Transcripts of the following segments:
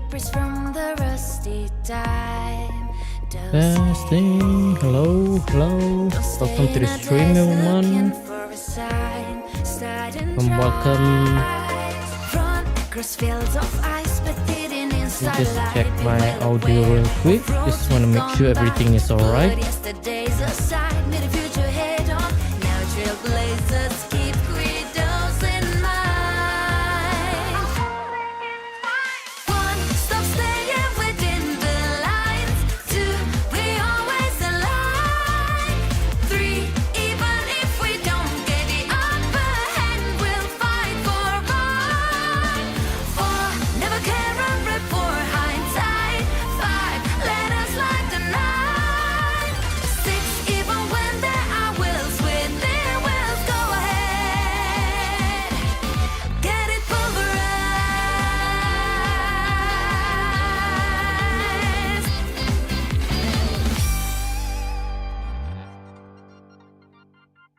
vapors from the rusty time. Testing. Hello. Welcome to the stream, everyone. Welcome. Let me just check my audio real quick. Just want to make sure everything is alright.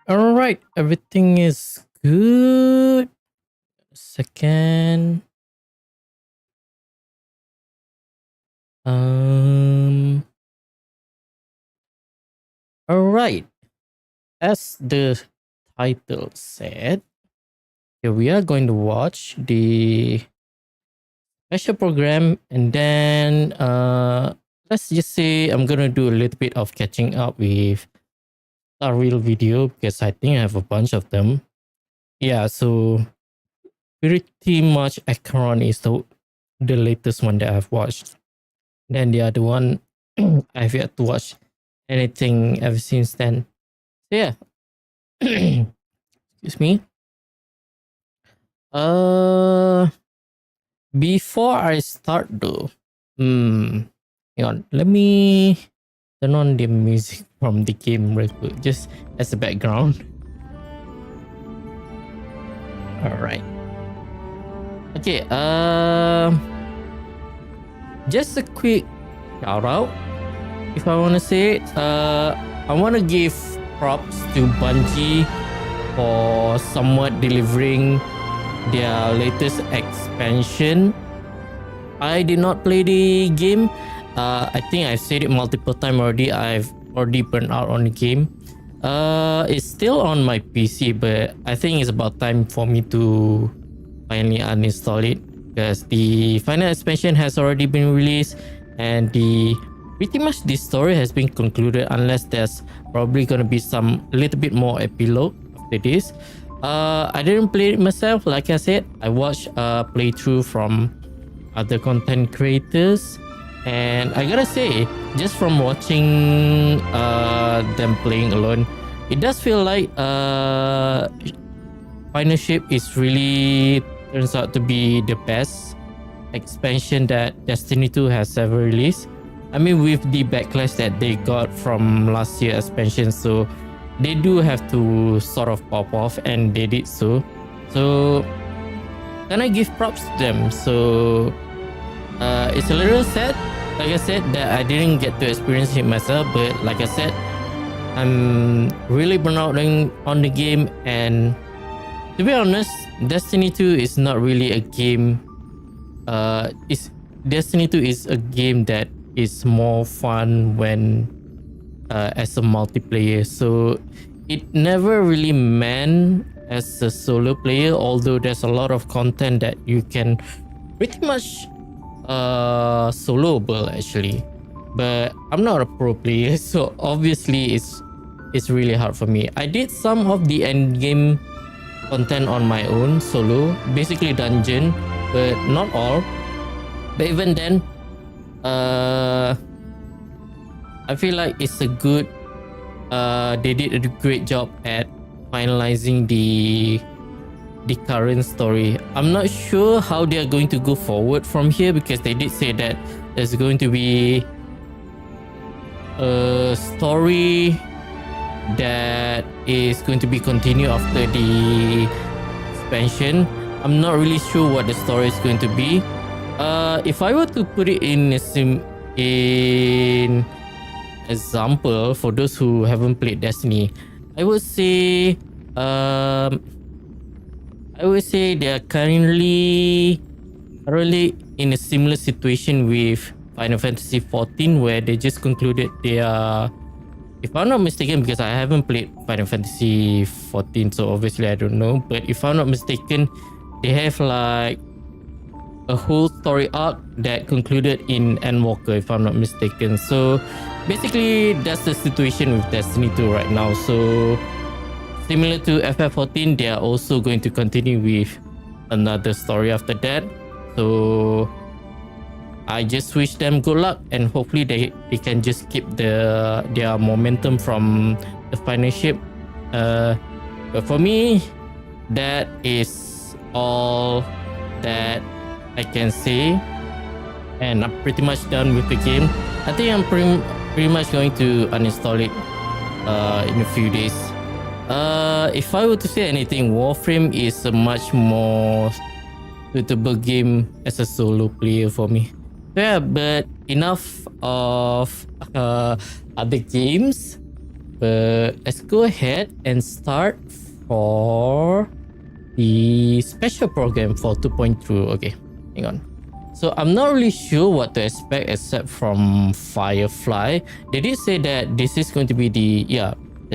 Alright, everything is good. Second. Alright. As the title said, here we are going to watch the special program, and then let's just say I'm gonna do a little bit of catching up with a real video because I think I have a bunch of them. Yeah, so pretty much Acheron is the latest one that I've watched. Then the other one I've yet to watch anything ever since then. So yeah. Excuse me. Before I start though, hang on, let me turn on the music from the game real quick, just as a background. Alright. Okay, just a quick shout out, if I want to say it. I want to give props to Bungie for somewhat delivering their latest expansion. I did not play the game. I think I've said it multiple times already. I've already burned out on the game. It's still on my PC, but I think it's about time for me to finally uninstall it because the final expansion has already been released, and pretty much the story has been concluded, unless there's probably gonna be some little bit more epilogue after this. I didn't play it myself, like I said. I watched a playthrough from other content creators, and I gotta say, just from watching them playing alone, it does feel like Final Shape is really turns out to be the best expansion that Destiny 2 has ever released. I mean, with the backlash that they got from last year's expansion, so they do have to sort of pop off, and they did so. So, can I give props to them? So, it's a little sad, like I said, that I didn't get to experience it myself, but like I said, I'm really burnt out on the game, and to be honest, Destiny 2 is not really a game. Destiny 2 is a game that is more fun when as a multiplayer. So it never really meant as a solo player, although there's a lot of content that you can pretty much soloable actually. But I'm not a pro player, so obviously it's really hard for me. I did some of the end game content on my own solo, basically dungeon, but not all. But even then, I feel like it's a good. They did a great job at finalizing the current story. I'm not sure how they are going to go forward from here, because they did say that there's going to be a story that is going to be continued after the expansion. I'm not really sure what the story is going to be. If I were to put it in example for those who haven't played Destiny, I would say they are currently currently in a similar situation with Final Fantasy 14, where they just concluded their, if I'm not mistaken, because I haven't played Final Fantasy 14, so obviously I don't know, but if I'm not mistaken, they have like a whole story arc that concluded in Endwalker, if I'm not mistaken. So basically, that's the situation with Destiny 2 right now. So similar to FF14, they are also going to continue with another story after that. So I just wish them good luck, and hopefully they can just keep their momentum from the final ship. But for me, that is all that I can say, and I'm pretty much done with the game. I think I'm pretty much going to uninstall it in a few days. If I were to say anything, Warframe is a much more suitable game as a solo player for me. Yeah, but enough of other games. But let's go ahead and start for the special program for 2.2. Okay, hang on. So I'm not really sure what to expect except from Firefly. They did say that this is going to be the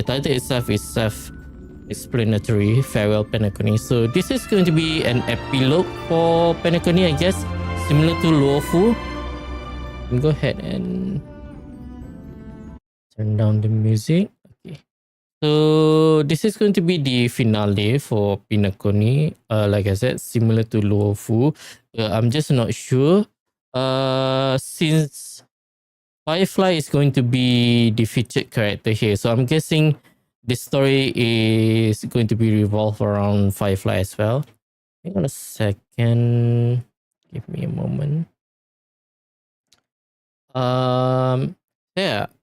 title itself is self-explanatory, Farewell Penacony. So this is going to be an epilogue for Penacony, I guess, similar to Luofu. Go ahead and turn down the music. Okay. So this is going to be the finale for Penacony. Like I said, similar to Luofu. I'm just not sure. Since Firefly is going to be the featured character here, so I'm guessing the story is going to be revolved around Firefly as well. Hang on a second. Give me a moment.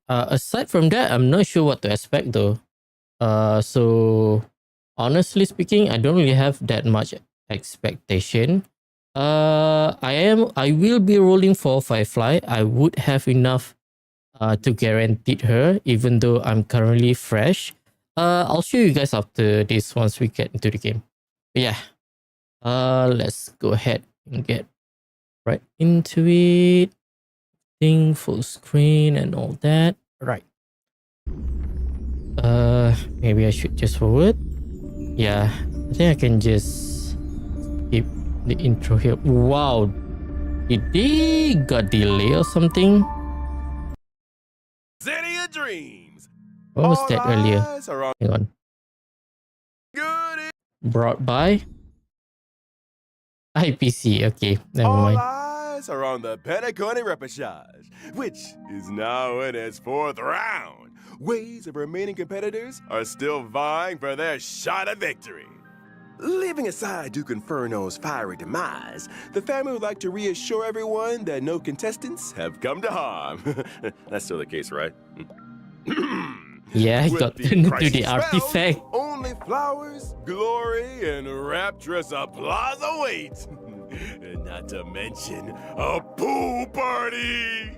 Aside from that, I'm not sure what to expect though. So honestly speaking, I don't really have that much expectation. I will be rolling for Firefly. I would have enough to guarantee her, even though I'm currently fresh. I'll show you guys after this once we get into the game. But yeah. Let's go ahead and get right into it. Thing full screen and all that. Right. Maybe I should just forward. Yeah, I think I can just skip the intro here. Wow, did they got delay or something? City of Dreams. What was that earlier? Hang on. Good. Brought by IPC. Okay, never All mind. eyes are on the Penacony Repechage, which is now in its 4th round. Waves of remaining competitors are still vying for their shot at victory. Leaving aside Duke Inferno's fiery demise, the family would like to reassure everyone that no contestants have come to harm. That's still the case, right? Yeah, I With got the into crisis the spell, artifact. Only flowers, glory, and rapturous applause await. And not to mention a pool party.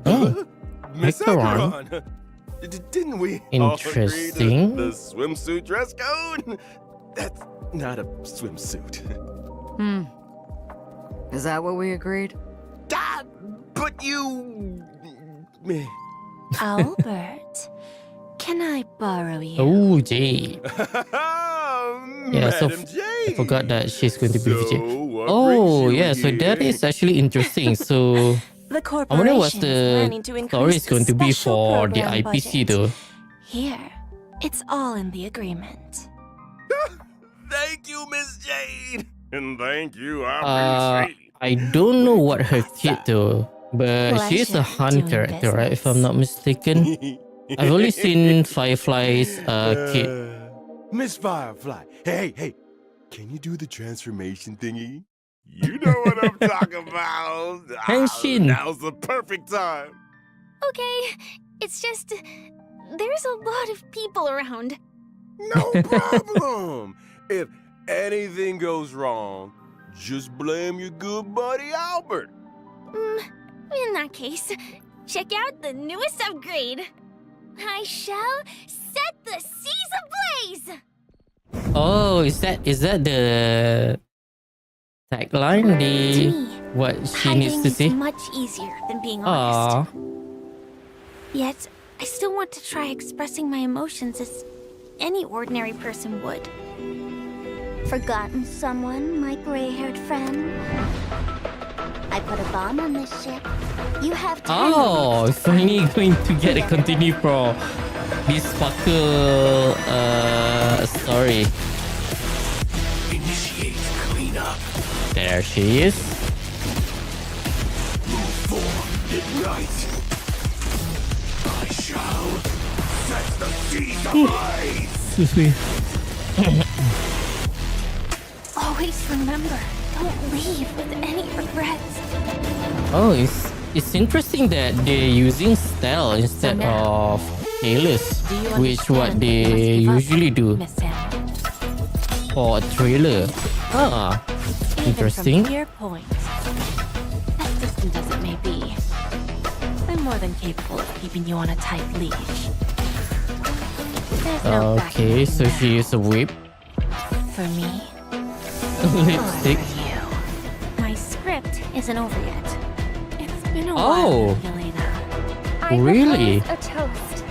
Oh, Miss Stellaron. Aeons, didn't we Interesting. all agree to the swimsuit dress code? That's not a swimsuit. Is that what we agreed? But you... Albert, can I borrow you? Oh, Jade. Yeah, so Madam Jade. I forgot that she's going to be featured. what Oh, brings you yeah, so that here? is actually interesting. So The I wonder what corporation is the planning to increase story is going to be special for the program IPC budget. though. Here, it's all in the agreement. Thank you, Miss Jade. And thank you, our pretty I don't know what her kid though, but she is a Pleasure Han doing character, right? If I'm business. not mistaken. sweet. I've only seen Firefly's kid. Miss Firefly. Hey. Can you do the transformation thingy? You know what I'm talking about. Henshin. Now's the perfect time. Okay, it's just there's a lot of people around. No problem. If anything goes wrong, just blame your good buddy Albert. In that case, check out the newest upgrade. I shall set the seas ablaze. Oh, is that the tagline, To me, what she needs hiding to is say. much easier than being honest. Aww. Yet, I still want to try expressing my emotions as any ordinary person would. Forgotten someone, my gray-haired friend? I put a bomb on this ship. You have time. Oh, finally going to get a continue for this fucker story. Initiate cleanup. There she is. Move forward, ignite. I shall set the seas ablaze. Excuse me. Always remember, don't leave with any regrets. Oh, it's interesting that they're using Stell instead of Taylor's, Do you which what understand they you must give up, usually do Miss Sam? for a trailer. Ah, Even interesting. from your point, as distant as it may be, I'm more than capable of keeping you on a tight leash. There's no backing Okay, me so now. she is a whip. For me, Lipstick. or for you. My script isn't over yet. It's been a Oh. while, Yelena. I Really? propose a toast.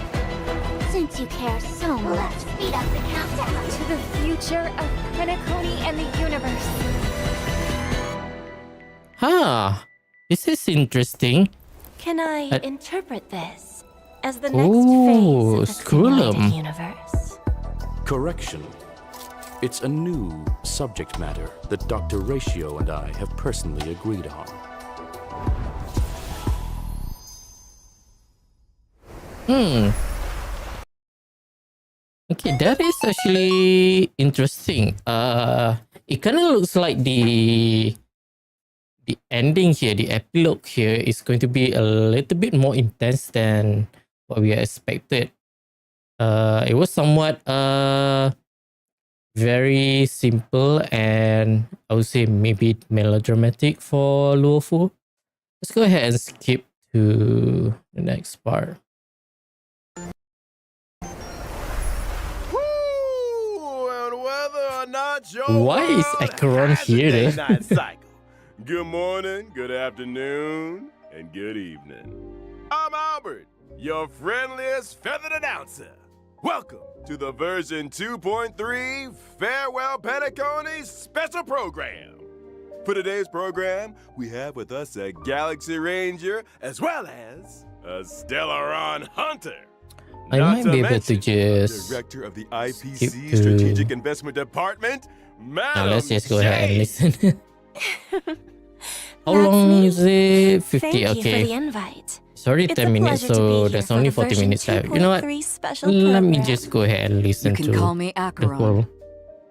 Since you care so much, speed up the countdown to the future of Penacony and the universe. Huh. This is interesting. Can I Uh, interpret this as the next Ooh, phase of the Scrollum. simulated universe? Correction. It's a new subject matter that Dr. Ratio and I have personally agreed on. Okay, that is actually interesting. It kind of looks like the ending here, the epilogue here is going to be a little bit more intense than what we expected. It was somewhat very simple and I would say maybe melodramatic for Luofu. Let's go ahead and skip to the next part. Woo! And whether or not your Why is world Acheron has a here, though? day-night cycle. Good morning, good afternoon, and good evening. I'm Albert, your friendliest feathered announcer. Welcome to the version 2.3 Farewell Penacony special program. For today's program, we have with us a Galaxy Ranger as well as a Stellaron Hunter. I Not might be able to mention just Director of the skip IPC to- Strategic Investment Department, Now Madam let's just go ahead and Jade. listen. How That's long me. is it? 50, Thank you for the okay. invite. It's already It's 10 a minutes, pleasure to be so here there's for only the 40 version minutes left. You know what? 2.3 special Let me program. just go ahead and listen You to can call me the Acheron. whole.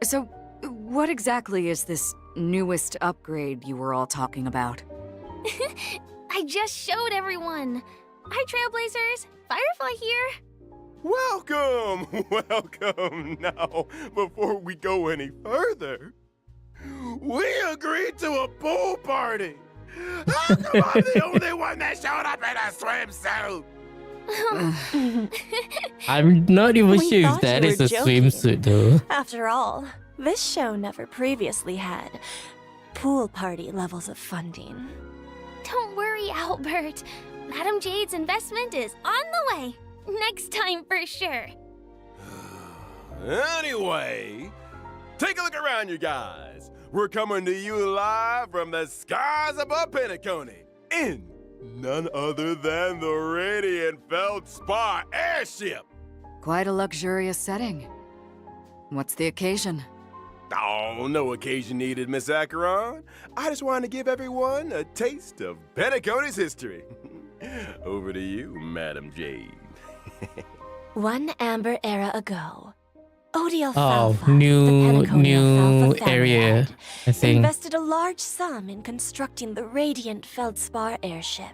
So, what exactly is this newest upgrade you were all talking about? I just showed everyone. Hi, Trailblazers. Firefly here. Welcome, welcome. Now, before we go any further, we agreed to a pool party. How come I'm the only one that showed up in a swimsuit? I'm not even We sure if thought that you is were a joking. swimsuit though. After all, this show never previously had pool party levels of funding. Don't worry, Albert. Madam Jade's investment is on the way. Next time for sure. Anyway, take a look around, you guys. We're coming to you live from the skies above Penacony in none other than the radiant Feldspar airship. Quite a luxurious setting. What's the occasion? Oh, no occasion needed, Miss Acheron. I just wanted to give everyone a taste of Penacony's history. Over to you, Madam Jade. One amber era ago, Odiel Oh, Falfa, new the Penacony Alpha area, family I think. invested a large sum in constructing the radiant Feldspar airship.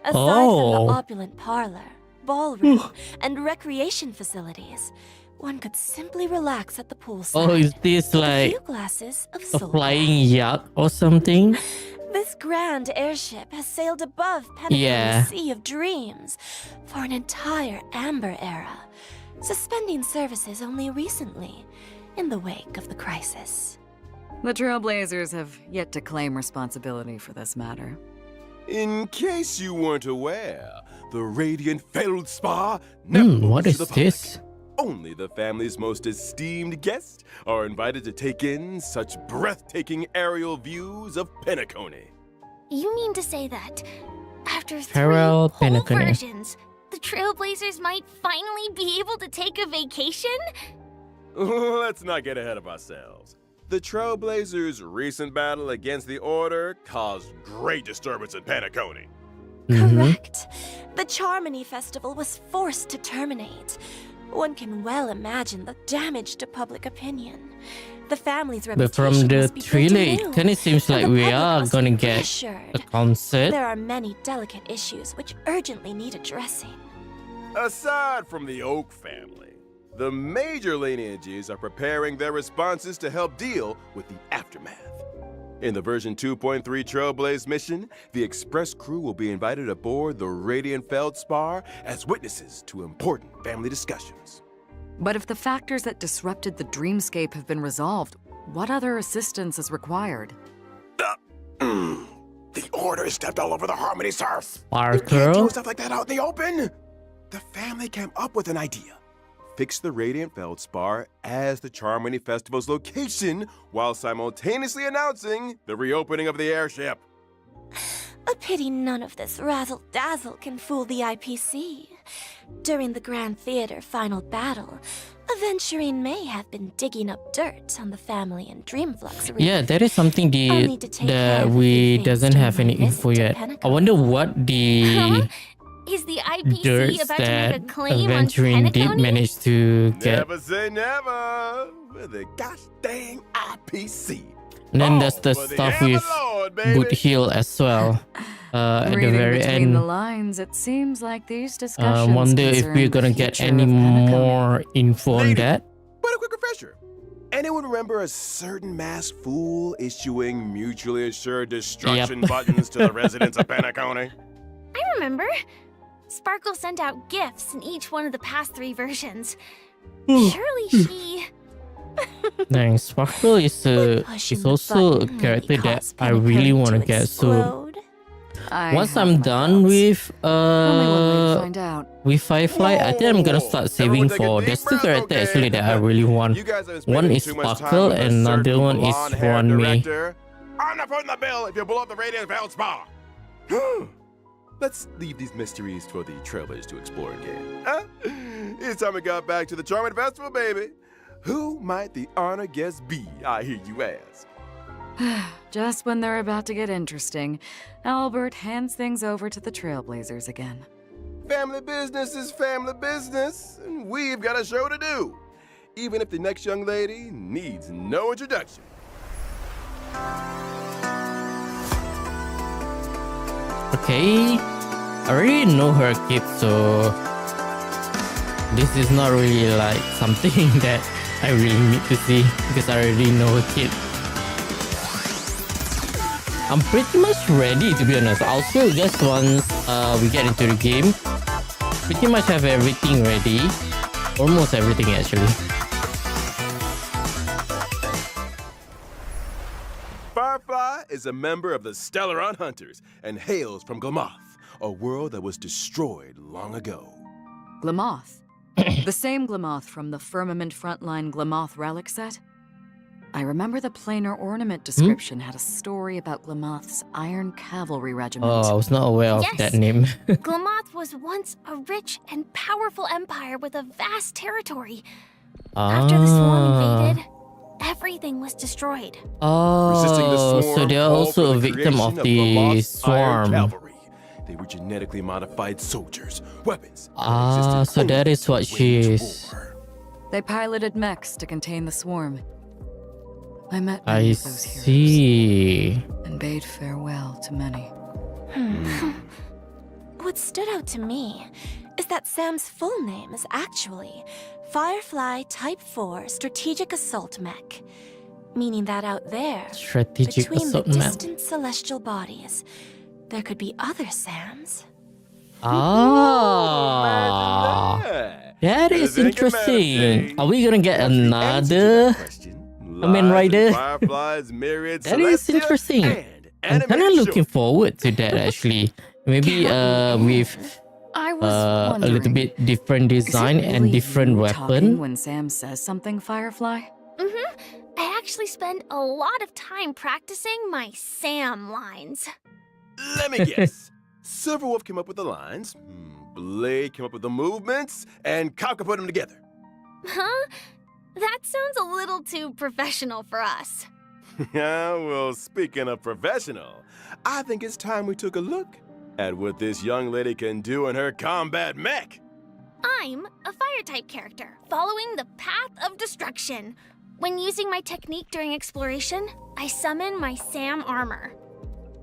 Aside from Oh. the opulent parlor, ballroom, and recreation facilities, one could simply relax at the poolside. Oh, is this with a like few glasses of a soda. flying yacht or something? This grand airship has sailed above Penacony's Yeah. Sea of Dreams for an entire amber era, suspending services only recently in the wake of the crisis. The Trailblazers have yet to claim responsibility for this matter. In case you weren't aware, the Radiant Feldspar never What opens to is the public. this? Only the family's most esteemed guests are invited to take in such breathtaking aerial views of Penacony. You mean to say that after Farewell, 3 whole Penacony. versions, the Trailblazers might finally be able to take a vacation? Let's not get ahead of ourselves. The Trailblazers' recent battle against the Order caused great disturbance in Penacony. Correct. The Charmony Festival was forced to terminate. One can well imagine the damage to public opinion. The family's But reputation from the must be trailer, pretty it new, kind of seems and like the we public are must gonna be get pressured. a concert. There are many delicate issues which urgently need addressing. Aside from the Oak family, the major lineages are preparing their responses to help deal with the aftermath. In the version 2.3 Trailblaze mission, the Express crew will be invited aboard the Radiant Feldspar as witnesses to important family discussions. But if the factors that disrupted the dreamscape have been resolved, what other assistance is required? The Order stepped all over the Harmony Surf. Our You can't do girl? stuff like that out in the open. The family came up with an idea. Fix the Radiant Feldspar as the Charmony Festival's location while simultaneously announcing the reopening of the airship. A pity none of this razzle-dazzle can fool the IPC. During the Grand Theater final battle, Aventurine may have been digging up dirt on the family and Dreamflux region. Yeah, that is something I'll need to take care that of a few we things doesn't during have my any visit info to yet. I Penacony. wonder what the Huh? Is the IPC dirt about to that make a claim on Aventurine did Penacony? manage to get. Never say never with the gosh dang IPC. And then All there's the for the stuff Hammer with Lord, baby. Good Hill as well. At the Reading very between the end, lines, it seems like these discussions wonder if concern we're the gonna get future any of Penacony. more info on Lady. that. But a quick refresher. Anyone remember a certain masked fool issuing mutually assured destruction buttons to the residents of Penacony? I remember. Sparkle sent out gifts in each one of the past 3 versions. Surely she... Dang, Sparkle is Pushing is the also a button character really that caused I really Penacony want to to get. So explode. once have I'm my done doubts. with Only one way to find out. Firefly, I think I'm gonna Whoa! start saving Everyone take a for. deep There's two breath, characters okay? actually that I really want. You guys have One spending is too much time Sparkle with a and another certain one is blonde-haired Run Me. director. I'm not putting the bill if you blow up the Radiant Feldspar. Let's leave these mysteries for the Trailblazers to explore again. Huh? It's time we got back to the Charming Festival, baby. Who might the honored guest be, I hear you ask? Just when they're about to get interesting, Albert hands things over to the Trailblazers again. Family business is family business, and we've got a show to do, even if the next young lady needs no introduction. Okay, I already know her kid, so this is not really like something that I really need to see because I already know her kid. I'm pretty much ready, to be honest. I'll show you guys once we get into the game. Pretty much have everything ready. Almost everything actually. Firefly is a member of the Stellaron Hunters and hails from Glamoth, a world that was destroyed long ago. Glamoth. The same Glamoth from the Firmament Frontline Glamoth relic set? I remember the planar ornament description had a story about Glamoth's Iron Cavalry Regiment. Oh, I was not aware of Yes. that name. Glamoth was once a rich and powerful empire with a vast territory. After the swarm invaded, everything was destroyed. Resisting the Oh, swarm so they're called also for a the victim of creation the Glamoth's Iron swarm. Cavalry. They were genetically modified soldiers, weapons. that Ah, existed so that only is what to she wage is. war. They piloted mechs to contain the swarm. I met I many of those heroes see. and bade farewell to many. What stood out to me is that Sam's full name is actually Firefly Type 4 Strategic Assault Mech, meaning that out there, Strategic between the assault map. distant celestial bodies, there could be other Sams. Ah, Imagine that. that is Think about it, interesting. Dave. Are we gonna get Once we answer to that another question, Kamen Rider. Firefly's myriad That is celestial interesting. and I'm kind of animated looking short. forward to that actually. Maybe with I was a wondering, little bit different is it design and really different you weapon. talking when Sam says something, Firefly? I actually spend a lot of time practicing my Sam lines. Let me guess. Silverwolf came up with the lines, Blade came up with the movements, and Kafka put them together. Huh? That sounds a little too professional for us. Yeah, well, speaking of professional, I think it's time we took a look at what this young lady can do in her combat mech. I'm a fire-type character, following the path of destruction. When using my technique during exploration, I summon my Sam armor.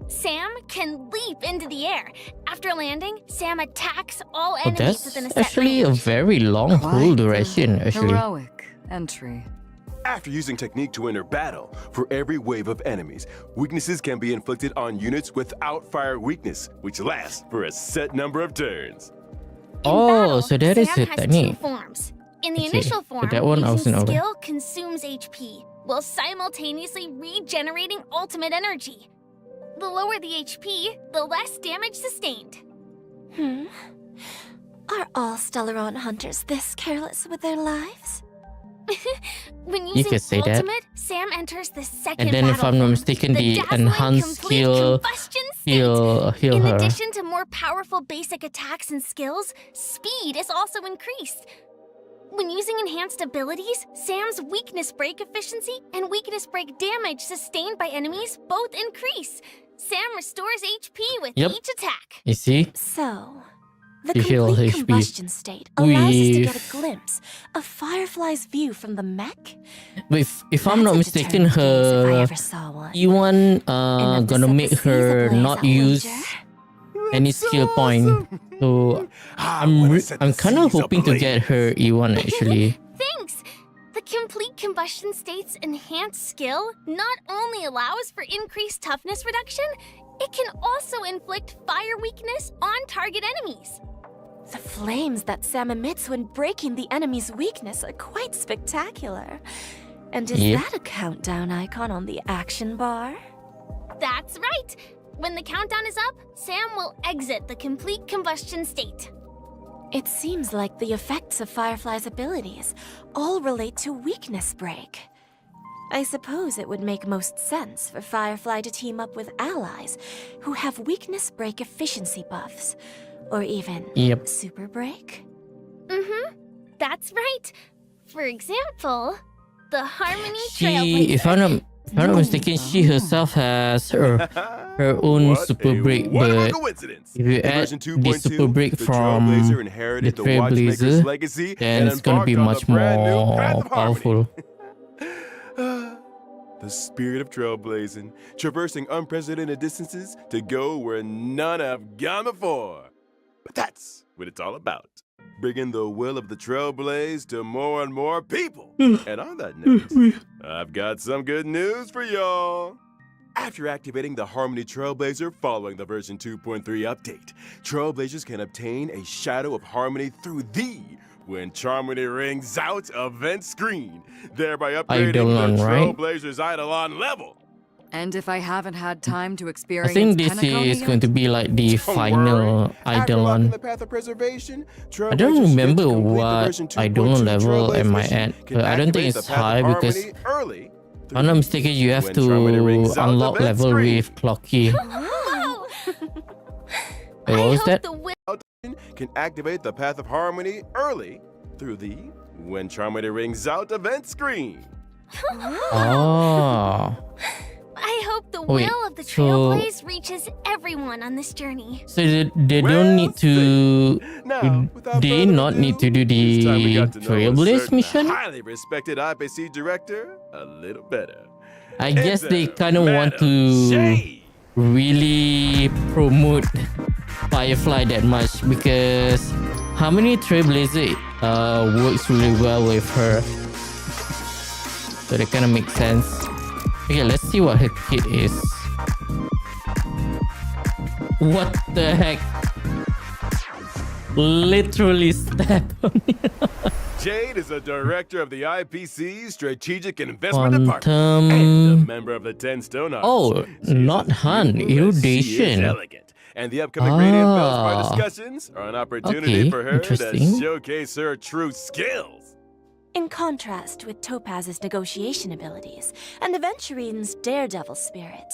Sam can leap into the air. After landing, Sam attacks all Oh, enemies within a that's set actually a range. very long Quite pull the duration actually. Heroic entry. After using technique to enter battle, for every wave of enemies, weaknesses can be inflicted on units without fire weakness, which lasts for a set number of turns. In Oh, battle, so that is Sam a has technique. two forms. In the Okay, initial so form, that one I using wasn't aware. skill consumes HP, while simultaneously regenerating ultimate energy. The lower the HP, the less damage sustained. Are all Stellaron hunters this careless with their lives? When You using could say that. ultimate, Sam enters the second And then if battle I'm not form, mistaken, the dazzling enhanced complete skill combustion state. heal In her. addition to more powerful basic attacks and skills, speed is also increased. When using enhanced abilities, Sam's weakness break efficiency and weakness break damage sustained by enemies both increase. Sam restores HP with Yep. each attack. You see? So, the You heal complete HP. combustion state allows us to get a With- glimpse of Firefly's view from the mech. But if I'm not That's a mistaken, deterrent gaze if I her ever saw one. E1 And if the gonna set make the her seas ablaze not at use winter, any That's skill so point. awesome. So I I'm wanna set the kind of seas hoping to ablaze. get her E1 actually. Thanks! The complete combustion state's enhanced skill not only allows for increased toughness reduction, it can also inflict fire weakness on target enemies. The flames that Sam emits when breaking the enemy's weakness are quite spectacular. And is Yep. that a countdown icon on the action bar? That's right! When the countdown is up, Sam will exit the complete combustion state. It seems like the effects of Firefly's abilities all relate to weakness break. I suppose it would make most sense for Firefly to team up with allies who have weakness break efficiency buffs, or even Yep. super break. That's right. For example, the Harmony She, if Trailblazer. I'm not mistaken, she herself has her own What super a break, wonderful but coincidence. if you In add version the 2.2, super break the from Trailblazer inherited the the Watchmaker's Trailblazer, legacy then and it's gonna be embarked on much the brand new more Path of Harmony. powerful. The spirit of trailblazing, traversing unprecedented distances to go where none have gone before. But that's what it's all about. Bringing the will of the trailblaze to more and more people. And on that note, I've got some good news for y'all. After activating the Harmony Trailblazer following the version 2.3 update, Trailblazers can obtain a Shadow of Harmony through the When Harmony Rings Out event screen, thereby upgrading Eidolon, the right? Trailblazer's Eidolon level. And if I haven't had time to I experience think this Pentacon is yet, going to be like the Don't final worry. After unlocking Eidolon. the Path of Preservation, I don't Trailblazers remember get to complete the what version 2.2 Eidolon level am I Trailblaze at, mission, can but I don't think activate it's the Path of high because Harmony early if I'm not mistaken, you have when to Harmony Rings Out unlock event level screen. with Clocky. Whoa! Wait, what was hope that? the will can activate the Path of Harmony early through the When Harmony Rings Out event screen. Oh. I hope the Wait, will of the so- Trailblaze reaches everyone on this journey. So they Well don't need to. Now, without They further not ado, need to do it's time we the got to know a Trailblaze certain mission? highly respected IPC director a little better. I guess they Enter kind of want Madam to Shade. really promote Firefly that much because Harmony Trailblazer works really well with her. So that kind of makes sense. Okay, let's see what her kit is. What the heck? Literally step on me. Jade is a director of the IPC's Strategic Investment Department Quantum. and a member of the 10 Stone Arts. Oh, She's not as Han, beautiful as she is erudition. elegant. And the upcoming Radiant Feldspar Ah. discussions are an opportunity Okay, for her to interesting. showcase her true skills. In contrast with Topaz's negotiation abilities and Aventurine's daredevil spirit,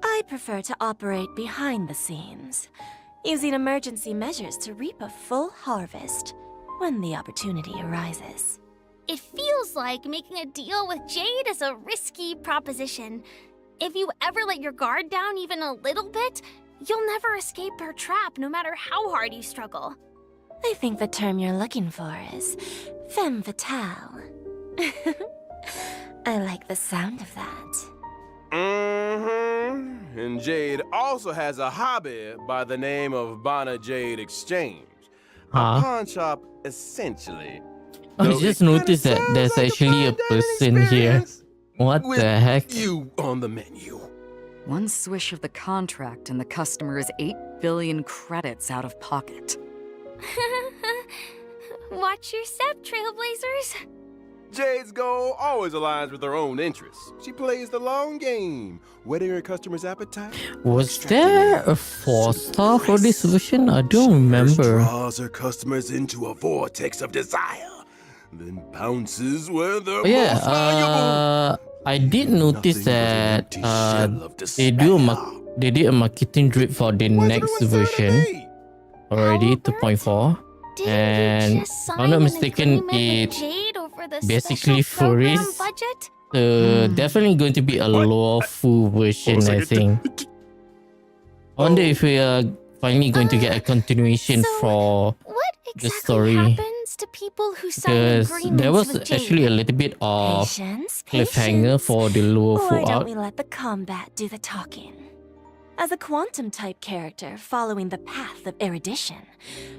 I prefer to operate behind the scenes, using emergency measures to reap a full harvest when the opportunity arises. It feels like making a deal with Jade is a risky proposition. If you ever let your guard down even a little bit, you'll never escape her trap no matter how hard you struggle. I think the term you're looking for is femme fatale. I like the sound of that. Mm-hmm. And Jade also has a hobby by the name of Bana Jade Exchange. A Huh? pawn shop, essentially. I Though just it kinda noticed that sounds there's like actually a fine dining person here. experience What with the heck? you on the menu. One swish of the contract and the customer is 8 billion credits out of pocket. Watch your step, Trailblazers. Jade's goal always aligns with her own interests. She plays the long game, whetting her customers' appetite. Was there a 4-star for this version? I don't remember. Draws her customers into a vortex of desire, then pounces where they're Oh yeah, most valuable. I did notice Nothing but an that empty shell of they did a marketing drip for the next version already, Albert? 2.4. Didn't And you just if sign I'm not an mistaken, agreement with it's Jade over the basically special program furries. budget? Definitely going to be a lower full version, I think. I wonder if we are finally going to get a continuation So, for What the exactly story. happens to people who sign because agreements there was with Jade? actually a little bit of Patience, cliffhanger patience. for the lower Why full don't arc. we let the combat do the talking? As a quantum-type character following the path of erudition,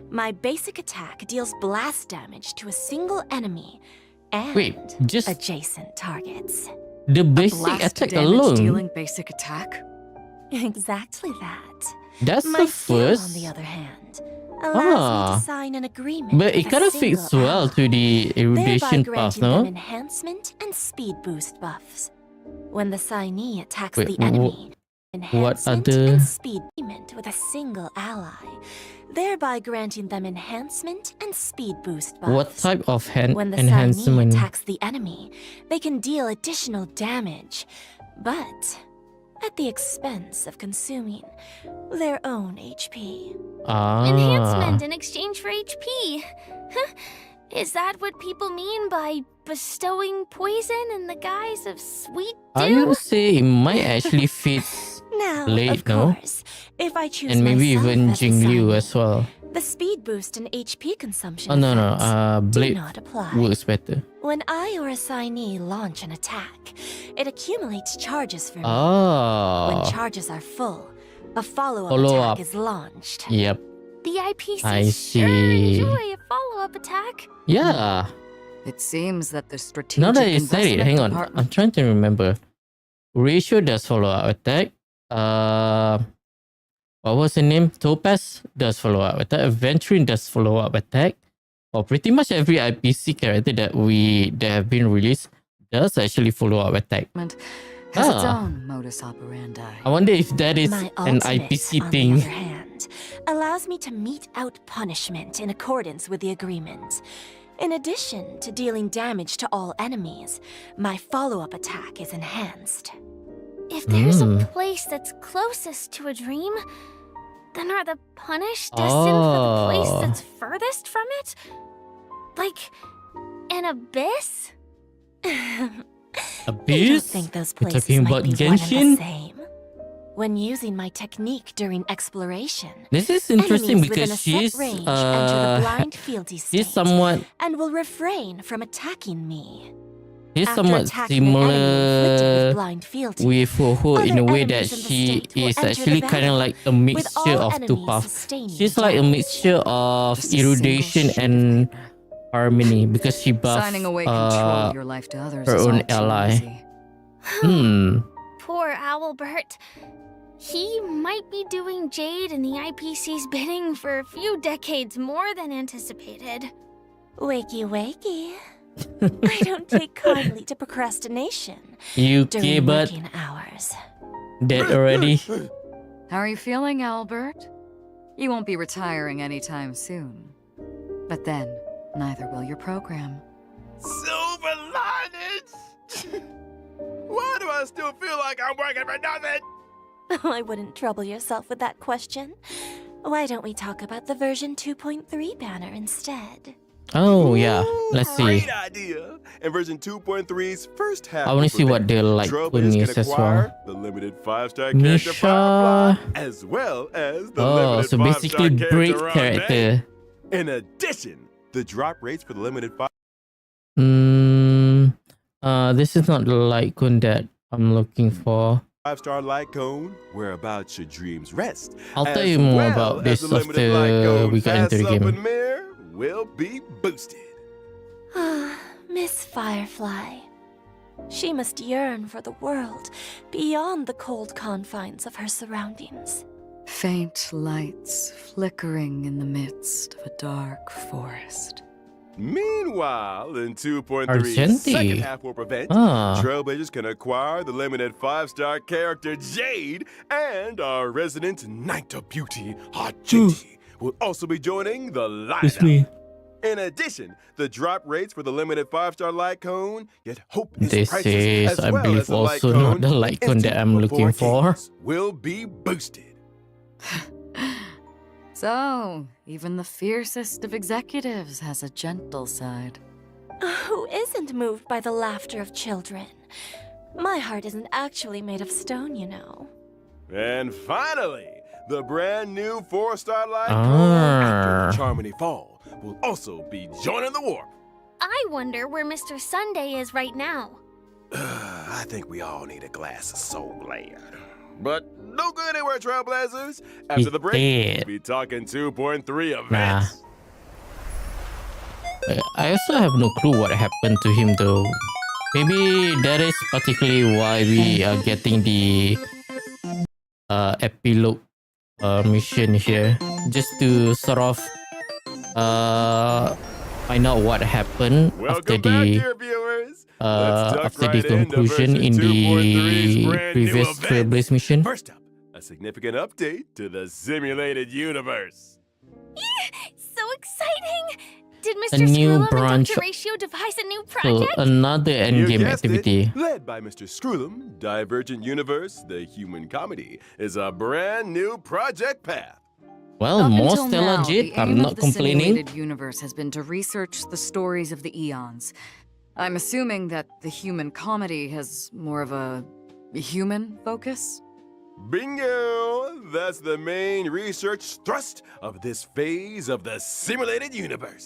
my basic attack deals blast damage to a single enemy and Wait, just adjacent targets. the basic Blast attack damage alone? dealing basic attack? Exactly that. That's My the skill, first. on the other hand, allows me to sign an agreement But it with a kind of fits single well ally, to the erudition thereby path, granting them no? enhancement and speed boost buffs. When the signee attacks Wait, the enemy, enhancement other- and speed payment with a single ally, thereby granting them enhancement and speed boost buffs. What type of When the signee enhancement? attacks the enemy, they can deal additional damage, but at the expense of consuming their own HP. Enhancement in exchange for HP. Huh? Is that what people mean by bestowing poison in the guise of sweet dew? I would say it might actually fit, Now, Blade, of no? course, if I choose and maybe myself even as Jing Liu assignee, as well. the speed boost and HP consumption Oh no effects do Blade not apply. works better. When I or a assignee launch an attack, it accumulates charges for me. When Oh, charges are full, a follow-up Follow-up. attack is launched. yep. The IPC I sure see. enjoy a follow-up attack. Yeah. It seems that the strategic Now that you said it, investment hang on. department- I'm trying to remember. Ratio does follow up attack. What was the name? Topaz does follow up attack. Aventurine does follow up attack. Or pretty much every IPC character that have been released does actually follow up attack. has its Ah. own modus operandi. I wonder if that is My an ultimate, IPC on thing. the other hand, allows me to mete out punishment in accordance with the agreement. In addition to dealing damage to all enemies, my follow-up attack is enhanced. If there's a Mm. place that's closest to a dream, then are the punished destined for the place Oh. that's furthest from it? Like an abyss? I don't Abyss? think those We're places talking might about be Genshin? one and the same. When using my technique during exploration, This is interesting enemies within because a set she's range enter the blind fealty state she's somewhat and will refrain from attacking me. she's After somewhat attacking an enemy inflicted with similar blind fealty, with Ho in a other way that enemies in the she state will is enter the actually kind of battle, like a with mixture all of two enemies paths. sustaining She's like a damage. mixture of Just a single erudition sheet of and paper. harmony because she buffs Signing away control of your life to others her is own all too ally. easy. Poor Owlbert. He might be doing Jade and the IPC's bidding for a few decades more than anticipated. Wakey, wakey. I don't take kindly to procrastination UK, during but working hours. dead already. How are you feeling, Albert? You won't be retiring anytime soon. But then, neither will your program. Silver linings? Why do I still feel like I'm working for nothing? Oh, I wouldn't trouble yourself with that question. Why don't we talk about the version 2.3 banner instead? Oh yeah, let's see. Great idea. In version 2.3's first half, I want to see what the like Trailblazers is can as acquire well. the limited 5-star character Misha. Firefly, as well as the Oh, limited so 5-star basically break character character. In addition, the drop rates for the limited 5 This is not the Litecoin that I'm looking for. 5-star light cone, whereabouts your dreams rest. I'll tell as you more well about as this the limited light after cone we get into the Pass Up game. and Mirror will be boosted. Miss Firefly. She must yearn for the world beyond the cold confines of her surroundings. Faint lights flickering in the midst of a dark forest. Meanwhile, in 2.3's Argenti. second half will prevent, Trailblazers can acquire the limited 5-star character Jade, and our resident Knight of Beauty, Argenti, will also be joining the lineup. In addition, the drop rates for the limited 5-star light cone, yet hope is This priceless, is, as I well believe, as the light also not cone, the Litecoin that I'm looking before for. games will be boosted. So, even the fiercest of executives has a gentle side. Who isn't moved by the laughter of children? My heart isn't actually made of stone, you know. And finally, the brand new 4-star light cone after Charmony Fall will also be joining the warp. I wonder where Mr. Sunday is right now. I think we all need a glass of Soul Glad. But don't go anywhere, Trailblazers. After the break, dead. we'll be talking 2.3 events. Nah. I also have no clue what happened to him though. Maybe that is particularly why we are getting the epilogue mission here. Just to sort of find out what happened after Welcome back, the dear viewers. Let's duck after the right into conclusion version in 2.3's the brand new previous events. Trailblaze mission. First up, a significant update to the simulated universe. So exciting! Did A Mr. new Screwlum and branch- Dr. Ratio devise a new So project? another You endgame guessed it. activity. Led by Mr. Screwlum, Divergent Universe, the human comedy, is a brand new project path. Well, Up more until Stellar now, Jade. the I'm aim not of the complaining. simulated universe has been to research the stories of the Aeons. I'm assuming that the human comedy has more of a human focus? Bingo! That's the main research thrust of this phase of the simulated universe.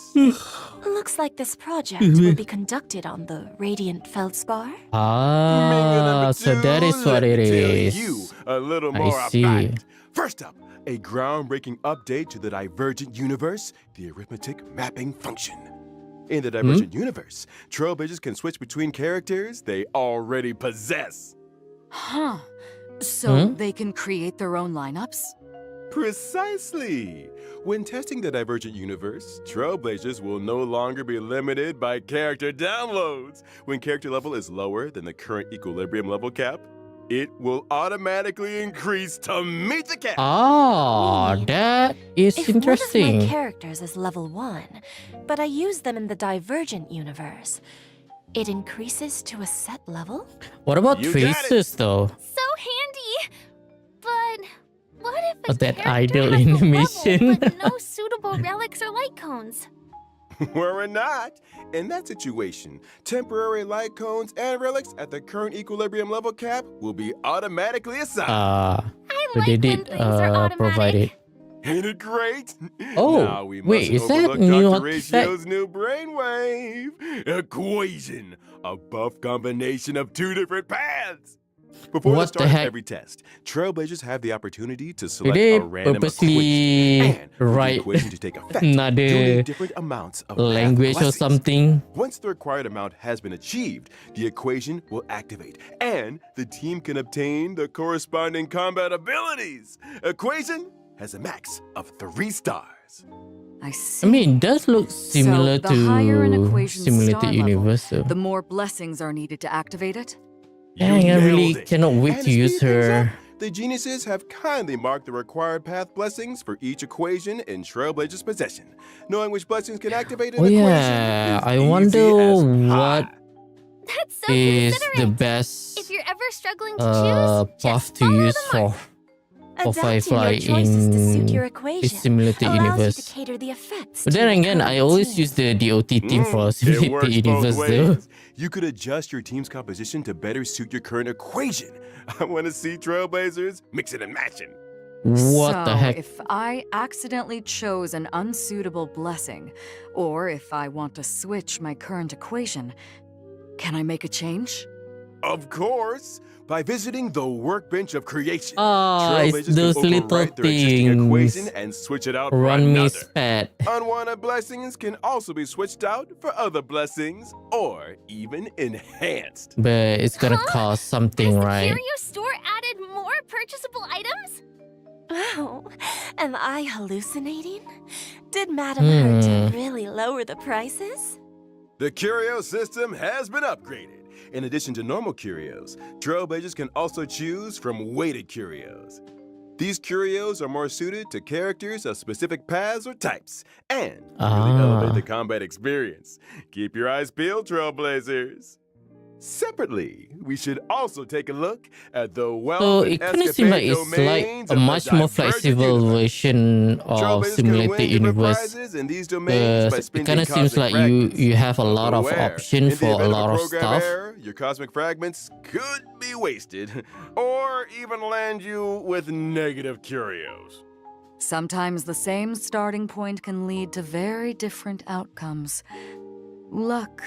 Looks like this project will be conducted on the Radiant Feldspar. Ah, so that is what it Let me tell is. you a little I more see. about it. First up, a groundbreaking update to the Divergent Universe, the arithmetic mapping function. In the Divergent Universe, Trailblazers can switch between characters they already possess. Huh. So they can create their own lineups? Precisely! When testing the Divergent Universe, Trailblazers will no longer be limited by character downloads. When character level is lower than the current equilibrium level cap, it will automatically increase to meet the cap. Ah, that is If interesting. one of my characters is level 1, but I use them in the Divergent universe, it increases to a set level? What about You got it. Traces though? So handy! But what if a But that character idle has a level, animation. but no suitable relics or light cones? We're not. In that situation, temporary light cones and relics at the current equilibrium level cap will be automatically assigned. I So like they when did things are automatic. provide it. Ain't it great? Oh, now we wait, mustn't is that overlook new Dr. artifact? Ratio's new brainwave equation, a buff combination of two different paths. Before the What the start of heck? every test, Trailblazers have the opportunity to Did select they a random purposely equation and for the write equation to take effect, you'll another need different amounts of math language or blessings. something? Once the required amount has been achieved, the equation will activate, and the team can obtain the corresponding combat abilities. Equation has a max of 3 stars. I see. I mean, it does look similar so the higher an to equation's Simulated star level, Universe. So. the more blessings are needed to activate it. Dang, I really nailed it. cannot wait And to use speed things her. up, the geniuses have kindly marked the required path blessings for each equation in Trailblazer's possession. Knowing which blessings can activate an Oh equation yeah, is I easy wonder as what pie. That's so is the considerate. best If you're ever struggling to choose, path just to follow use the mark. for Adapting Firefly your choices to suit in your the equation Simulated allows you Universe. to cater the effects But to then your again, I current always team. use the DOT team for It Simulated works both Universe though. ways. You could adjust your team's composition to better suit your current equation. I want to see Trailblazers mixing and matching. What so the heck? if I accidentally chose an unsuitable blessing, or if I want to switch my current equation, can I make a change? Of course, by visiting the workbench of creation. Ah, it's Trailblazers can those little overwrite their existing equation things. and switch it out for Run me another. spat. Unwanted blessings can also be switched out for other blessings or even enhanced. But it's gonna Huh? cost something, Has the right? curio store added more purchasable items? Oh, am I hallucinating? Did Madam Herta really lower the prices? The curio system has been upgraded. In addition to normal curios, Trailblazers can also choose from weighted curios. These curios are more suited to characters of specific paths or types and really elevate the combat experience. Keep your eyes peeled, Trailblazers. Separately, we should also take a look at the wealth So and it kind of seems like escapade it's like domains a of the much more divergent flexible universe. version of Trailblazers can Simulated win different Universe. prizes in these domains by It spending kind of seems cosmic like you fragments. have a lot of Beware, option in the for a event lot of program stuff. error, your cosmic fragments could be wasted, or even land you with negative curios. Sometimes the same starting point can lead to very different outcomes. Luck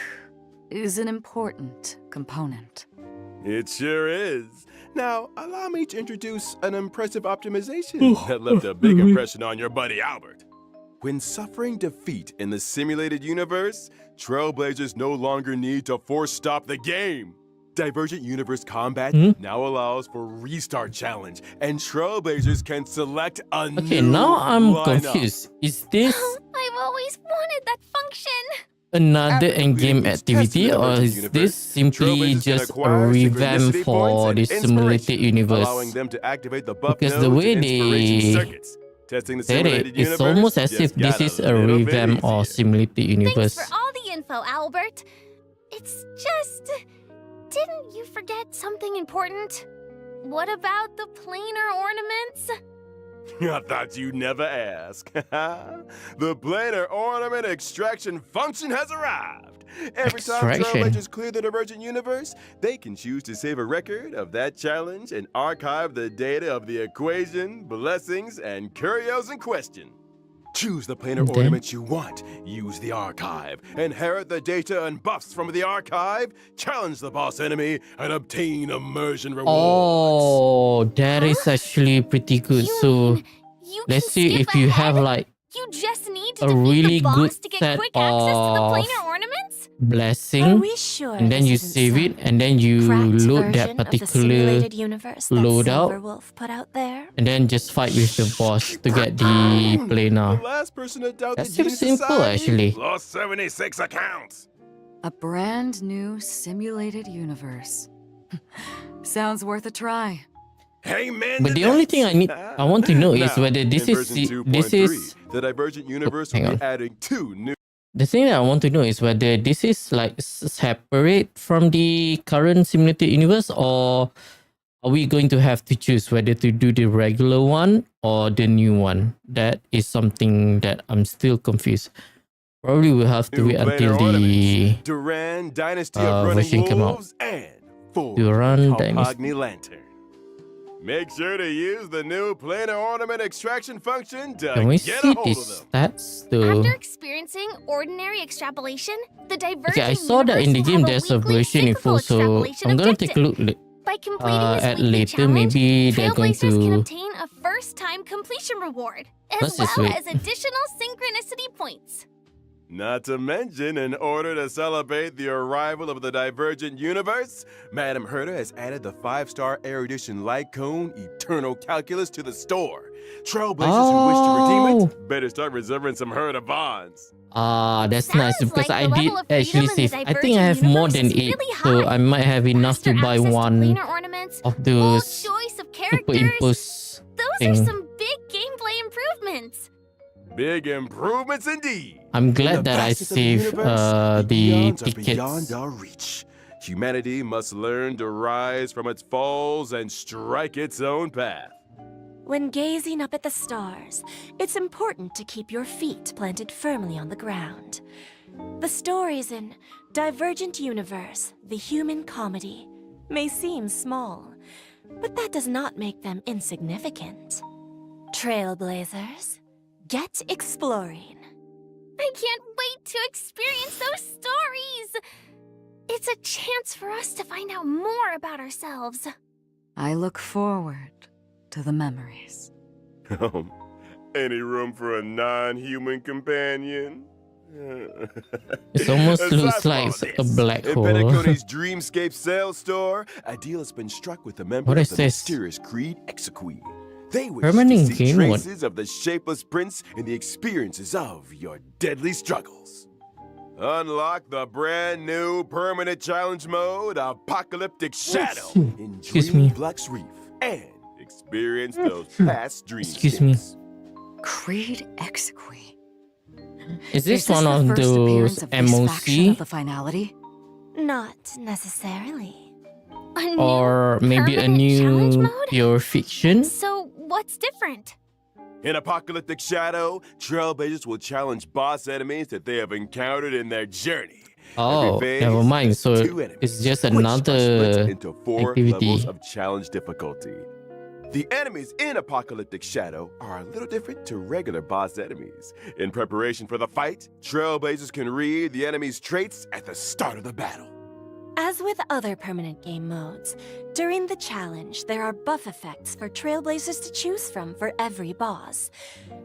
is an important component. It sure is. Now, allow me to introduce an impressive optimization that left a big impression on your buddy Albert. When suffering defeat in the simulated universe, Trailblazers no longer need to force stop the game. Divergent Universe Combat now allows for Restart Challenge, and Trailblazers can select a new Okay, now I'm lineup. confused. Is this I've always wanted that function. another After endgame completing each activity, test in the or Divergent is Universe, this simply Trailblazers can just a acquire revamp synchronicity for points the and Simulated inspiration, Universe? allowing them to activate the buff Because the nodes way and inspiration they circuits. Testing the said simulated it, it's universe almost as just if this got is a little bit revamp of easier. Simulated Universe. Thanks for all the info, Albert. It's just... Didn't you forget something important? What about the planar ornaments? I thought you'd never ask. The planar ornament extraction function has arrived. Every time Extraction? Trailblazers clear the Divergent Universe, they can choose to save a record of that challenge and archive the data of the equation, blessings, and curios in question. Choose the planar Okay. ornament you want. Use the archive. Inherit the data and buffs from the archive. Challenge the boss enemy and obtain immersion rewards. Oh, that is actually pretty good. You So mean you let's can see skip if you have ahead? like You just need to a defeat really the boss good to get set quick access to the of planar ornaments? Are blessing, we sure and then this you isn't save some it, and then you cracked load that version of the particular, simulated universe that loadout. Silverwolf put out there? and then just fight with the boss to get the The planar. last person to doubt That the seems Genius simple, Society actually. lost 76 accounts. A brand new simulated universe. Sounds worth a try. Amen. But to the only that. thing I want to know is Now, whether this in is version this 2.3, is the Divergent Universe hang will on. be adding 2 new. the thing that I want to know is whether this is like separate from the current simulated universe, or are we going to have to choose whether to do the regular one or the new one? That is something that I'm still confused. Probably we'll have to New wait until planar the ornaments, Duran Dynasty of version Running come out. Wolves and Full Duran Dynasty. Kalpagni Lantern. Make sure to use the new planar ornament extraction function to Can we get see a hold the of them. stats though? After experiencing ordinary extrapolation, the Divergent Okay, I saw that in the universe game will there's have a weekly version info, cyclical so extrapolation I'm gonna objective. take a look By completing this at weekly later. challenge, Maybe they're going Trailblazers can to. obtain a first-time completion reward, as Let's just well wait. as additional synchronicity points. Not to mention, in order to celebrate the arrival of the divergent universe, Madam Herta has added the 5-star erudition light cone Eternal Calculus to the store. Trailblazers who wish to redeem it better start reserving some Herta bonds. That's nice Sounds because like I the did level of actually freedom in save. the I think I have divergent more universe than is 8, really so high. I might have enough to Faster buy access to one cleaner ornaments, of full those choice of super characters. impulse Those thing. are some big gameplay improvements. Big improvements indeed. I'm In glad the that I vastness of the saved universe, the Aeons are tickets. beyond our reach. Humanity must learn to rise from its falls and strike its own path. When gazing up at the stars, it's important to keep your feet planted firmly on the ground. The stories in Divergent Universe, the human comedy, may seem small, but that does not make them insignificant. Trailblazers, get exploring. I can't wait to experience those stories. It's a chance for us to find out more about ourselves. I look forward to the memories. Any room for a non-human companion? It almost Aside looks from like all a this, black in hole. Penacony's Dreamscape sales store, Adil has been struck with a member What of is the this? mysterious Creed Exequeen. They wish Permanent to see game? What? traces of the shapeless prince in the experiences of your deadly struggles. Unlock the brand new permanent challenge mode, Apocalyptic Shadow, in Excuse me. Dreamflux Reef, and experience those past Excuse me. dreamscapes. Creed Exequy. Is this one the of first those appearance of this faction MOC? of the finality? Not necessarily. A new Or maybe a permanent challenge new mode? pure fiction? So, what's different? In Apocalyptic Shadow, Trailblazers will challenge boss enemies that they have encountered in their journey. Oh, Every phase never mind. has So 2 enemies, it's just which are another split into 4 activity. levels of challenge difficulty. The enemies in Apocalyptic Shadow are a little different to regular boss enemies. In preparation for the fight, Trailblazers can read the enemy's traits at the start of the battle. As with other permanent game modes, during the challenge, there are buff effects for Trailblazers to choose from for every boss.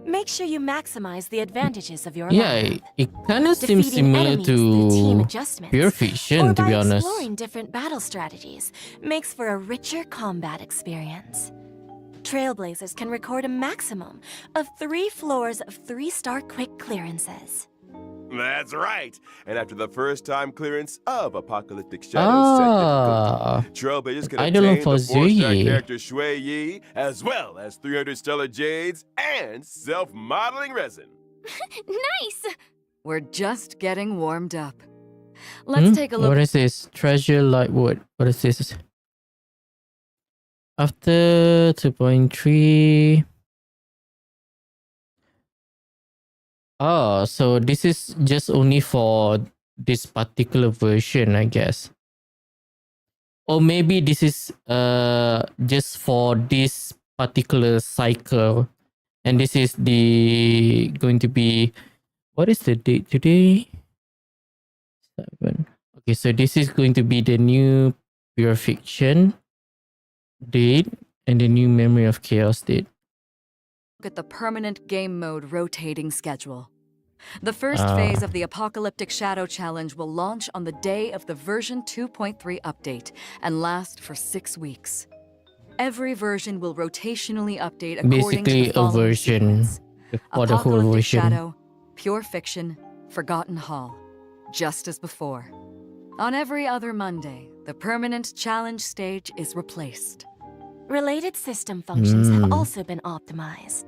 Make sure you maximize the advantages of your Yeah, lineup. it kind of seems Defeating similar enemies through team to adjustments, pure or fiction, to by be honest. exploring different battle strategies, makes for a richer combat experience. Trailblazers can record a maximum of 3 floors of 3-star quick clearances. That's right. And after the first time clearance of Apocalyptic Shadow's set difficulty, Trailblazers can Idol obtain for the 4-star Zuyi. character Shui Yi, as well as 300 stellar jades and self-modeling resin. Nice! We're just getting warmed up. Let's take a look. What is this? Treasure Lightwood. What is this? After 2.3. Oh, so this is just only for this particular version, I guess. Or maybe this is just for this particular cycle. And this is the going to be, what is the date today? 7. Okay, so this is going to be the new pure fiction date and the new memory of chaos date. At the permanent game mode rotating schedule. The first phase of the Apocalyptic Shadow Challenge will launch on the day of the version 2.3 update and last for 6 weeks. Every version will rotationally update according to Basically the a following version sequence. for the whole Apocalyptic version. Shadow, Pure Fiction, Forgotten Hall, just as before. On every other Monday, the permanent challenge stage is replaced. Related system functions have also been optimized.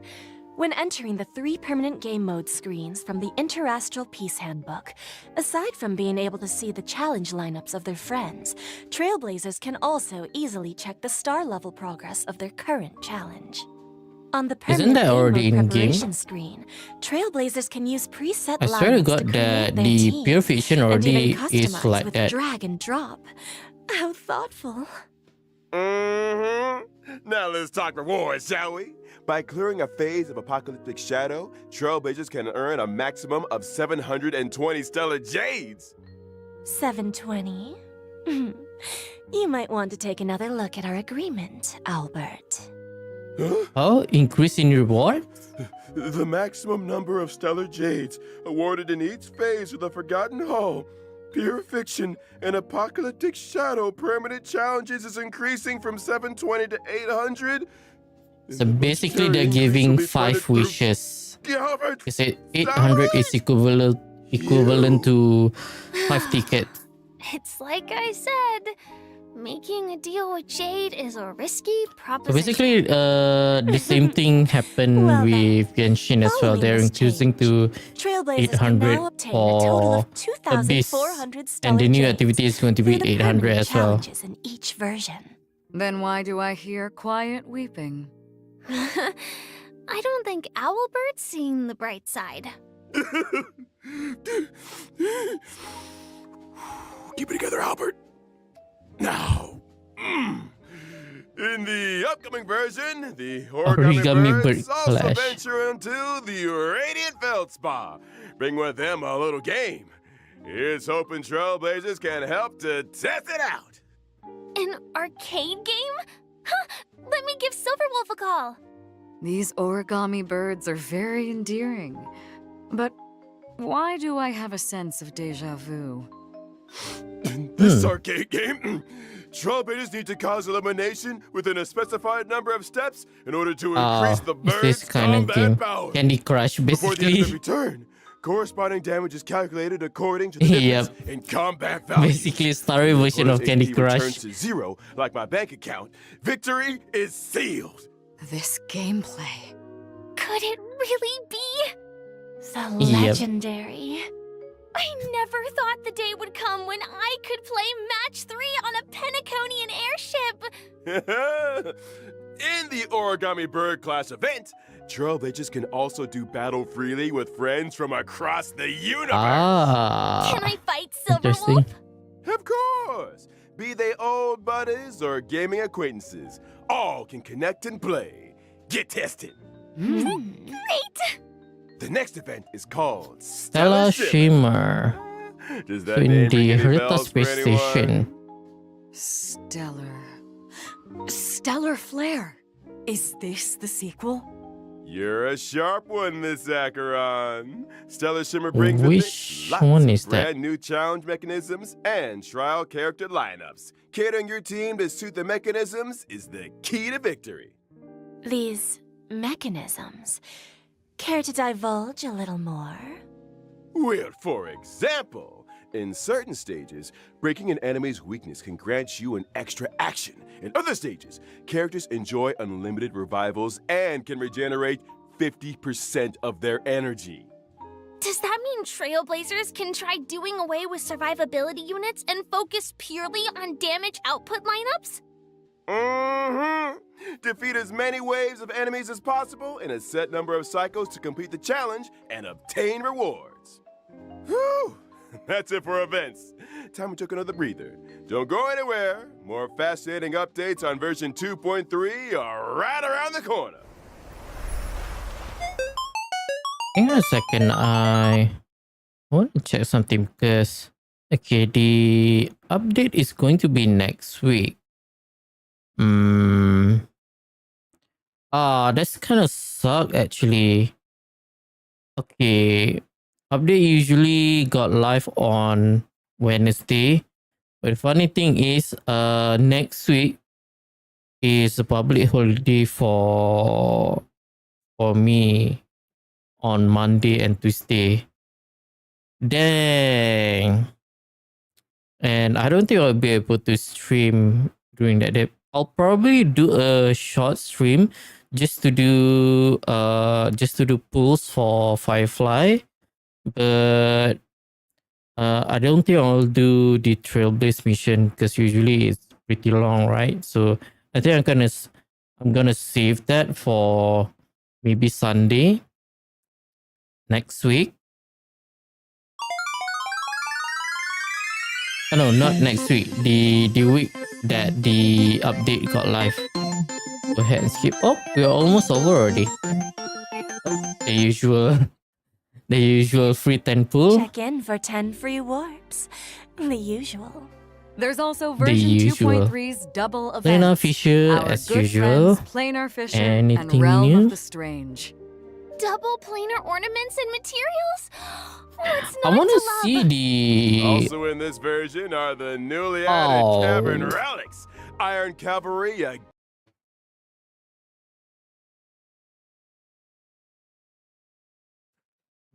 When entering the 3 permanent game mode screens from the Interastral Peace Handbook, aside from being able to see the challenge lineups of their friends, Trailblazers can also easily check the star level progress of their current challenge. On the Isn't permanent that game already mode in game? preparation screen, Trailblazers can use preset I swear to lineups God to that create their the teams, pure fiction and already even is customize like with that. drag and drop. How thoughtful. Now let's talk rewards, shall we? By clearing a phase of Apocalyptic Shadow, Trailblazers can earn a maximum of 720 stellar jades. 720? You might want to take another look at our agreement, Albert. Huh? Oh, increase in reward? The maximum number of stellar jades awarded in each phase of the Forgotten Hall, pure fiction, and apocalyptic shadow permanent challenges is increasing from 720 to 800. So basically they're giving 5 wishes. Gilbert, You said 800 is equivalent to 5 tickets. It's like I said, making a deal with Jade is a risky So proposition. basically, the same thing happened Well then, with Genshin as well. following They're this increasing to Trailblazers can 800 now obtain a total of for Abyss, 2,400 stellar and the new jades activity is going to be through the 800 permanent as well. challenges in each version. Then why do I hear quiet weeping? I don't think Owlbird's seeing the bright side. Keep it together, Albert. Now, in the upcoming version, the Origami Origami Bird Birds also Clash. venture into the Radiant Feldspar, bring with them a little game. Here's hoping Trailblazers can help to test it out. An arcade game? Huh, let me give Silverwolf a call. These origami birds are very endearing. But why do I have a sense of deja vu? This arcade game, Trailblazers need to cause elimination within a specified number of steps in order to increase the It's this bird's kind of combat game. power. Candy Crush, Before the end of basically. every turn, corresponding damage is calculated according to the Yep. difference in combat value. Basically, a story version of Opponent's Candy AP returns Crush. to 0, like my bank account. Victory is sealed. This gameplay. Could it really be? The Yep. legendary. I never thought the day would come when I could play match 3 on a Penaconian airship. In the Origami Bird class event, Trailblazers can also do battle freely with friends from across the universe. Can I fight interesting. Silverwolf? Of course! Be they old buddies or gaming acquaintances, all can connect and play. Get tested. Great! The next event is called Stella Shimmer. Does that In name the ring any Herita bells for Space anyone? Station. Stellar Flare. Is this the sequel? You're a sharp one, Miss Acheron. Stellar Shimmer brings Which with it lots one of is that? brand new challenge mechanisms and trial character lineups. Catering your team to suit the mechanisms is the key to victory. These mechanisms. Care to divulge a little more? Well, for example, in certain stages, breaking an enemy's weakness can grant you an extra action. In other stages, characters enjoy unlimited revivals and can regenerate 50% of their energy. Does that mean Trailblazers can try doing away with survivability units and focus purely on damage output lineups? Mm-hmm. Defeat as many waves of enemies as possible in a set number of cycles to complete the challenge and obtain rewards. Whew! That's it for events. Time we took another breather. Don't go anywhere. More fascinating updates on version 2.3 are right around the corner. Hang on a second, I want to check something because okay, the update is going to be next week. That's kind of suck actually. Okay, update usually got live on Wednesday, but the funny thing is, next week is a public holiday for me on Monday and Tuesday. Dang. And I don't think I'll be able to stream during that day. I'll probably do a short stream just to do pulls for Firefly. But I don't think I'll do the Trailblaze mission because usually it's pretty long, right? So I think I'm gonna save that for maybe Sunday next week. Oh, no, not next week. The week that the update got live. Go ahead and skip. Oh, we're almost over already. The usual free 10 pool. Check in for 10 free warps. The usual. There's also The version usual. 2.3's double events. Planar Fisher Our as good usual. friends, Planar Fisher Anything and Realm new? of the Strange. Double planar ornaments and materials? What's I not want to to love? see the. Also in this version are the newly added Oh. Cavern Relics, Iron Cavalry,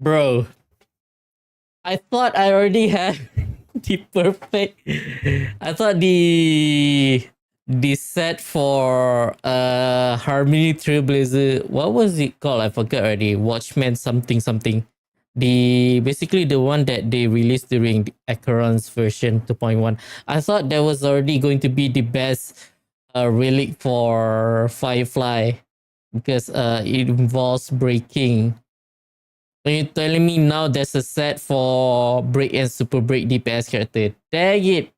Bro, I thought I already had the perfect. I thought the set for Harmony Trailblazer. What was it called? I forgot already. Watchman something something. The basically the one that they released during the Acheron's version 2.1. I thought that was already going to be the best relic for Firefly because it involves breaking. So you're telling me now there's a set for break and super break DPS character. Dang it.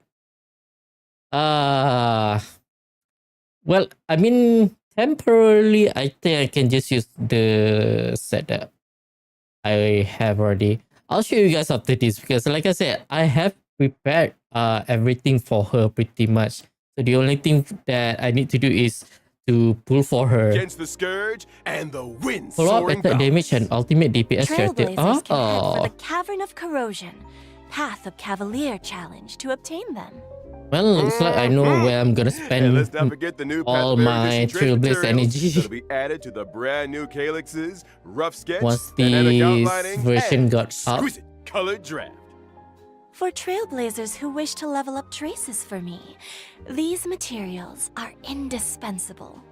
Well, I mean, temporarily, I think I can just use the set that I have already. I'll show you guys after this because, like I said, I have prepared everything for her pretty much. So the only thing that I need to do is to pull for her. against the Scourge and the wind Follow up soaring attack damage and gods. ultimate DPS character. Trailblazers can head for Oh, the Cavern of Corrosion, Path of Cavalier challenge to obtain them. well, looks like I know where I'm gonna And spend let's not forget the new all Path of my Erudition trace Trailblaze materials energy. that'll be added to the brand new Calyx's rough sketch, once kinetic this outlining, version and got up. exquisite colored draft. For Trailblazers who wish to level up traces for me, these materials are indispensable.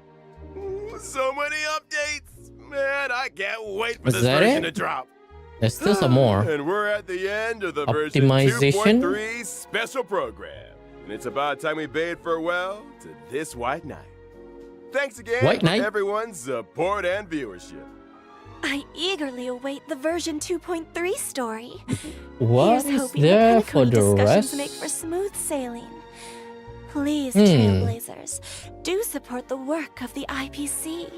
Ooh, so many updates! Man, I can't wait for Is this that version it? to drop. There's still some more. And we're at the end of the version Optimization? 2.3 special program. And it's about time we bade farewell to this White Knight. Thanks again White for Knight? everyone's support and viewership. I eagerly await the version 2.3 story. What Here's is hoping there the for Penacony the discussions rest? make for smooth sailing. Please, Hmm. Trailblazers, do support the work of the IPC.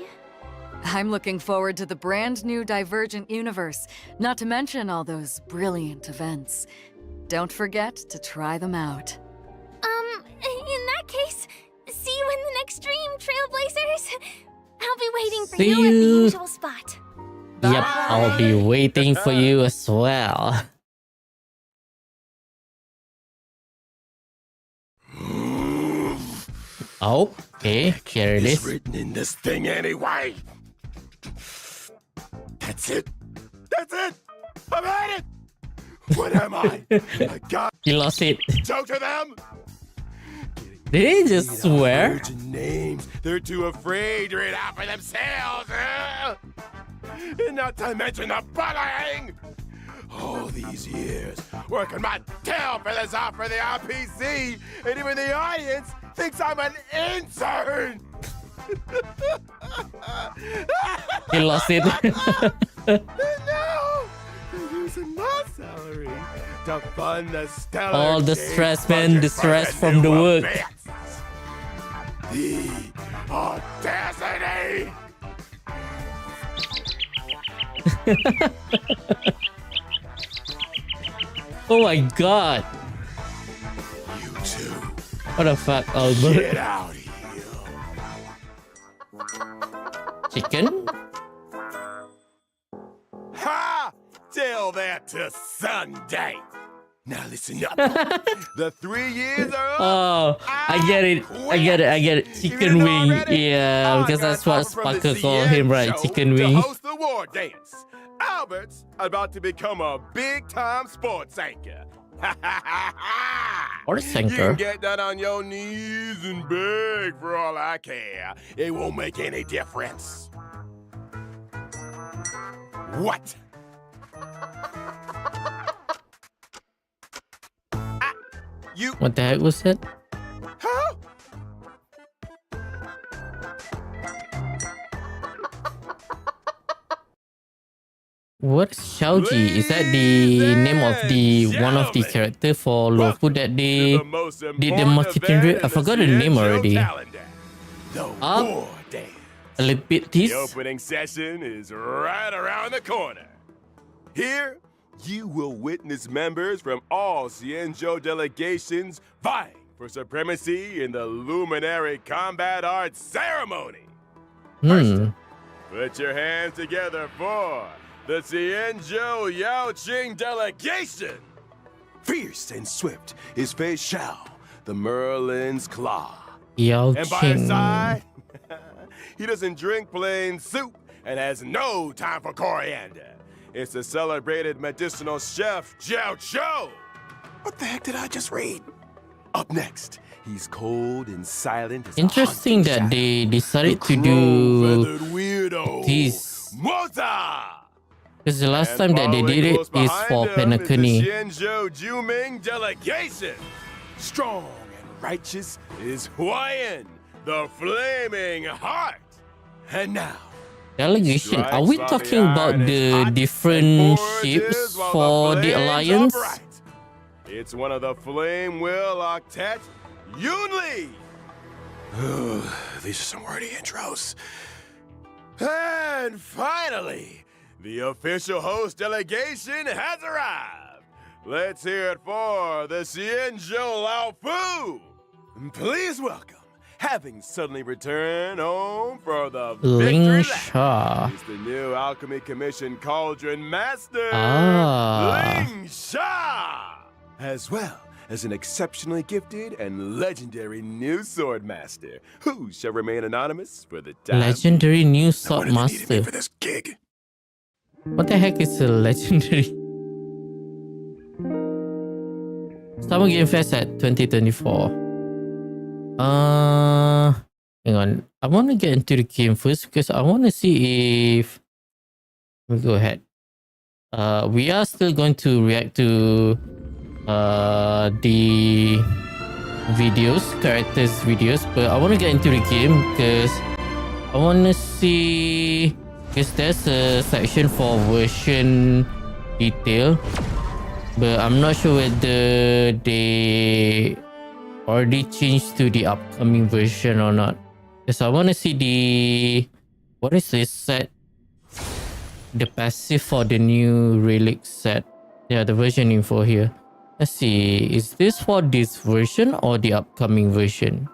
I'm looking forward to the brand new Divergent universe, not to mention all those brilliant events. Don't forget to try them out. In that case, see you in the next stream, Trailblazers. I'll be waiting for See you at the you. usual spot. Yep, I'll be waiting for you as well. Oh, okay, here it It's is. written in this thing anyway. That's it. That's it. I've had it. What am I? A god He lost it. joke to them? Did he just swear? Virgin names. They're too afraid to read out for themselves. And not to mention the bullying. All these years working my tail feathers off for the RPC, and even the audience thinks I'm an intern. He lost it. And now they're using my salary to fund the Stellaron. All the Games stress, man, budget the for stress from new the work. events. The audacity. Oh my god. You two, What the fuck, Albert? get out here. Chicken? Ha! Tell that to Sunday. Now listen up. The 3 years are up. Oh, I get it. I get it. I get it. Chicken wing. Yeah, because that's what Sparker called him, right? Chicken To wing. host the war dance. Albert's about to become a big-time sports anchor. Or a You sinker. can get that on your knees and beg for all I care. It won't make any difference. What? You, What the heck was that? huh? What is Xiaoji? Is that the name of the one of the character for Luofu that they The most did the important marketing event rate? I in forgot the the name CNGO already. calendar. The Ah. war dance. A little bit The tease. opening session is right around the corner. Here, you will witness members from all CNGO delegations vying for supremacy in the Luminary Combat Arts Ceremony. Put your hands together for the Tianzhou Yaoqing delegation. Fierce and swift is Fei Xiao, the Merlin's Claw. Yao And by his Qing. side, he doesn't drink plain soup and has no time for coriander. It's the celebrated medicinal chef Jiao Cho. What the heck did I just read? Up next, he's cold and silent as Interesting a that hunting they shadow. decided The to do crow-feathered weirdo, this. Mota. Because the last And time that they following did it close is behind for him is the Penacony. Xianzhou Juming delegation. Strong and righteous is HoYoverse, the Flaming Heart. And now, Delegation. Are we strikes while talking the about iron is the hot and different forges ships while for the flames are Alliance? bright. It's one of the Flame Will Octet, Yunli. These are some wordy intros. And finally, the official host delegation has arrived. Let's hear it for the Xianzhou Lao Fu. Please welcome, having suddenly returned home for the Ling victory lap, Sha. is the new Alchemy Commission Cauldron Master, Ah. Ling Sha, as well as an exceptionally gifted and legendary new sword master, who shall remain anonymous for the time. Legendary new Now, sword what do they need me master. for this gig? What the heck is a legendary? Summer Game Fest at 2024. Hang on. I want to get into the game first because I want to see if we go ahead. We are still going to react to the videos, characters videos, but I want to get into the game because I want to see, because there's a section for version detail, but I'm not sure whether they already changed to the upcoming version or not. Because I want to see the, what is this set? The passive for the new relic set. Yeah, the version info here. Let's see, is this for this version or the upcoming version?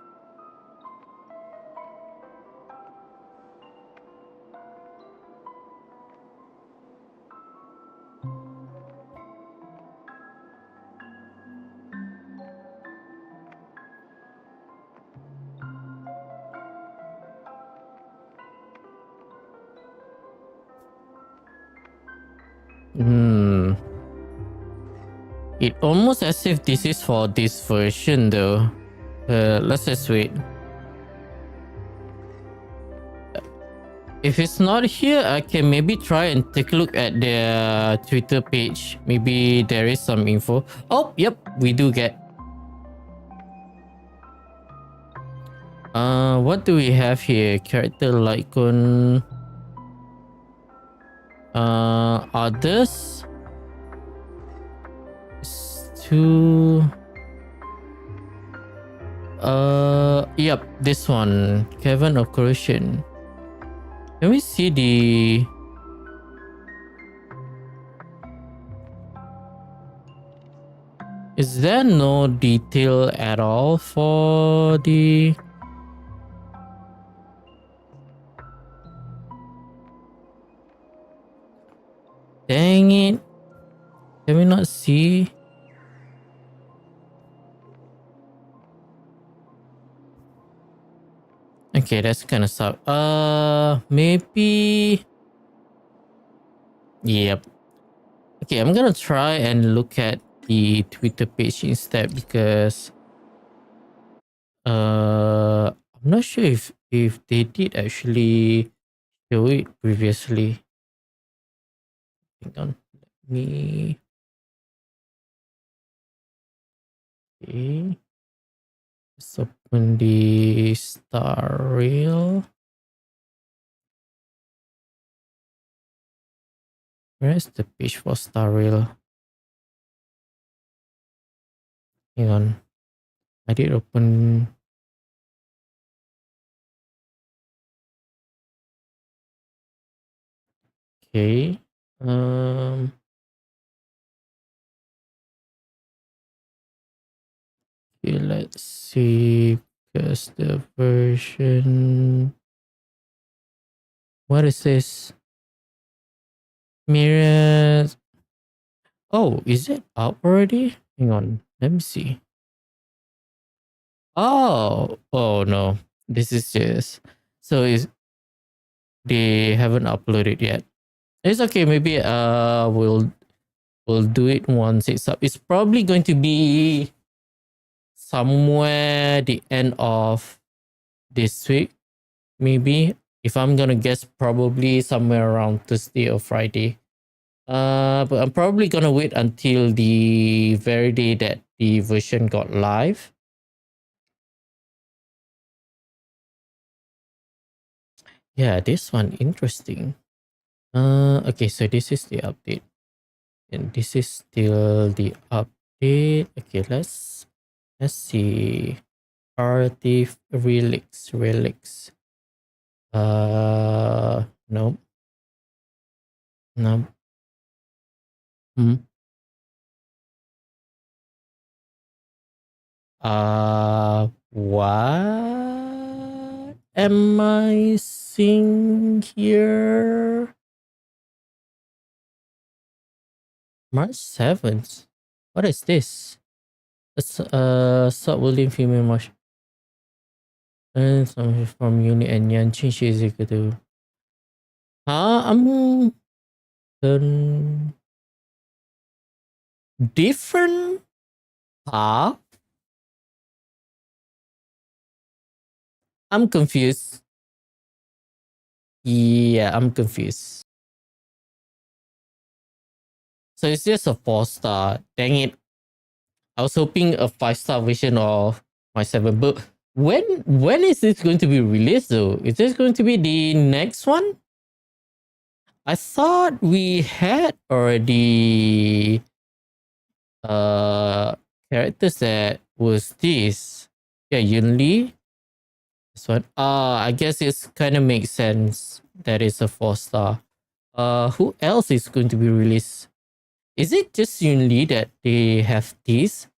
It almost as if this is for this version though. Let's just wait. If it's not here, I can maybe try and take a look at their Twitter page. Maybe there is some info. Oh, yep, we do get. What do we have here? Character icon. Others. Yep, this one, Kevin of Corrosion. Can we see the is there no detail at all for the dang it, can we not see? Okay, that's kind of suck. Maybe. Yep. Okay, I'm gonna try and look at the Twitter page instead because I'm not sure if they did actually show it previously. Hang on, let me. Okay. Let's open the star rail. Where's the page for star rail? Hang on. I did open. Okay. Okay, let's see. Because the version. What is this? Mirrors. Oh, is it up already? Hang on. Let me see. Oh no. This is just so is they haven't uploaded yet. It's okay. Maybe we'll do it once it's up. It's probably going to be somewhere the end of this week, maybe. If I'm gonna guess, probably somewhere around Thursday or Friday. But I'm probably gonna wait until the very day that the version got live. Yeah, this one interesting. Okay, so this is the update, and this is still the update. Okay, let's see. Artif relics. Nope. Nope. What am I seeing here? March 7th. What is this? It's sub William female marsh. And some from unit and Yan change executive. I'm different path. I'm confused. Yeah, I'm confused. So it's just a 4-star. Dang it. I was hoping a 5-star version of my 7, but when is this going to be released though? Is this going to be the next one? I thought we had already characters that was this. Yeah, Yun Li. This one. I guess it's kind of makes sense that it's a 4-star. Who else is going to be released? Is it just Yun Li that they have this?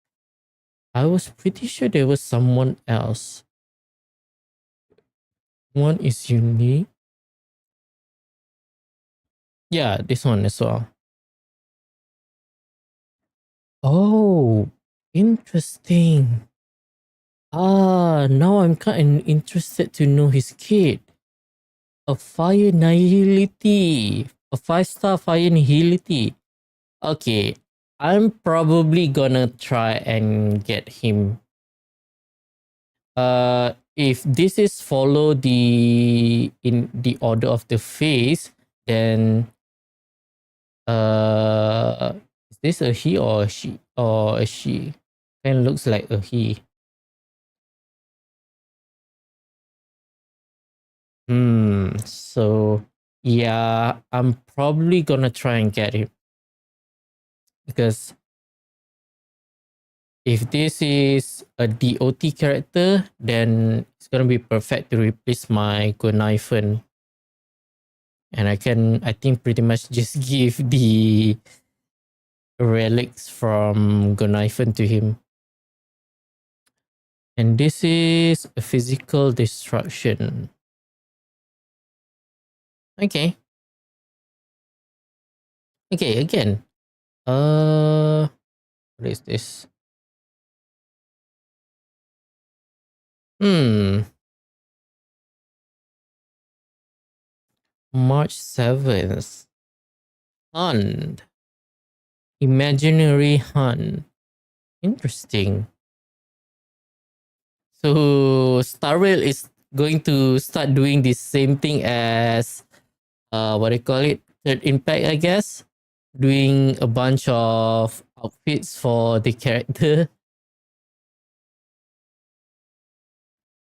I was pretty sure there was someone else. One is Yun Li. Yeah, this one as well. Oh, interesting. Now I'm kind of interested to know his kit. A fire nihility. A 5-star fire nihility. Okay, I'm probably gonna try and get him. If this is follow in the order of the phase, then is this a he or a she or a she? Kind of looks like a he. So yeah, I'm probably gonna try and get him because if this is a DOT character, then it's gonna be perfect to replace my Gonaifen. And I think pretty much just give the relics from Gonaifen to him. And this is a physical destruction. Okay. Okay, again. What is this? March 7th. Hunt. Imaginary hunt. Interesting. So Starrail is going to start doing the same thing as what do you call it? Third Impact, I guess. Doing a bunch of outfits for the character.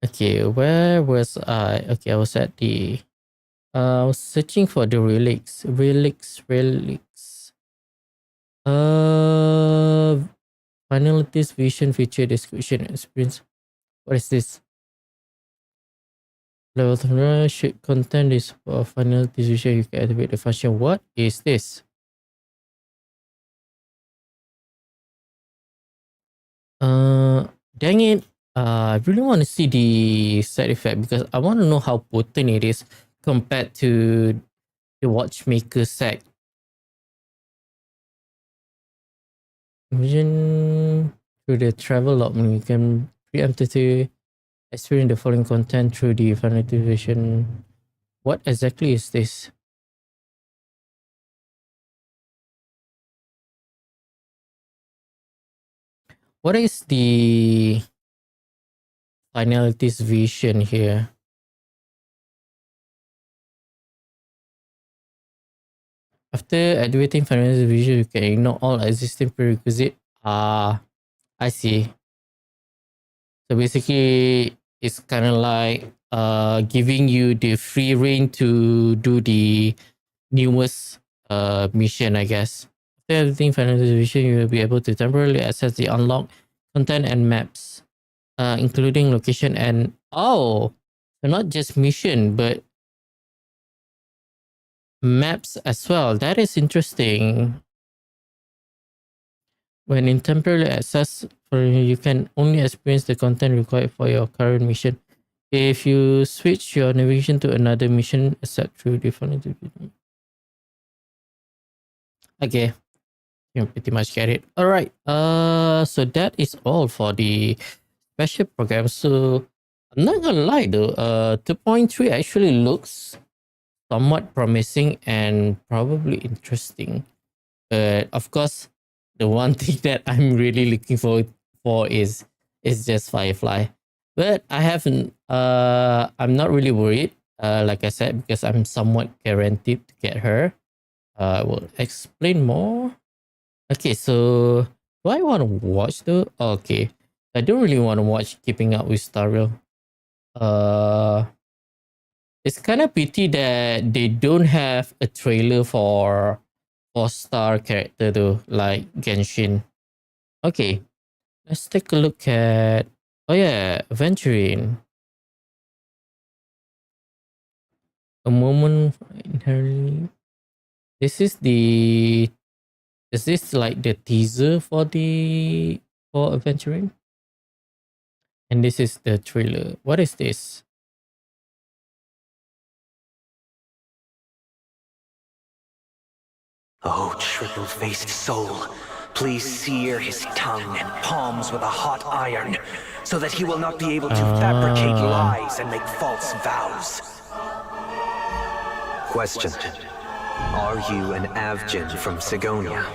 Okay, where was I? Okay, I was at the I was searching for the relics. Finalities, vision, feature, description, experience. What is this? Level 3 should contain this for finalities vision. You can activate the function. What is this? Dang it. I really want to see the side effect because I want to know how potent it is compared to the watchmaker set. Vision through the travel log, you can preemptively experience the following content through the definitive vision. What exactly is this? What is the finalities vision here? After activating finalities vision, you can ignore all existing prerequisite. I see. So basically, it's kind of like giving you the free reign to do the newest mission, I guess. After everything finalized vision, you will be able to temporarily access the unlocked content and maps, including location and so not just mission, but maps as well. That is interesting. When in temporary access, you can only experience the content required for your current mission. If you switch your navigation to another mission, except through definitive. Okay, you pretty much get it. All right. So that is all for the special program. So I'm not gonna lie though. 2.3 actually looks somewhat promising and probably interesting. But of course, the one thing that I'm really looking forward for is just Firefly. But I haven't. I'm not really worried. Like I said, because I'm somewhat guaranteed to get her. I will explain more. Okay, so do I want to watch though? Okay, I don't really want to watch Keeping Up with Starreal. It's kind of pity that they don't have a trailer for star character though, like Genshin. Okay, let's take a look at. Oh yeah, Venturing. A moment inherently. This is the. Is this like the teaser for Adventuring? And this is the trailer. What is this? Oh, triple-faced soul, please sear his tongue and palms with a hot iron, so that he will not be able to fabricate lies and make false vows. Question. Are you an Avgin from Sigonia?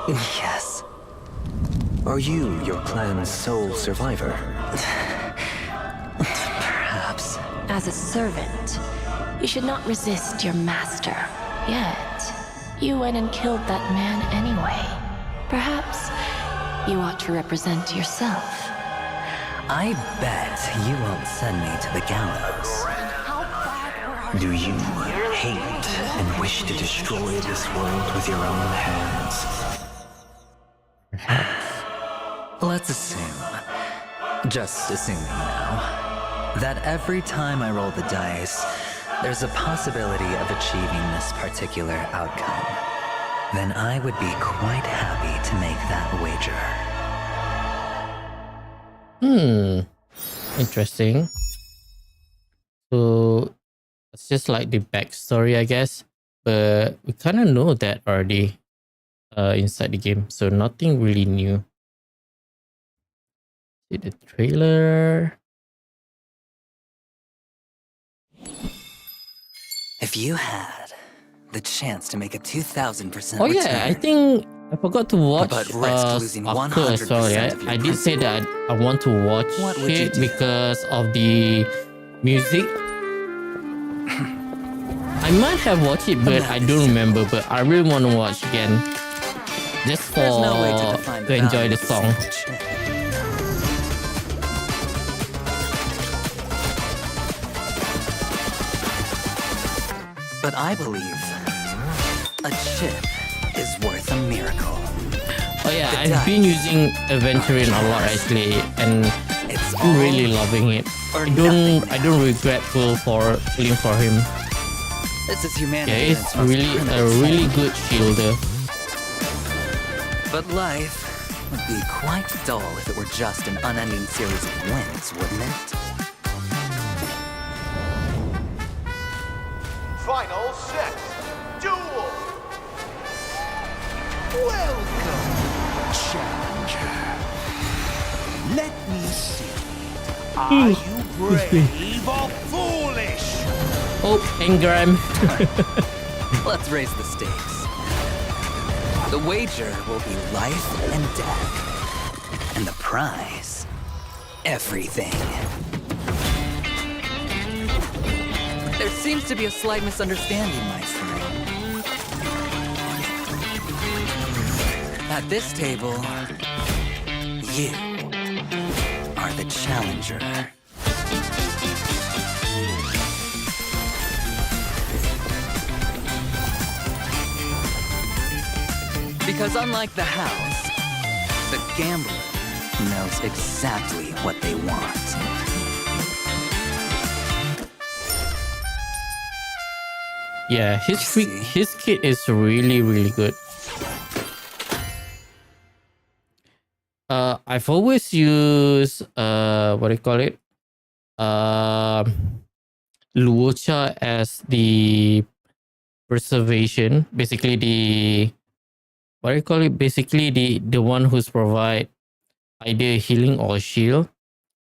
Yes. Are you your clan's sole survivor? Perhaps. As a servant, you should not resist your master. Yet, you went and killed that man anyway. Perhaps you ought to represent yourself. I bet you won't send me to the gallows. Do you hate and wish to destroy this world with your own hands? Let's assume, just assuming now, that every time I roll the dice, there's a possibility of achieving this particular outcome. Then I would be quite happy to make that wager. Interesting. So it's just like the backstory, I guess. But we kind of know that already inside the game. So nothing really new. See the trailer. If you had the chance to make a 2000% Oh yeah, return, I think I forgot to watch but risk losing after as well. 100% Yeah? of your I did say that I want to watch What would you it do? because of the music. I might have watched it, but I don't remember. But I really want to watch again, just for there's no way to define to enjoy the value song. so much. But I believe a chip is worth a miracle. Oh yeah, The I've been dice using Adventuring a lot actually, and It's I'm really all loving it. or I don't regret pulling for him. This is humanity. Yeah, in it's most really a primitive really form. good shielder. But life would be quite dull if it were just an unending series of wins, wouldn't it? Final set. Duel. Welcome, challenger. Let me see. Are you brave or foolish? Oh, engram. Let's raise the stakes. The wager will be life and death. And the prize, everything. There seems to be a slight misunderstanding, my friend. At this table, you are the challenger. Because unlike the house, the gambler knows exactly what they want. Yeah, his kit is really good. I've always used what do you call it? Luocha as the preservation, basically the what do you call it? Basically the one who's provide either healing or shield.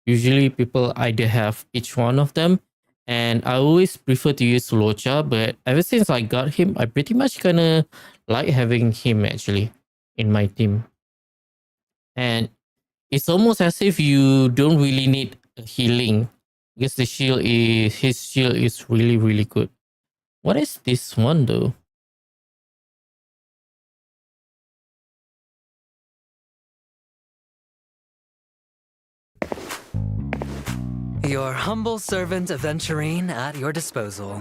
Usually people either have each one of them, and I always prefer to use Luocha, but ever since I got him, I pretty much kinda like having him actually in my team. And it's almost as if you don't really need a healing because his shield is really good. What is this one though? Your humble servant, Aventurine, at your disposal.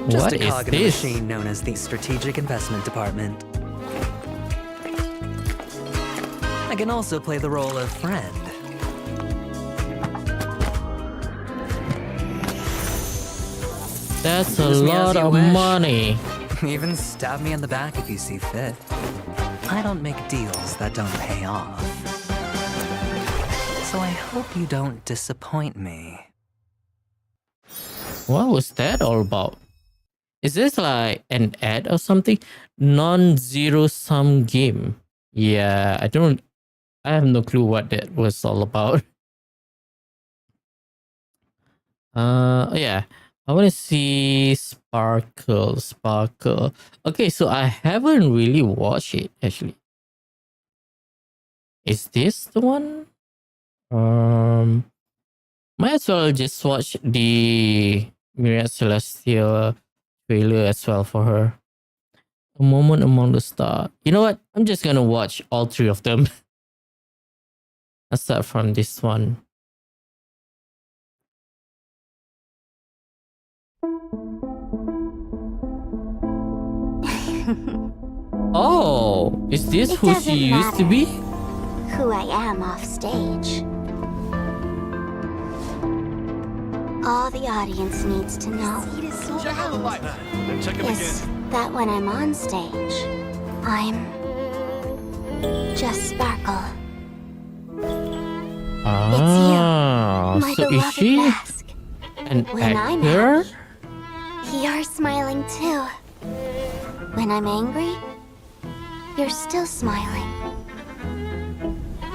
What Just a is cog in the this? machine known as the Strategic Investment Department. I can also play the role of friend. That's a Use me as lot you of wish. money. Even stab me in the back if you see fit. I don't make deals that don't pay off. So I hope you don't disappoint me. What was that all about? Is this like an ad or something? Non-zero sum game. Yeah, I have no clue what that was all about. Yeah. I want to see Sparkle. Okay, so I haven't really watched it actually. Is this the one? Might as well just watch the Myriad Celestial trailer as well for her. A Moment Among the Stars. You know what? I'm just gonna watch all three of them. Let's start from this one. Oh, is this It who she doesn't used to matter be? who I am off stage. All the audience needs to know Check out the light. Then check him is again. that when I'm on stage, I'm just Sparkle. Ah, My so is beloved she mask. an When I'm actor? happy, you're smiling too. When I'm angry, you're still smiling.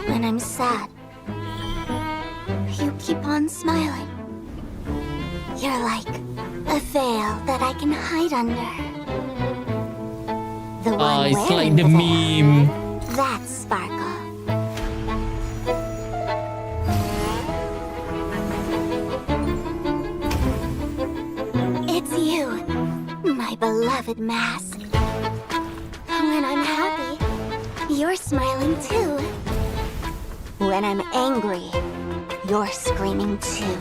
When I'm sad, you keep on smiling. You're like a veil that I can hide under. The one It's wearing like the veil, meme. that's Sparkle. It's you, my beloved mask. When I'm happy, you're smiling too. When I'm angry, you're screaming too.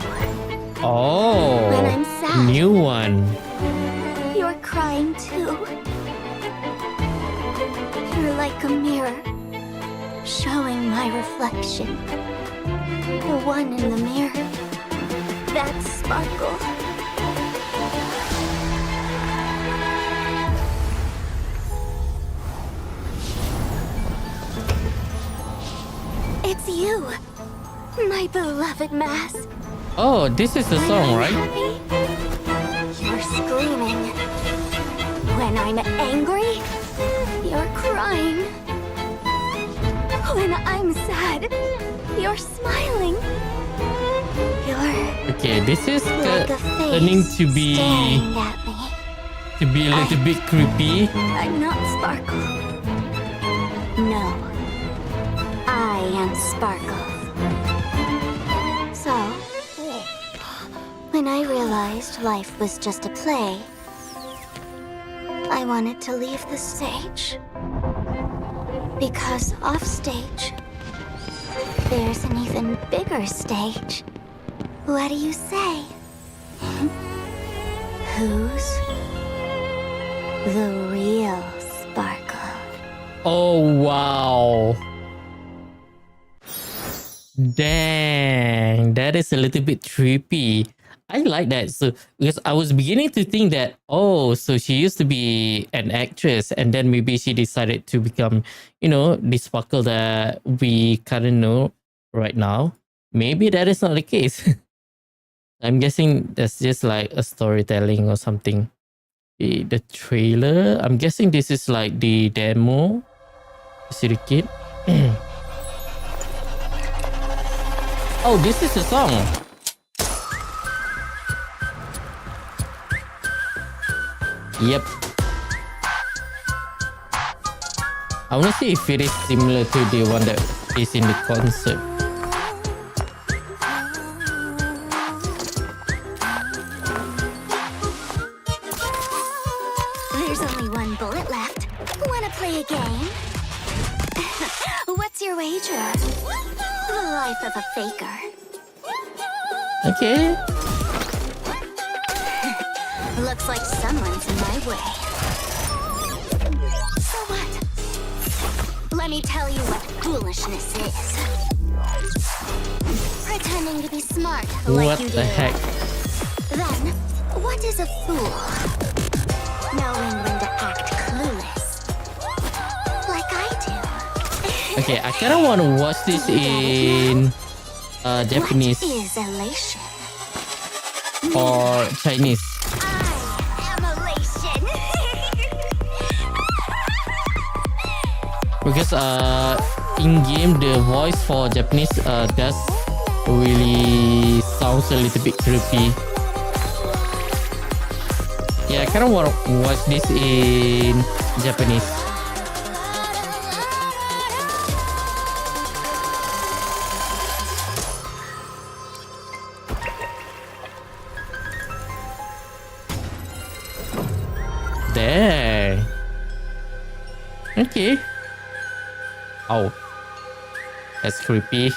Oh, When I'm sad. new one. You're crying too. You're like a mirror, showing my reflection. The one in the mirror, that's Sparkle. you, my beloved mass. Oh, this is the song, right? You're screaming. When I'm angry, you're crying. When I'm sad, you're smiling. You're Okay, this is like a turning face to be staring at me. a little bit creepy. I'm not Sparkle. No, I am Sparkle. So, when I realized life was just a play, I wanted to leave the stage. Because off stage, there's an even bigger stage. What do you say? Who's the real Sparkle? Oh wow. Dang, that is a little bit trippy. I like that. So because I was beginning to think that, oh, so she used to be an actress and then maybe she decided to become, the Sparkle that we kind of know right now. Maybe that is not the case. I'm guessing that's just like a storytelling or something. The trailer, I'm guessing this is like the demo. You see the kid? Oh, this is the song. Yep. I want to see if it is similar to the one that is in the concert. There's only one bullet left. Wanna play a game? What's your wager? The life of a faker. Okay. Looks like someone's in my way. So what? Let me tell you what foolishness is. Pretending to be smart like What you the do. heck? Then, what is a fool? Knowing when to act clueless. Like I do. Okay, I kind of want to watch this in Japanese What is elation? or Chinese. I am elation. Because in game the voice for Japanese does really sounds a little bit creepy. Yeah, I kind of want to watch this in Japanese. Dang. Okay. Oh, that's creepy.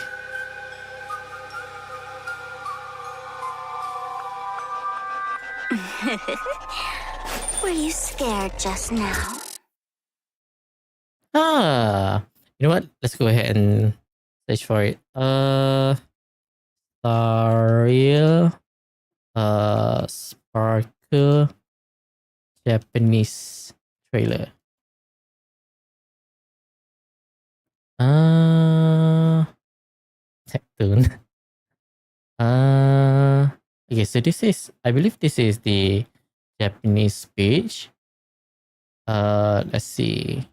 Were you scared just now? You know what? Let's go ahead and search for it. Ariel, Sparkle, Japanese trailer. Tune. Okay, so this is, I believe this is the Japanese page. Let's see.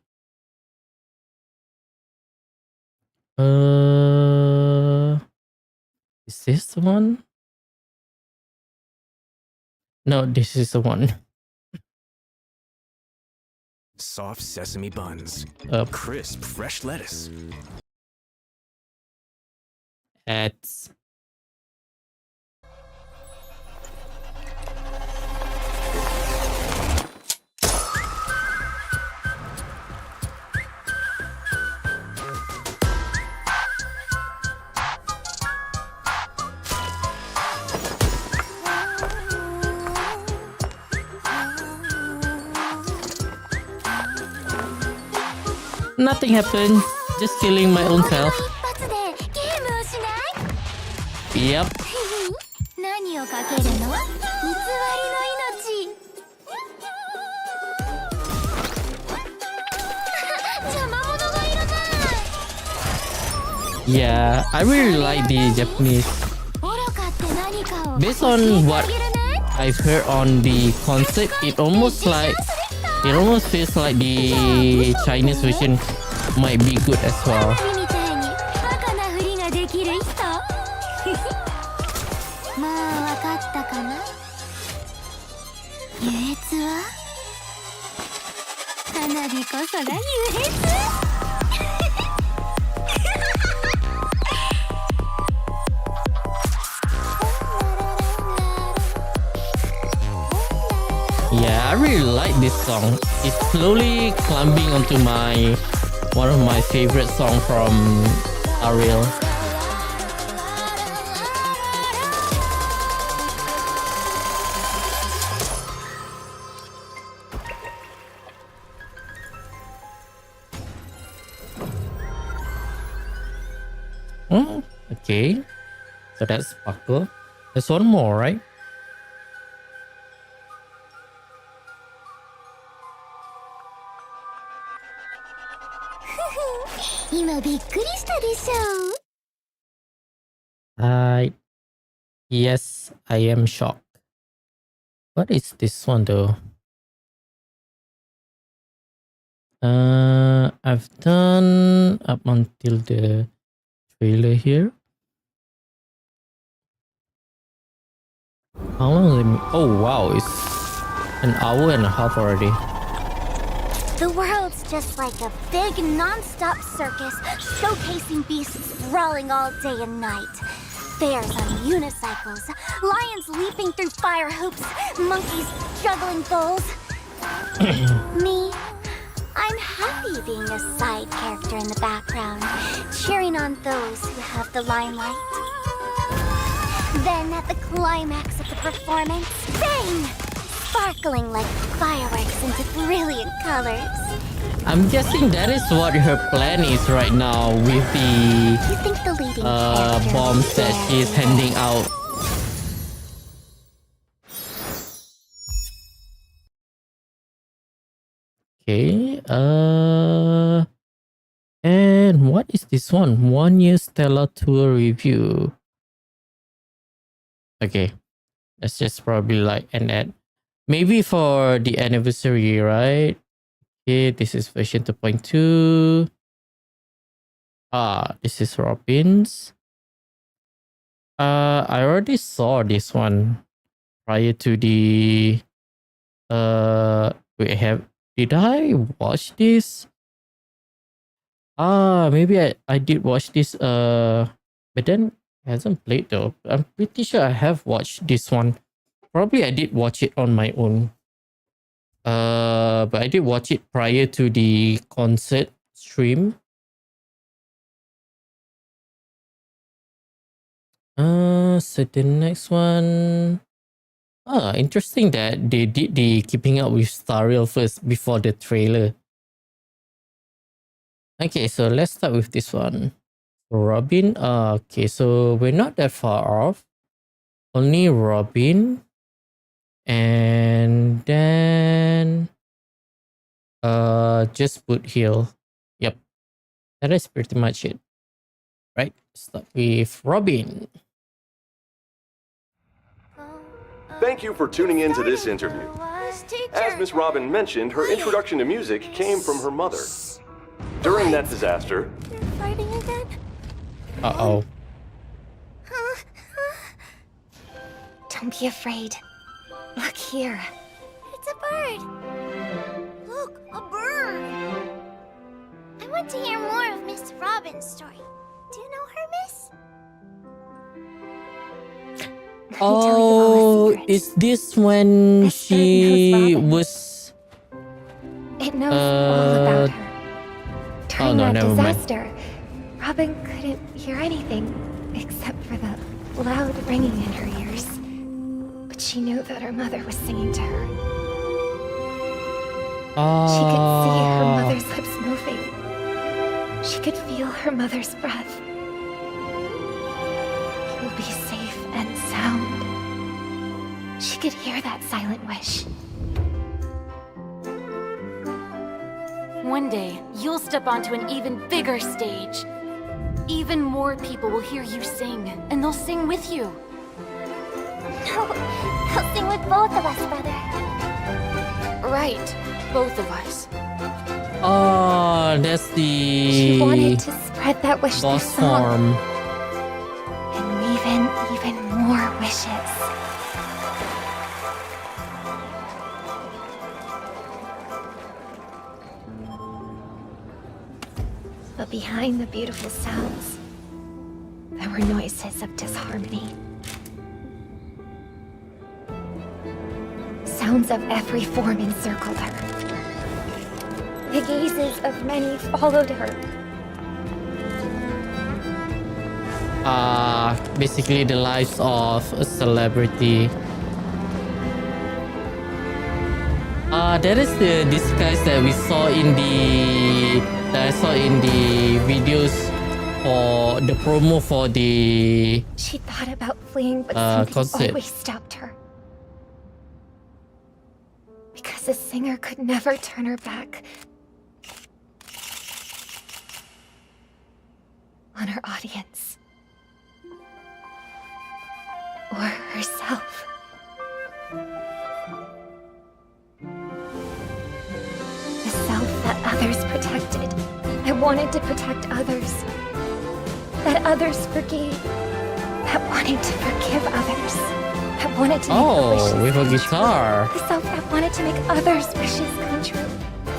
Is this the one? No, this is the one. Soft sesame buns. Crisp fresh lettuce. Ads. Nothing happened. Just killing my own self. Yep. 何をかけるの？偽りの命。邪魔者がいるな。Yeah, I really like the Japanese. Based on what I've heard on the concert, it almost feels like the Chinese version might be good as well. Yeah, I really like this song. It's slowly climbing onto one of my favorite songs from Ariel. Okay. So that's Sparkle. There's one more, right? Yes, I am shocked. What is this one though? I've done up until the trailer here. How long is it? Oh wow, it's an hour and a half already. The world's just like a big non-stop circus, showcasing beasts brawling all day and night. Bears on unicycles, lions leaping through fire hoops, monkeys juggling bowls. Me, I'm happy being a side character in the background, cheering on those who have the limelight. Then at the climax of the performance, bang! Sparkling like fireworks into brilliant colors. I'm guessing that is what her plan is right now with the You think the leading bombs that she's handing out. Okay, and what is this one? 1 year Stella tour review. Okay, that's just probably like an ad. Maybe for the anniversary, right? Okay, this is version 2.2. This is Robin's. I already saw this one prior to the did I watch this? Maybe I did watch this but then it hasn't played though. I'm pretty sure I have watched this one. Probably I did watch it on my own. But I did watch it prior to the concert stream. So the next one. Interesting that they did the keeping up with Stariel first before the trailer. Okay, so let's start with this one. Robin. Okay, so we're not that far off. Only Robin. And then just put Hill. Yep. That is pretty much it. Right? Start with Robin. Thank you for tuning in to this interview. As Miss Robin mentioned, her introduction to music came from her mother. During that disaster... You're fighting again? Uh-oh. Don't be afraid. Look here. It's a bird. Look, a bird. I want to hear more of Miss Robin's story. Do you know her, miss? Oh, is this when she was... It knows all about her. During that never mind. disaster, Robin couldn't hear anything except for the loud ringing in her ears. But she knew that her mother was singing to her. She could see her mother's lips moving. She could feel her mother's breath. You'll be safe and sound. She could hear that silent wish. One day, you'll step onto an even bigger stage. even more people will hear you sing, and they'll sing with you. No, I'll sing with both of us, brother. Right, both of us. Oh, that's She wanted the to spread that wish through boss song. form. And weave in even more wishes. But behind the beautiful sounds, there were noises of disharmony. Sounds of every form encircled her. The gazes of many followed her. Basically the lives of a celebrity. That is the disguise that we saw in the videos for the promo for the She thought about fleeing, but something concert. always stopped her. Because a singer could never turn her back on her audience. Or herself. The self that others protected. That wanted to protect others. That others forgave. That wanted to forgive others. That wanted to make the wishes with a come true. guitar. The self that wanted to make others' wishes come true.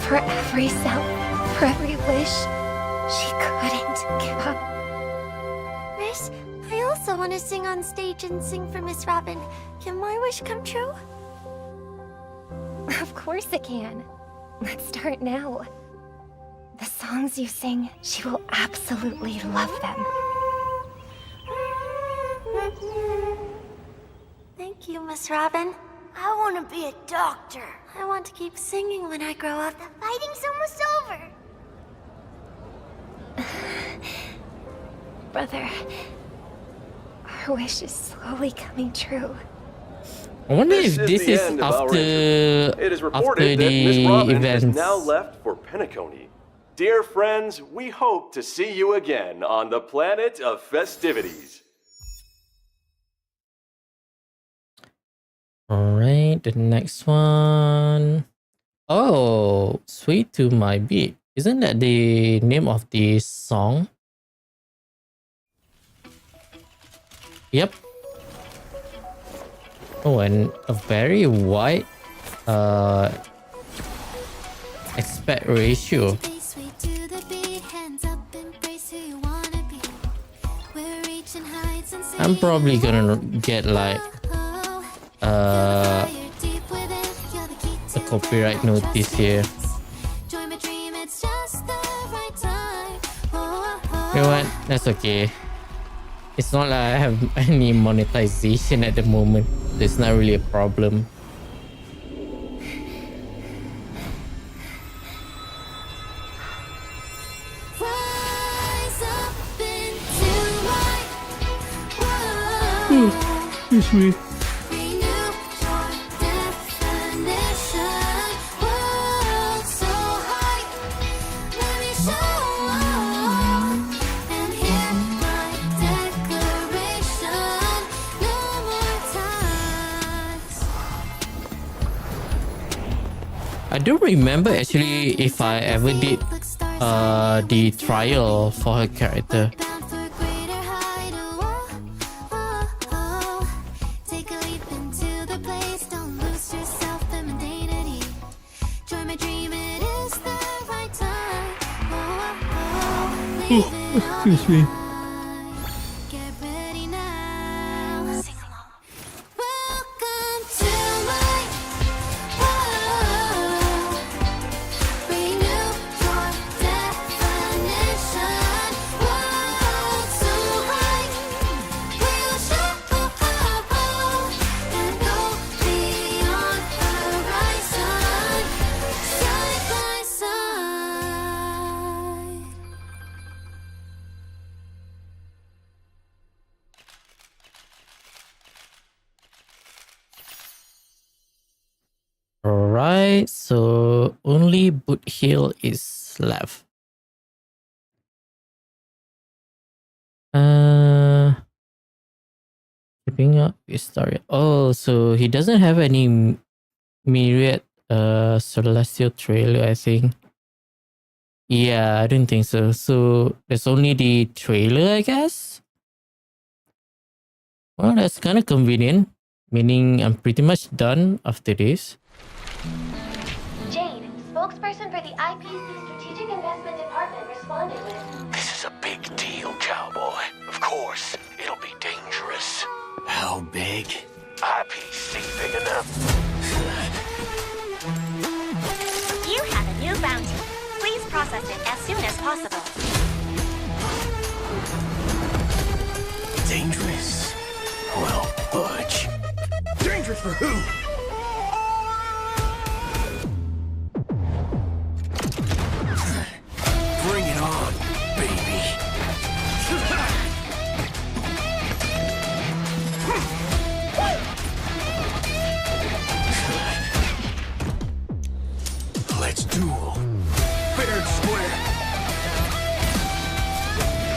For every self, for every wish, she couldn't give up. Miss, I also want to sing on stage and sing for Miss Robin. Can my wish come true? Of course it can. Let's start now. The songs you sing, she will absolutely love them. Thank you, Miss Robin. I want to be a doctor. I want to keep singing when I grow up. The fighting's almost over. Brother, our wish is slowly coming true. I wonder if This this is the is end of our after It is after reported that Miss the Robin events. is now left for Penacony. Dear friends, we hope to see you again on the planet of festivities. Alright, the next one. Oh, Sweet to My Beat. Isn't that the name of the song? Yep. Oh, and a very wide aspect ratio. I'm probably gonna get like a copyright notice here. You know what? That's okay. It's not like I have any monetization at the moment. It's not really a problem. Excuse me. I don't remember actually if I ever did the trial for her character. Excuse me. Alright, so only Boot Hill is left. Keeping up his story. Oh, so he doesn't have any myriad celestial trailer, I think. Yeah, I don't think so. So there's only the trailer, I guess. Well, that's kind of convenient, meaning I'm pretty much done after this. Jade, spokesperson for the IPC Strategic Investment Department, responded with, This is a big deal, cowboy. Of course, it'll be dangerous. How big? IPC big enough. You have a new bounty. Please process it as soon as possible. Dangerous? Well, budge. Dangerous for who? Bring it on, baby. Let's duel. Fair and square.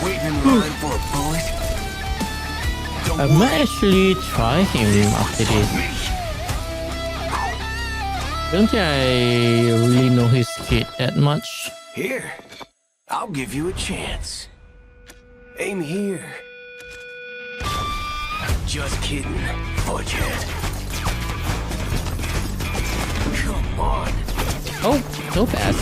Waiting in line for a bullet. I might actually try him after this. Don't think I really know his kid that much. Here, I'll give you a chance. Aim here. Just kidding, budgethead. Come on. Oh, so fast.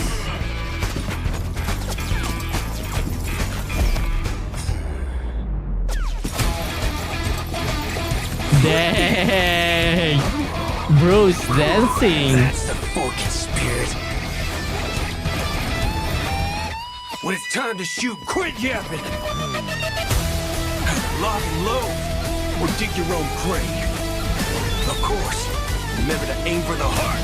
Dang! Bro's dancing. That's the forking spirit. When it's time to shoot, quit yapping. Lock and load, or dig your own grave. Of course, remember to aim for the heart.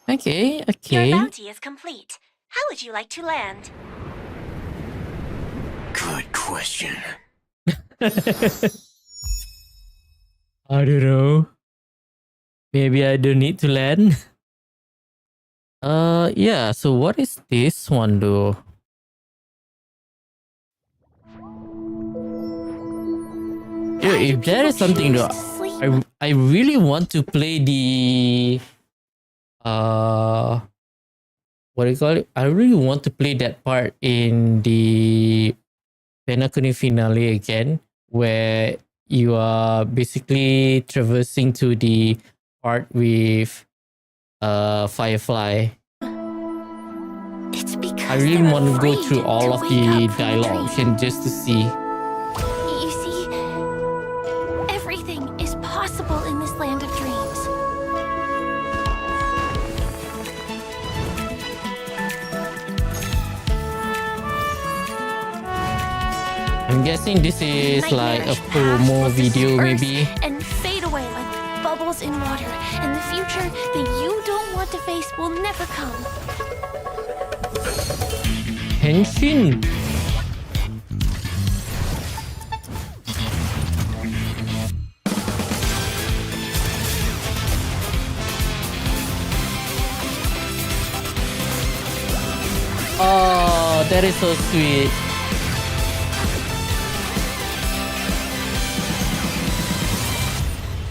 Okay, Your okay. bounty is complete. How would you like to land? Good question. I don't know. Maybe I don't need to land. Yeah, so what is this one though? Yeah, if there is something though, I really want to play the what do you call it? I really want to play that part in the Penacony finale again, where you are basically traversing to the part with Firefly. It's because I really they're want to go afraid through all to of wake the up from a dialogue dream. and just to see. You see, everything is possible in this land of dreams. I'm guessing this is like a promo video maybe. And fade away like bubbles in water, and the future that you don't want to face will never come. Henshin. Oh, that is so sweet.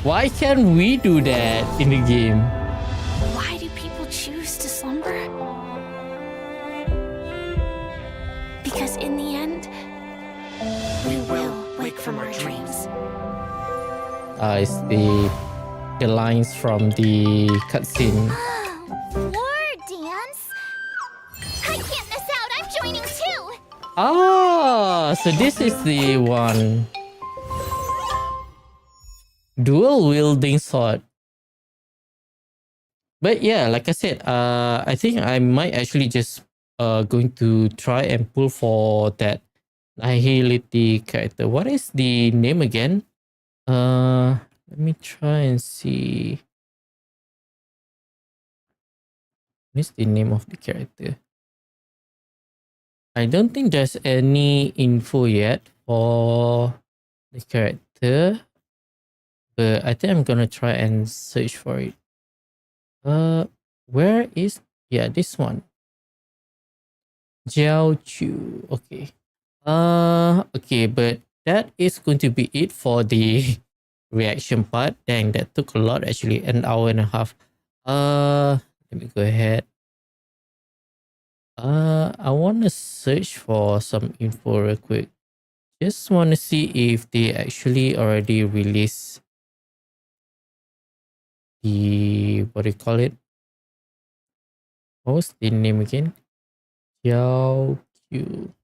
Why can't we do that in the game? Why do people choose to slumber? Because in the end, we will wake from our dreams. It's the lines from the cutscene. War dance? I can't miss out. I'm joining too. Ah, so this is the one. Dual wielding sword. But yeah, like I said, I think I might actually just going to try and pull for that Nihility character. What is the name again? Let me try and see. What is the name of the character? I don't think there's any info yet for the character. but I think I'm gonna try and search for it. Where is, yeah, this one. Jiao Chu. Okay. Okay, but that is going to be it for the reaction part. Dang, that took a lot actually, an hour and a half. Let me go ahead. I want to search for some info real quick. Just want to see if they actually already released the, what do you call it? What was the name again? Xiao Q.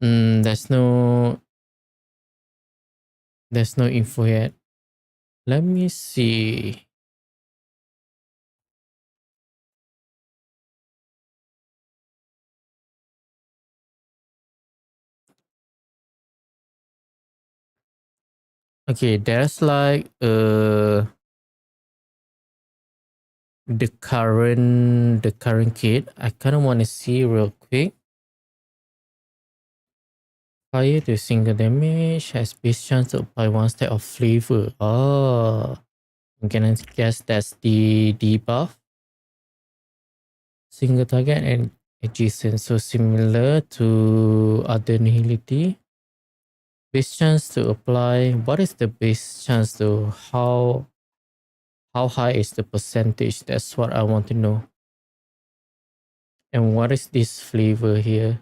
There's no info yet. Let me see. Okay, there's like the current kit. I kind of want to see real quick. Fire to single damage has base chance to apply one step of flavor. Oh, I'm gonna guess that's the debuff. Single target and adjacent, so similar to other nihility. Base chance to apply. What is the base chance to how high is the percentage? That's what I want to know. And what is this flavor here?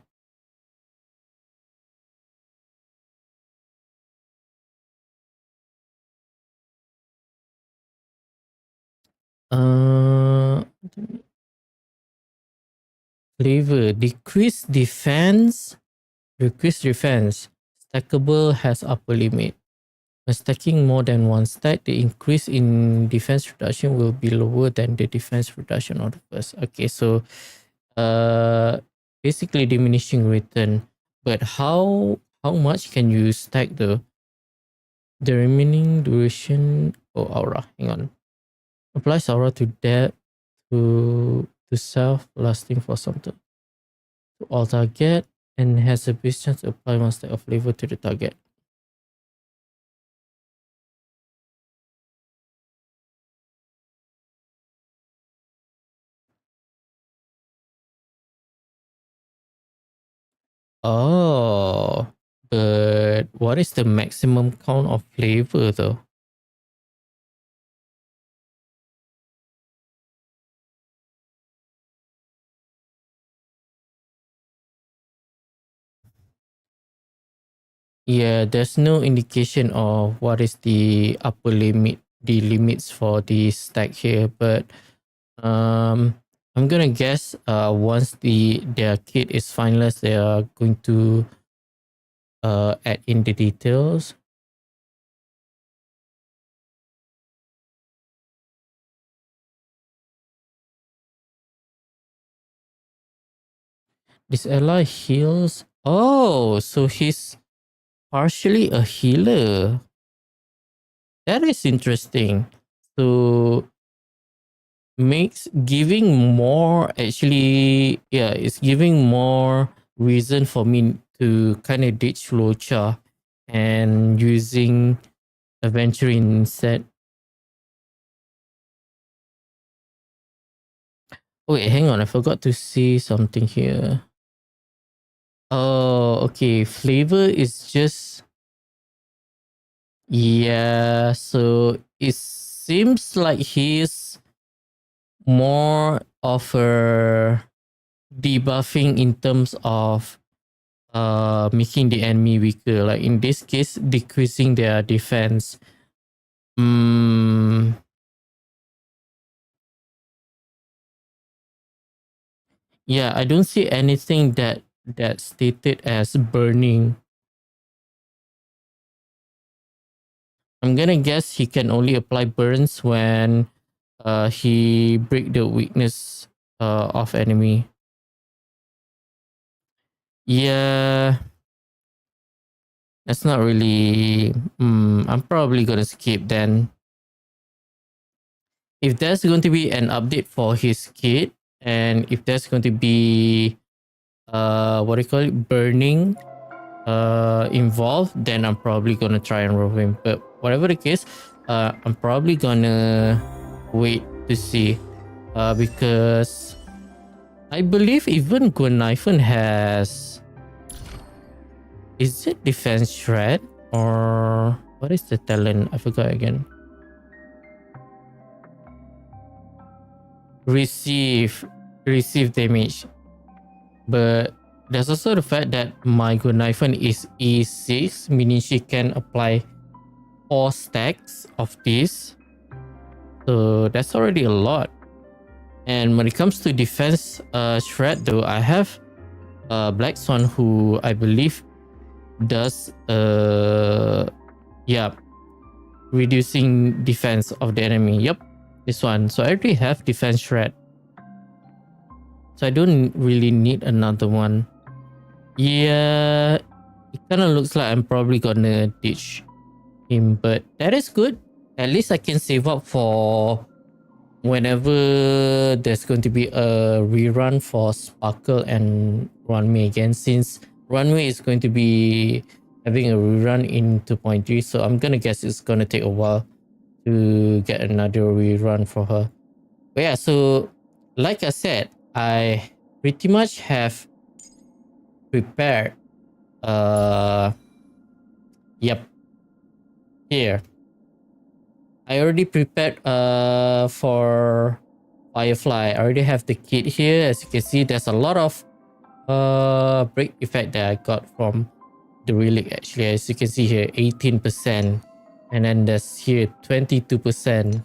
Flavor, decrease defense. Stackable has upper limit. When stacking more than one stack, the increase in defense reduction will be lower than the defense reduction of the first. Okay, so basically diminishing return. But how much can you stack the remaining duration? Oh, aura. Hang on. Applies aura to depth to self, lasting for some time. To all target, and has a base chance to apply one stack of flavor to the target. Oh, but what is the maximum count of flavor though? Yeah, there's no indication of what is the upper limit, the limits for the stack here, but I'm gonna guess once their kit is finalized, they are going to add in the details. This ally heals. Oh, so he's partially a healer. That is interesting. So makes giving more actually, yeah, it's giving more reason for me to kind of ditch Flocha and using Adventuring instead. Oh wait, hang on, I forgot to see something here. Oh, okay, flavor is just, yeah, so it seems like he's more of a debuffing in terms of making the enemy weaker, like in this case decreasing their defense. Yeah, I don't see anything that stated as burning. I'm gonna guess he can only apply burns when he break the weakness of enemy. Yeah, that's not really. I'm probably gonna skip then. If there's going to be an update for his kit, and if there's going to be burning involved, then I'm probably gonna try and roving. But whatever the case, I'm probably gonna wait to see, because I believe even Gunaifen has, is it defense shred or what is the talent? I forgot again. Receive damage, but there's also the fact that my Gunaifen is E6, meaning she can apply 4 stacks of this, so that's already a lot. And when it comes to defense shred though, I have Black Swan, who I believe does reducing defense of the enemy. Yep, this one. So I already have defense shred, so I don't really need another one. Yeah, it kind of looks like I'm probably gonna ditch him, but that is good. At least I can save up for whenever there's going to be a rerun for Sparkle and Runway again, since Runway is going to be having a rerun in 2.3, so I'm gonna guess it's gonna take a while to get another rerun for her. But yeah, so like I said, I pretty much have prepared here. I already prepared for Firefly. I already have the kit here. As you can see, there's a lot of break effect that I got from the relic. Actually, as you can see here, 18%, and then there's here 22%.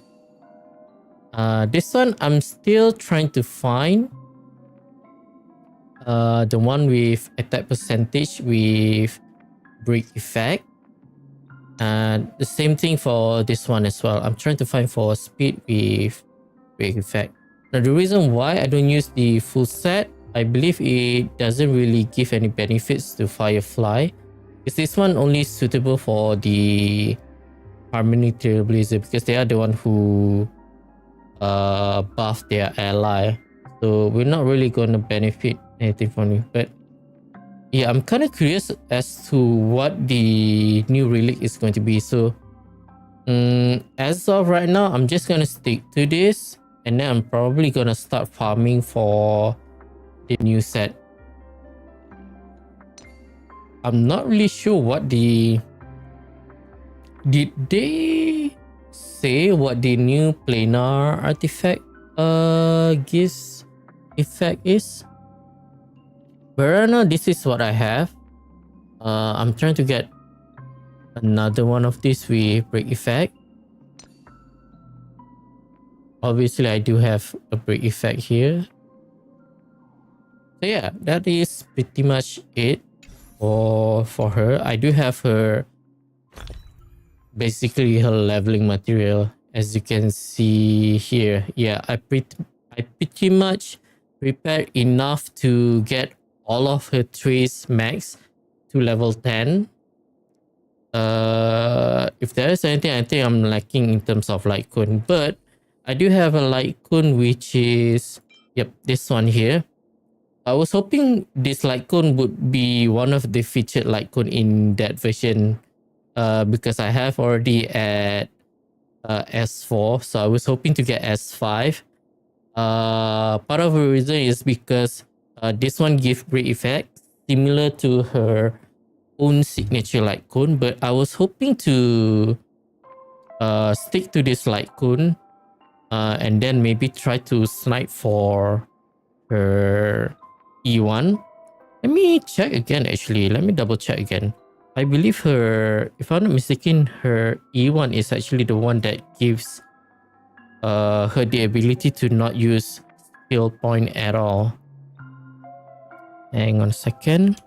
This one I'm still trying to find the one with attack percentage with break effect, and the same thing for this one as well. I'm trying to find for speed with break effect. Now the reason why I don't use the full set, I believe it doesn't really give any benefits to Firefly, because this one only suitable for the Harmony Trailblazer, because they are the one who buff their ally, so we're not really gonna benefit anything from it. But yeah, I'm kind of curious as to what the new relic is going to be. So as of right now, I'm just gonna stick to this, and then I'm probably gonna start farming for the new set. I'm not really sure what did they say what the new planar artifact gives effect is? But right now, this is what I have. I'm trying to get another one of these with break effect. Obviously, I do have a break effect here. So yeah, that is pretty much it for her. I do have her, basically her leveling material, as you can see here. Yeah, I pretty much prepared enough to get all of her traits max to level 10. If there is anything I think I'm lacking in terms of light cone, but I do have a light cone, which is this one here. I was hoping this light cone would be one of the featured light cone in that version, because I have already at S4, so I was hoping to get S5. Part of the reason is because this one gives break effect similar to her own signature light cone, but I was hoping to stick to this light cone and then maybe try to snipe for her E1. Let me check again, actually. Let me double check again. I believe her, if I'm not mistaken, her E1 is actually the one that gives her the ability to not use skill point at all. Hang on a second.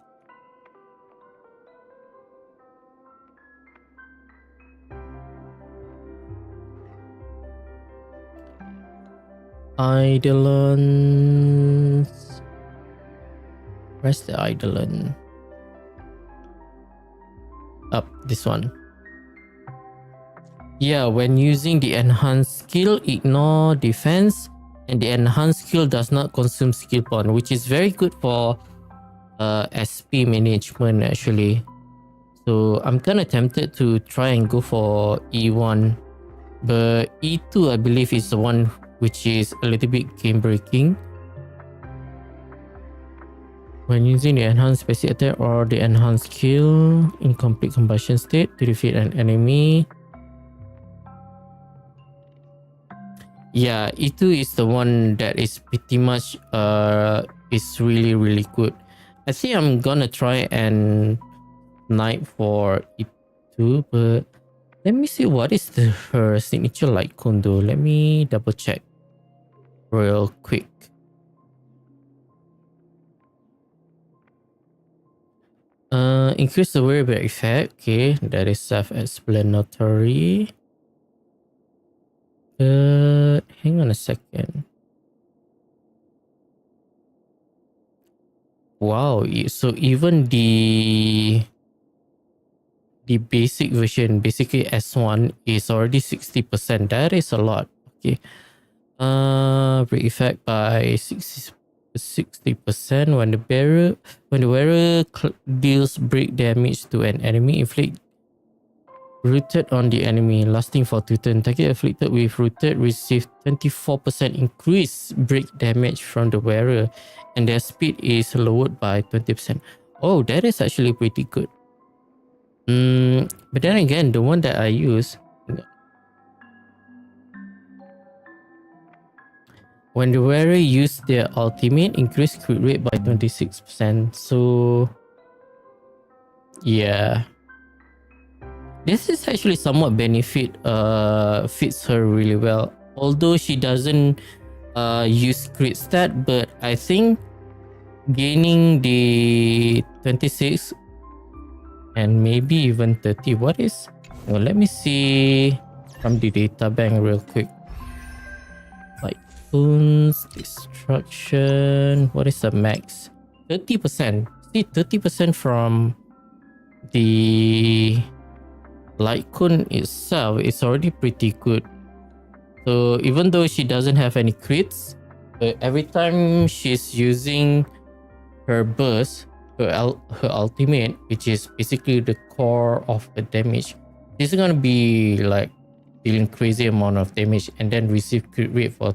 Eidolons. Where's the Eidolon? Up, this one. Yeah, when using the enhanced skill, ignore defense, And the enhanced skill does not consume skill point, which is very good for SP management actually. So I'm kind of tempted to try and go for E1, but E2 I believe is the one which is a little bit game breaking. When using the enhanced basic attack or the enhanced skill in complete combustion state to defeat an enemy. Yeah, E2 is the one that is pretty much is really good. I think I'm gonna try and snipe for E2, but let me see what is her signature light cone though. Let me double check real quick. Increase the wearable effect. Okay, that is self-explanatory. Hang on a second. Wow, so even the basic version, basically S1, is already 60%. That is a lot. Okay. Break effect by 60% when the wearer deals break damage to an enemy, inflict rooted on the enemy, lasting for 2 turns. Target afflicted with rooted receive 24% increased break damage from the wearer, and their speed is lowered by 20%. Oh, that is actually pretty good. But then again, the one that I use, when the wearer use their ultimate, increase crit rate by 26%. So yeah, this is actually somewhat fits her really well. Although she doesn't use crit stat, but I think gaining the 26 and maybe even 30. What is? Well, let me see from the data bank real quick. Like wounds, destruction. What is the max? 30%. See, 30% from the light cone itself is already pretty good. So even though she doesn't have any crits, but every time she's using her burst, her ultimate, which is basically the core of the damage, she's gonna be like dealing crazy amount of damage and then receive crit rate for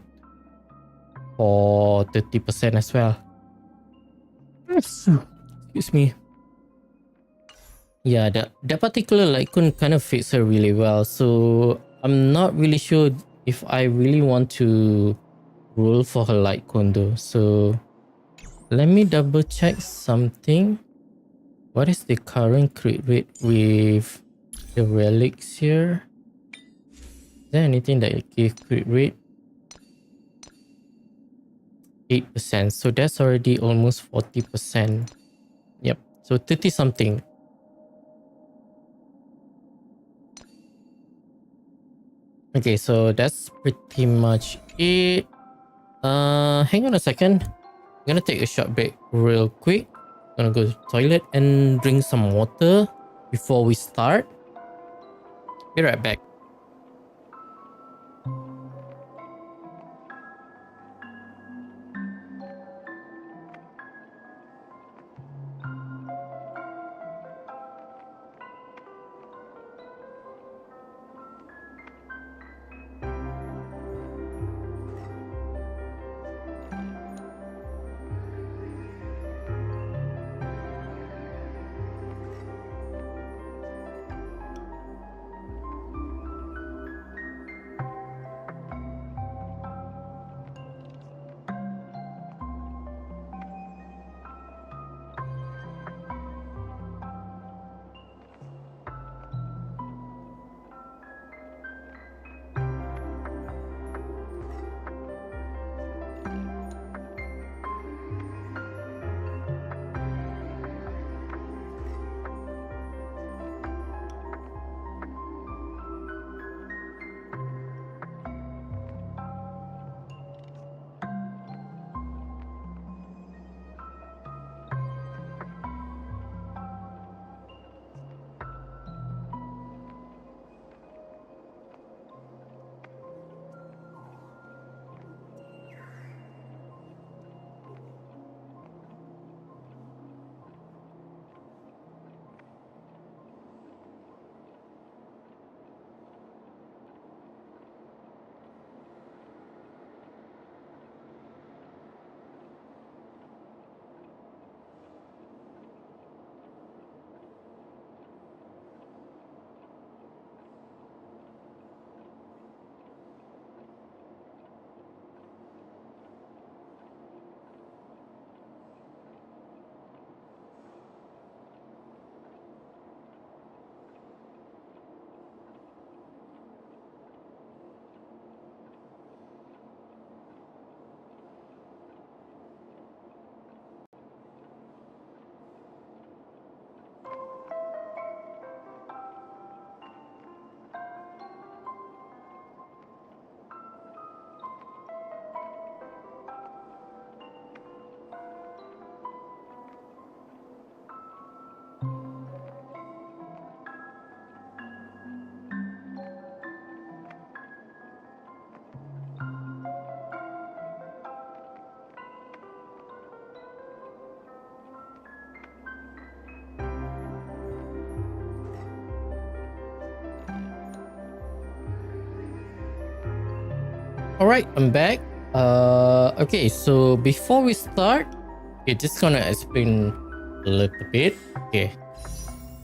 30% as well. Excuse me. Yeah, that particular light cone kind of fits her really well. So I'm not really sure if I really want to roll for her light cone though. So let me double check something. What is the current crit rate with the relics here? Is there anything that gives crit rate? 8%. So that's already almost 40%. Yep. So 30 something. Okay, so that's pretty much it. Hang on a second. I'm gonna take a short break real quick. Gonna go to the toilet and drink some water before we start. Be right back. Alright, I'm back. Okay, so before we start, okay, just gonna explain a little bit. Okay,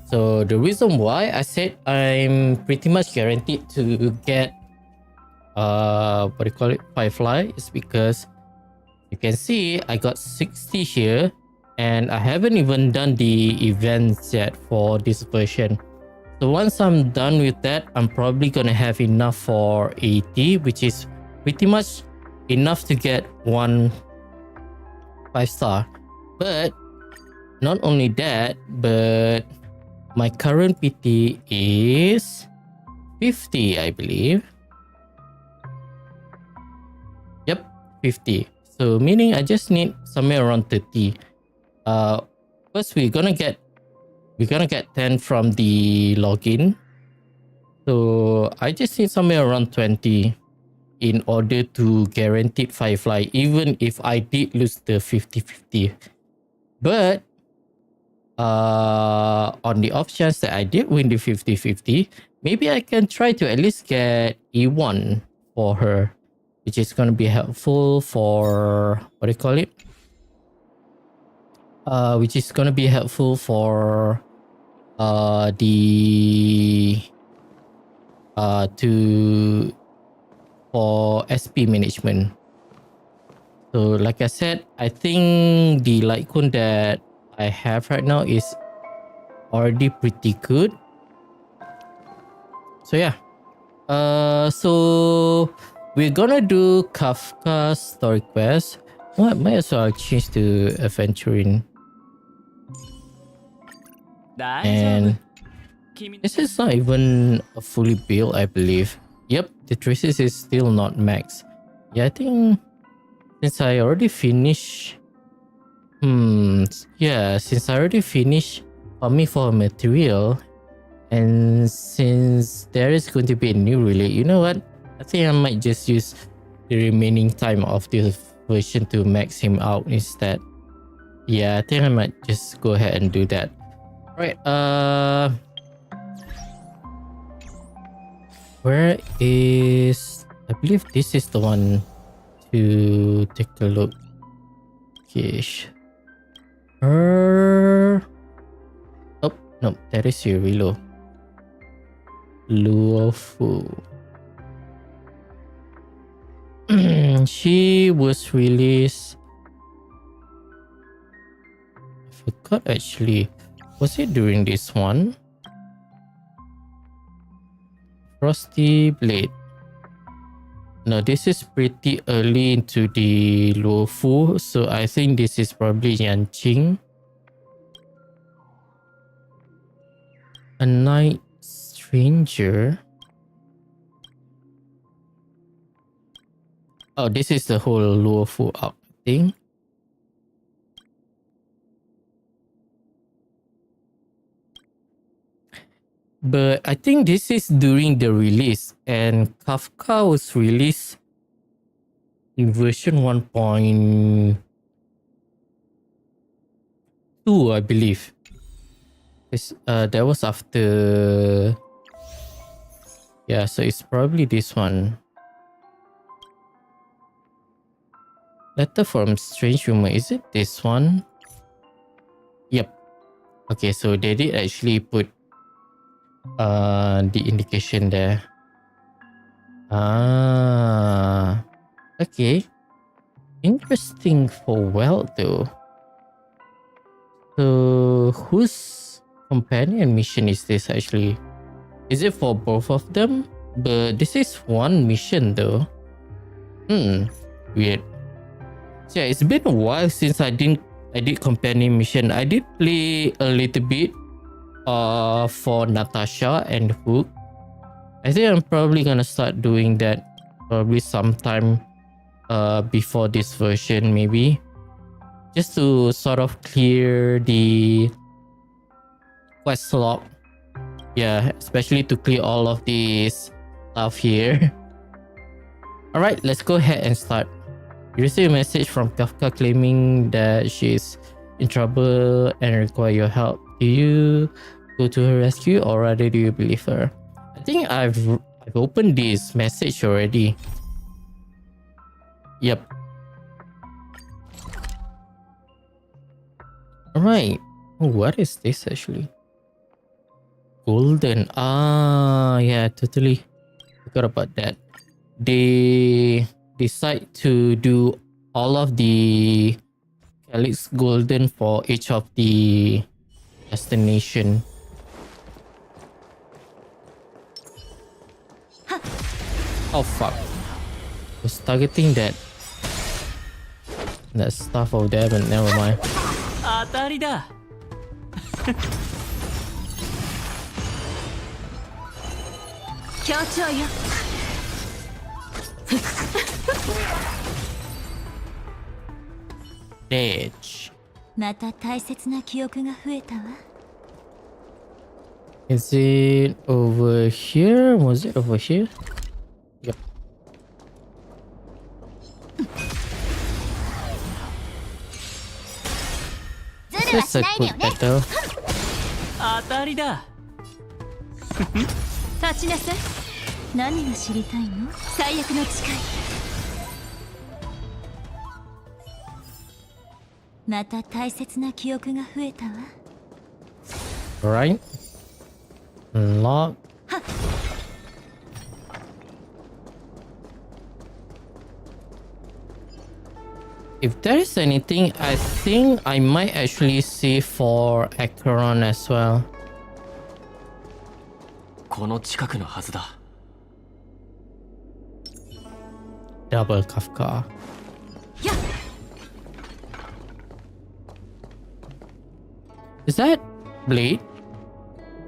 so the reason why I said I'm pretty much guaranteed to get what do you call it, Firefly, is because you can see I got 60 here, and I haven't even done the events yet for this version. So once I'm done with that, I'm probably gonna have enough for 80, which is pretty much enough to get one 5-star. But not only that, but my current PT is 50, I believe. Yep, 50. So meaning I just need somewhere around 30. First we're gonna get 10 from the login. So I just need somewhere around 20 in order to guaranteed Firefly, even if I did lose the 50-50. But on the off chance that I did win the 50-50, maybe I can try to at least get E1 for her, which is going to be helpful for, what do you call it? Which is going to be helpful for for SP management. So like I said, I think the Litecoin that I have right now is already pretty good. So yeah. So we're gonna do Kafka story quest. Might as well change to adventuring. And this is not even a fully built, I believe. Yep, the traces is still not max. Yeah, I think since I already finished farming for material, and since there is going to be a new release, you know what? I think I might just use the remaining time of this version to max him out instead. Yeah, I think I might just go ahead and do that. Right, where is... I believe this is the one to take a look. Okay. Oh, no, that is Cirilo. Luofu. She was released... I forgot actually. Was it during this one? Frosty Blade. No, this is pretty early into the Luofu, so I think this is probably Yanqing. A Night Stranger. Oh, this is the whole Luofu arc thing. But I think this is during the release, and Kafka was released in version 1.2, I believe. That was after... Yeah, so it's probably this one. Letter from Strange Rumor, is it this one? Yep. Okay, so they did actually put the indication there. Okay, interesting for Weld though. So whose companion mission is this actually? Is it for both of them? But this is one mission though. Weird. So yeah, it's been a while since I did companion mission. I did play a little bit for Natasha and Hook. I think I'm probably gonna start doing that probably sometime before this version, maybe, just to sort of clear the quest log. Yeah, especially to clear all of this stuff here. Alright, let's go ahead and start. You receive a message from Kafka claiming that she's in trouble and require your help. Do you go to her rescue, or rather do you believe her? I think I've opened this message already. Yep. Alright. Oh, what is this actually? Golden. Ah, yeah, totally forgot about that. They decide to do all of the Calyx Golden for each of the destination. Oh fuck. Was targeting that stuff over there, but never mind. 当たりだ。協調よ。Edge. また大切な記憶が増えたわ。Is it over here? Was it over here? Yep. This is a good battle. 当たりだ。立ちなさい。何が知りたいの？最悪の誓い。また大切な記憶が増えたわ。Right. Lock. If there is anything, I think I might actually save for Acheron as well. この近くのはずだ。Double Kafka. Is that Blade?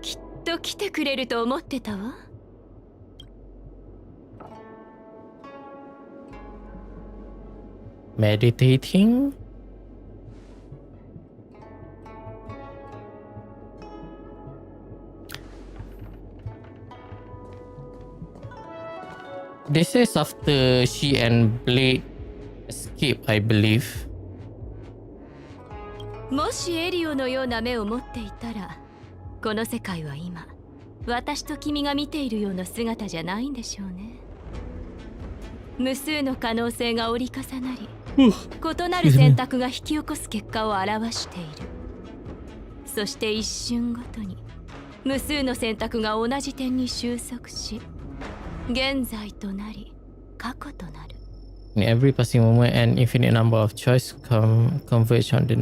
きっと来てくれると思ってたわ。Meditating? This is after she and Blade escape, I believe. もしエリオのような目を持っていたら、この世界は今、私と君が見ているような姿じゃないんでしょうね。無数の可能性が折り重なり、異なる選択が引き起こす結果を表している。そして一瞬ごとに、無数の選択が同じ点に収束し、現在となり、過去となる。In every passing moment, an infinite number of choices converge on the...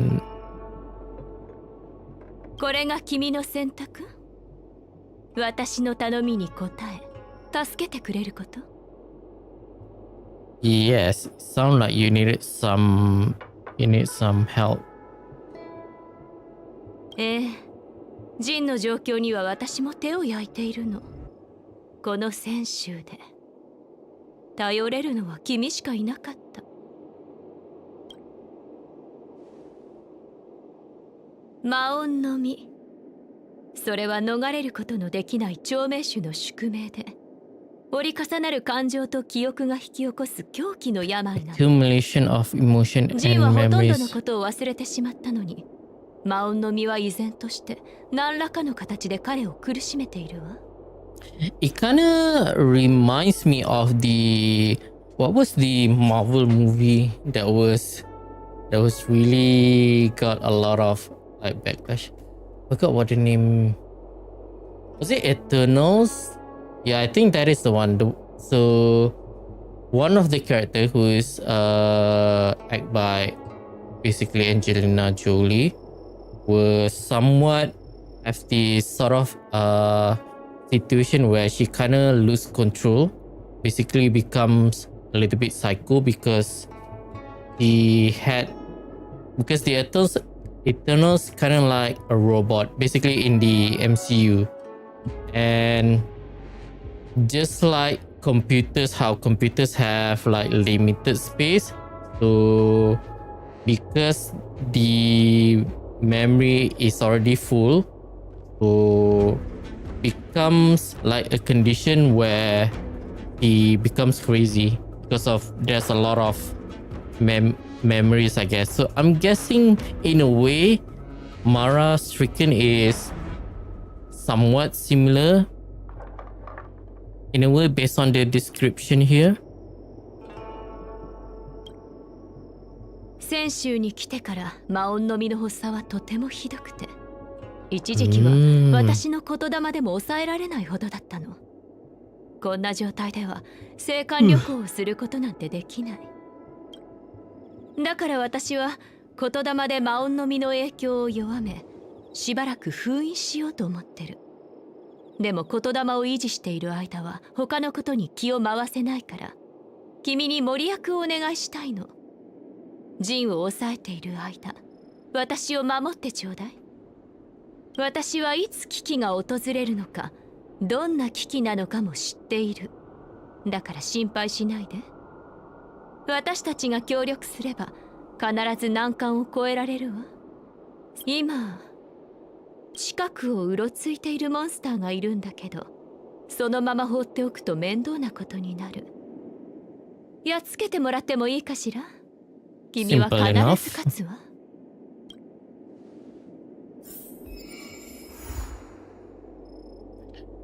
これが君の選択？私の頼みに応え、助けてくれること？ Yes, sound like you need some help. ええ、ジンの状況には私も手を焼いているの。この戦州で頼れるのは君しかいなかった。魔音の実、それは逃れることのできない長命種の宿命で、折り重なる感情と記憶が引き起こす狂気の病なの。Accumulation of emotion and ジンはほとんどの memories. ことを忘れてしまったのに、魔音の実は依然として何らかの形で彼を苦しめているわ。It kinda reminds me of the... What was the Marvel movie that was really got a lot of like backlash? Forgot what the name... Was it Eternals? Yeah, I think that is the one. So one of the character who is acted by basically Angelina Jolie was somewhat have this sort of situation where she kind of lose control, basically becomes a little bit psycho because the Eternals kind of like a robot basically in the MCU, and just like computers, how computers have like limited space, so because the memory is already full, so becomes like a condition where he becomes crazy because of there's a lot of memories, I guess. So I'm guessing in a way Mara Stricken is somewhat similar in a way based on the description here. 泉州に来てから魔音の実の発作はとてもひどくて、一時期は私の言霊でも抑えられないほどだったの。こんな状態では青函旅行をすることなんてできない。だから私は言霊で魔音の実の影響を弱め、しばらく封印しようと思ってる。でも言霊を維持している間は他のことに気を回せないから、君に森役をお願いしたいの。ジンを抑えている間、私を守ってちょうだい。私はいつ危機が訪れるのか、どんな危機なのかも知っている。だから心配しないで。私たちが協力すれば必ず難関を越えられるわ。今近くをうろついているモンスターがいるんだけど、そのまま放っておくと面倒なことになる。やっつけてもらってもいいかしら。君は必ず勝つわ。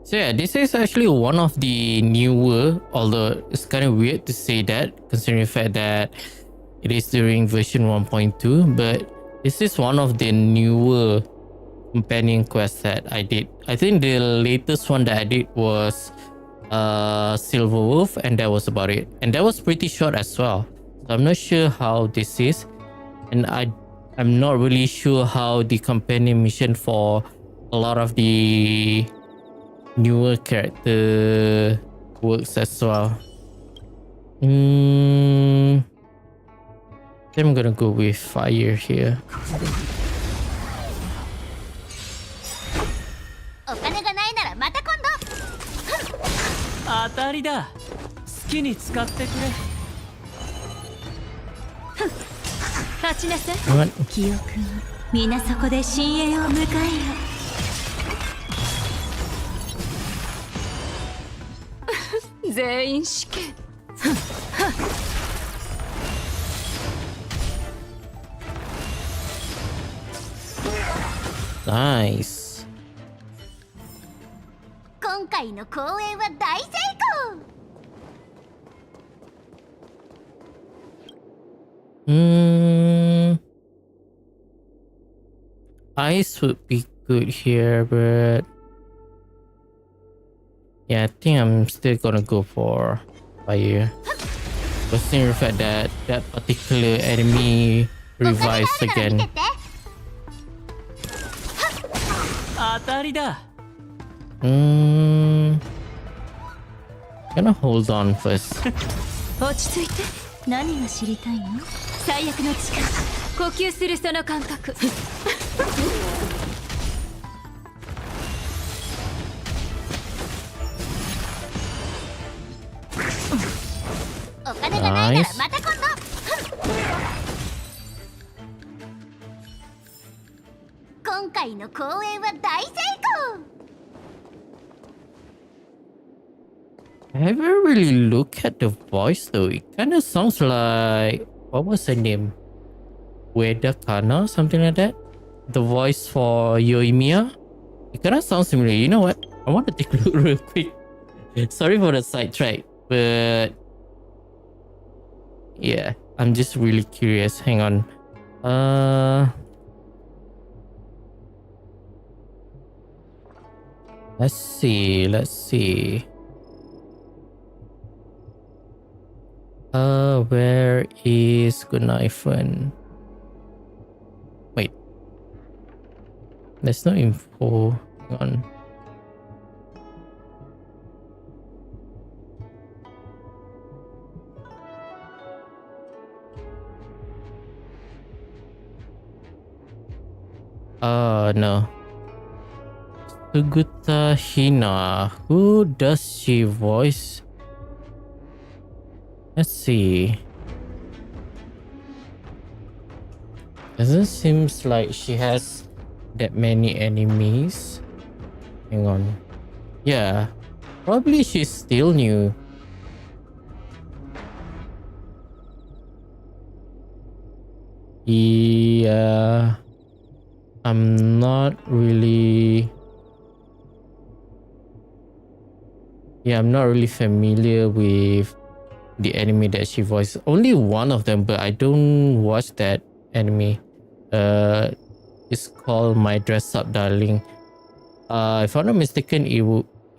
So yeah, this is actually one of the newer, although it's kind of weird to say that considering the fact that it is during version 1.2, but this is one of the newer companion quests that I did. I think the latest one that I did was Silver Wolf, and that was about it. And that was pretty short as well. So I'm not sure how this is, and I'm not really sure how the companion mission for a lot of the newer character works as well. I'm gonna go with fire here. お金がないならまた今度。当たりだ。好きに使ってくれ。立ちなさい。記憶は皆そこで深淵を迎えよ。全員死刑。Nice. 今回の公演は大成功。Ice would be good here, but yeah, I think I'm still gonna go for fire. Considering the fact that that particular enemy revives again. 当たりだ。Gonna hold on first. 落ち着いて。何が知りたいの？最悪の力、呼吸するその感覚。お金がないならまた今度。今回の公演は大成功。I haven't really looked at the voice though. It kind of sounds like, what was her name? Ueda Kana, something like that. The voice for Yoimiya. It kind of sounds similar. You know what? I want to take a look real quick. Sorry for the sidetrack, but yeah, I'm just really curious. Hang on. Let's see. Where is Gunaifen? Wait. There's no info. Hang on. No. Suguta Hina. Who does she voice? Let's see. Doesn't seem like she has that many enemies. Hang on. Yeah. Probably she's still new. Yeah. I'm not really familiar with the anime that she voiced. Only one of them, but I don't watch that anime. It's called My Dress Up Darling. If I'm not mistaken, it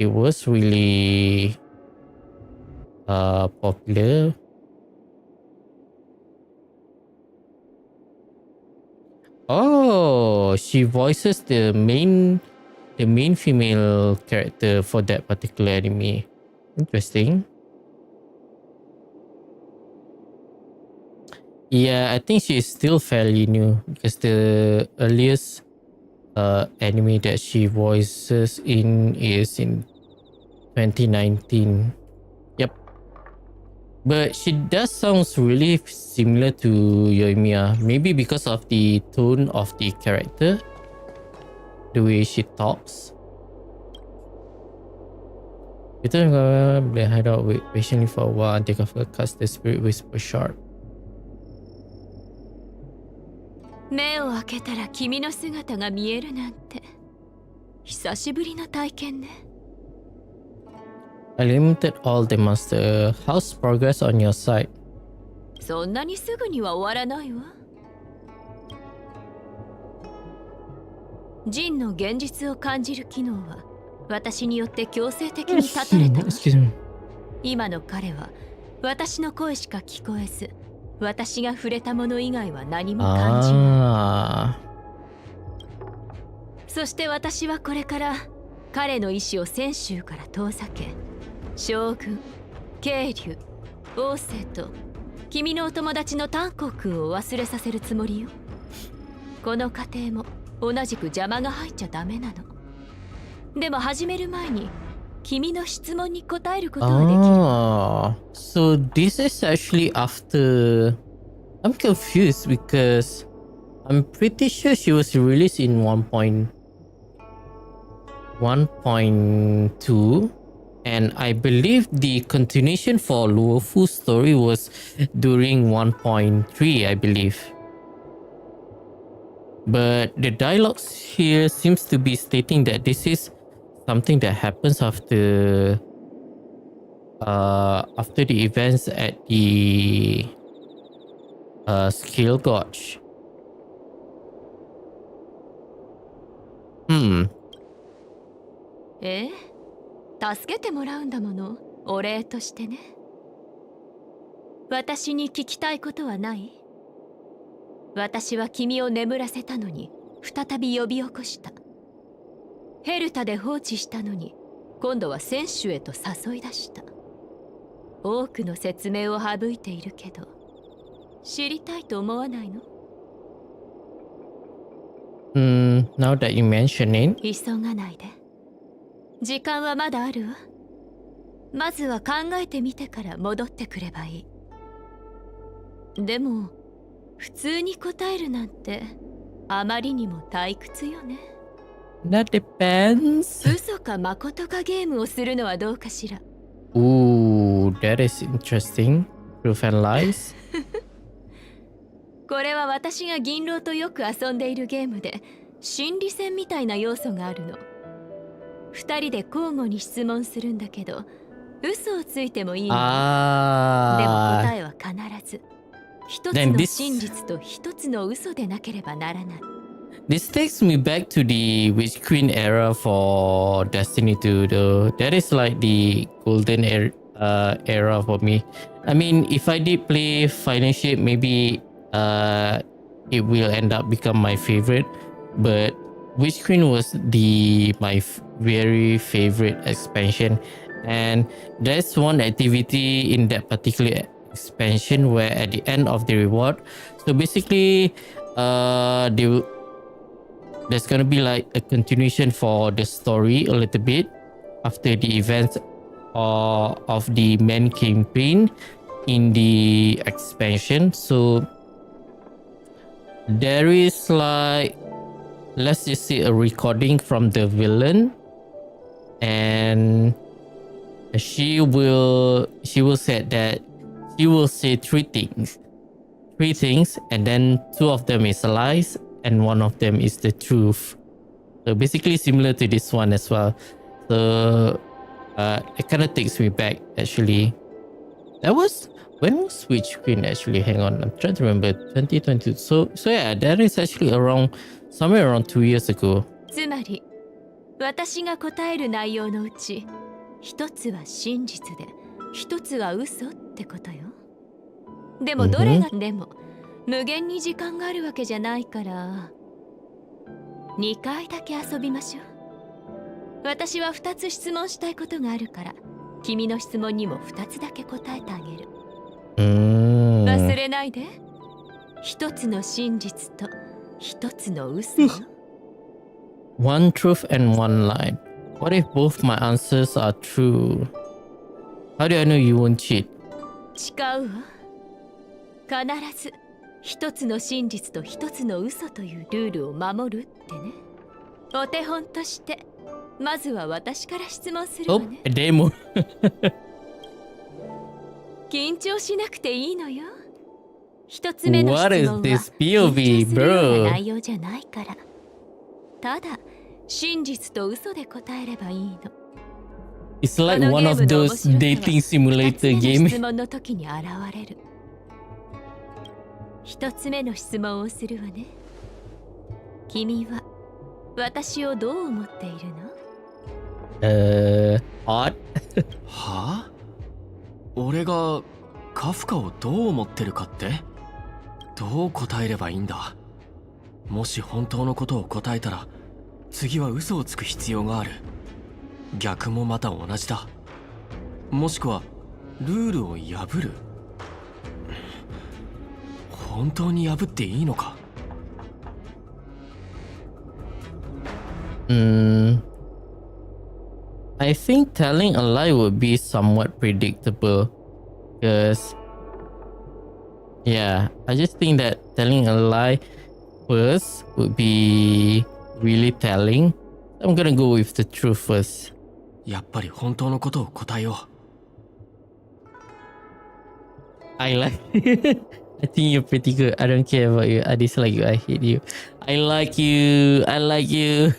was really popular. Oh, she voices the main female character for that particular anime. Interesting. Yeah, I think she is still fairly new because the earliest anime that she voices in is in 2019. Yep. But she does sounds really similar to Yoimiya. Maybe because of the tone of the character, the way she talks. Kita boleh hide out patiently for a while until Kafka cuts the spirit whisper sharp. 目を開けたら君の姿が見えるなんて久しぶりの体験ね。 I limited all the master. How's progress on your side? そんなにすぐには終わらないわ。ジンの現実を感じる機能は私によって強制的に断たれたわ。今の彼は私の声しか聞こえず、私が触れたもの以外は何も感じない。そして私はこれから彼の意志を泉州から遠ざけ、将軍、渓流、王政と君のお友達の炭鉱君を忘れさせるつもりよ。この過程も同じく邪魔が入っちゃダメなの。でも始める前に君の質問に答えることができる。So this is actually after. I'm confused because I'm pretty sure she was released in 1.2, and I believe the continuation for Luofu's story was during 1.3, I believe. But the dialogues here seems to be stating that this is something that happens after the events at the Scale Gorge. Hmm. 助けてもらうんだもの、お礼としてね。私に聞きたいことはない？私は君を眠らせたのに再び呼び起こした。ヘルタで放置したのに今度は選手へと誘い出した。多くの説明を省いているけど知りたいと思わないの？ Now that you mention it. 急がないで。時間はまだあるわ。まずは考えてみてから戻ってくればいい。でも普通に答えるなんてあまりにも退屈よね。That depends. 嘘か誠かゲームをするのはどうかしら。Ooh, that is interesting. Proof and lies. これは私が銀狼とよく遊んでいるゲームで心理戦みたいな要素があるの。二人で交互に質問するんだけど嘘をついてもいいの。でも答えは必ず一つの真実と一つの嘘でなければならない。This takes me back to the Witch Queen era for Destiny 2 though. That is like the golden era for me. I mean, if I did play Final Shape, maybe it will end up become my favorite. But Witch Queen was my very favorite expansion. And there's one activity in that particular expansion where at the end of the reward, so basically there's gonna be like a continuation for the story a little bit after the events of the main campaign in the expansion. So there is like, let's just say, a recording from the villain, and she will say that she will say three things, and then two of them is lies and one of them is the truth. So basically similar to this one as well. So it kind of takes me back actually. That was when was Switch Queen actually? Hang on, I'm trying to remember. 2022. So yeah, that is actually around somewhere around 2 years ago. つまり私が答える内容のうち一つは真実で一つは嘘ってことよ。でもどれがでも無限に時間があるわけじゃないから2回だけ遊びましょう。私は2つ質問したいことがあるから君の質問にも2つだけ答えてあげる。忘れないで。一つの真実と一つの嘘よ。One truth and one lie. What if both my answers are true? How do I know you won't cheat? 誓うわ。必ず一つの真実と一つの嘘というルールを守るってね。お手本としてまずは私から質問するわね。デモ。緊張しなくていいのよ。一つ目の質問は What is this POV, 緊張するよう bro? な内容じゃないから。ただ真実と嘘で答えればいいの。It's like one of those dating simulator 質 games. 問の時に現れる。一つ目の質問をするわね。君は私をどう思っているの？odd? はあ？俺がカフカをどう思ってるかって？どう答えればいいんだ？もし本当のことを答えたら次は嘘をつく必要がある。逆もまた同じだ。もしくはルールを破る。本当に破っていいのか？ I think telling a lie would be somewhat predictable. Because, yeah, I just think that telling a lie first would be really telling. I'm gonna go with the truth first. やっぱり本当のことを答えよう。I like I think you're pretty good. I don't care about you. I dislike you. I hate you. I like you. I like you.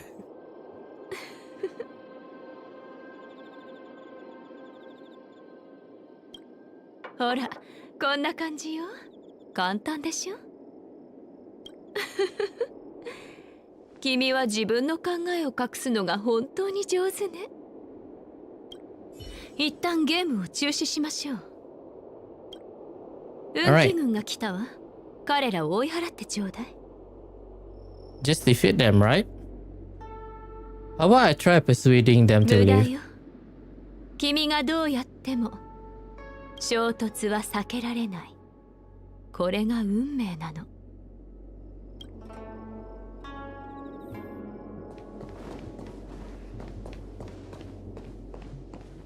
ほら、こんな感じよ。簡単でしょ？君は自分の考えを隠すのが本当に上手ね。一旦ゲームを中止しましょう。運気軍が来たわ。彼らを追い払ってちょうだい。Just defeat them, right? How about I try persuading them to 無駄 leave? よ。君がどうやっても衝突は避けられない。これが運命なの。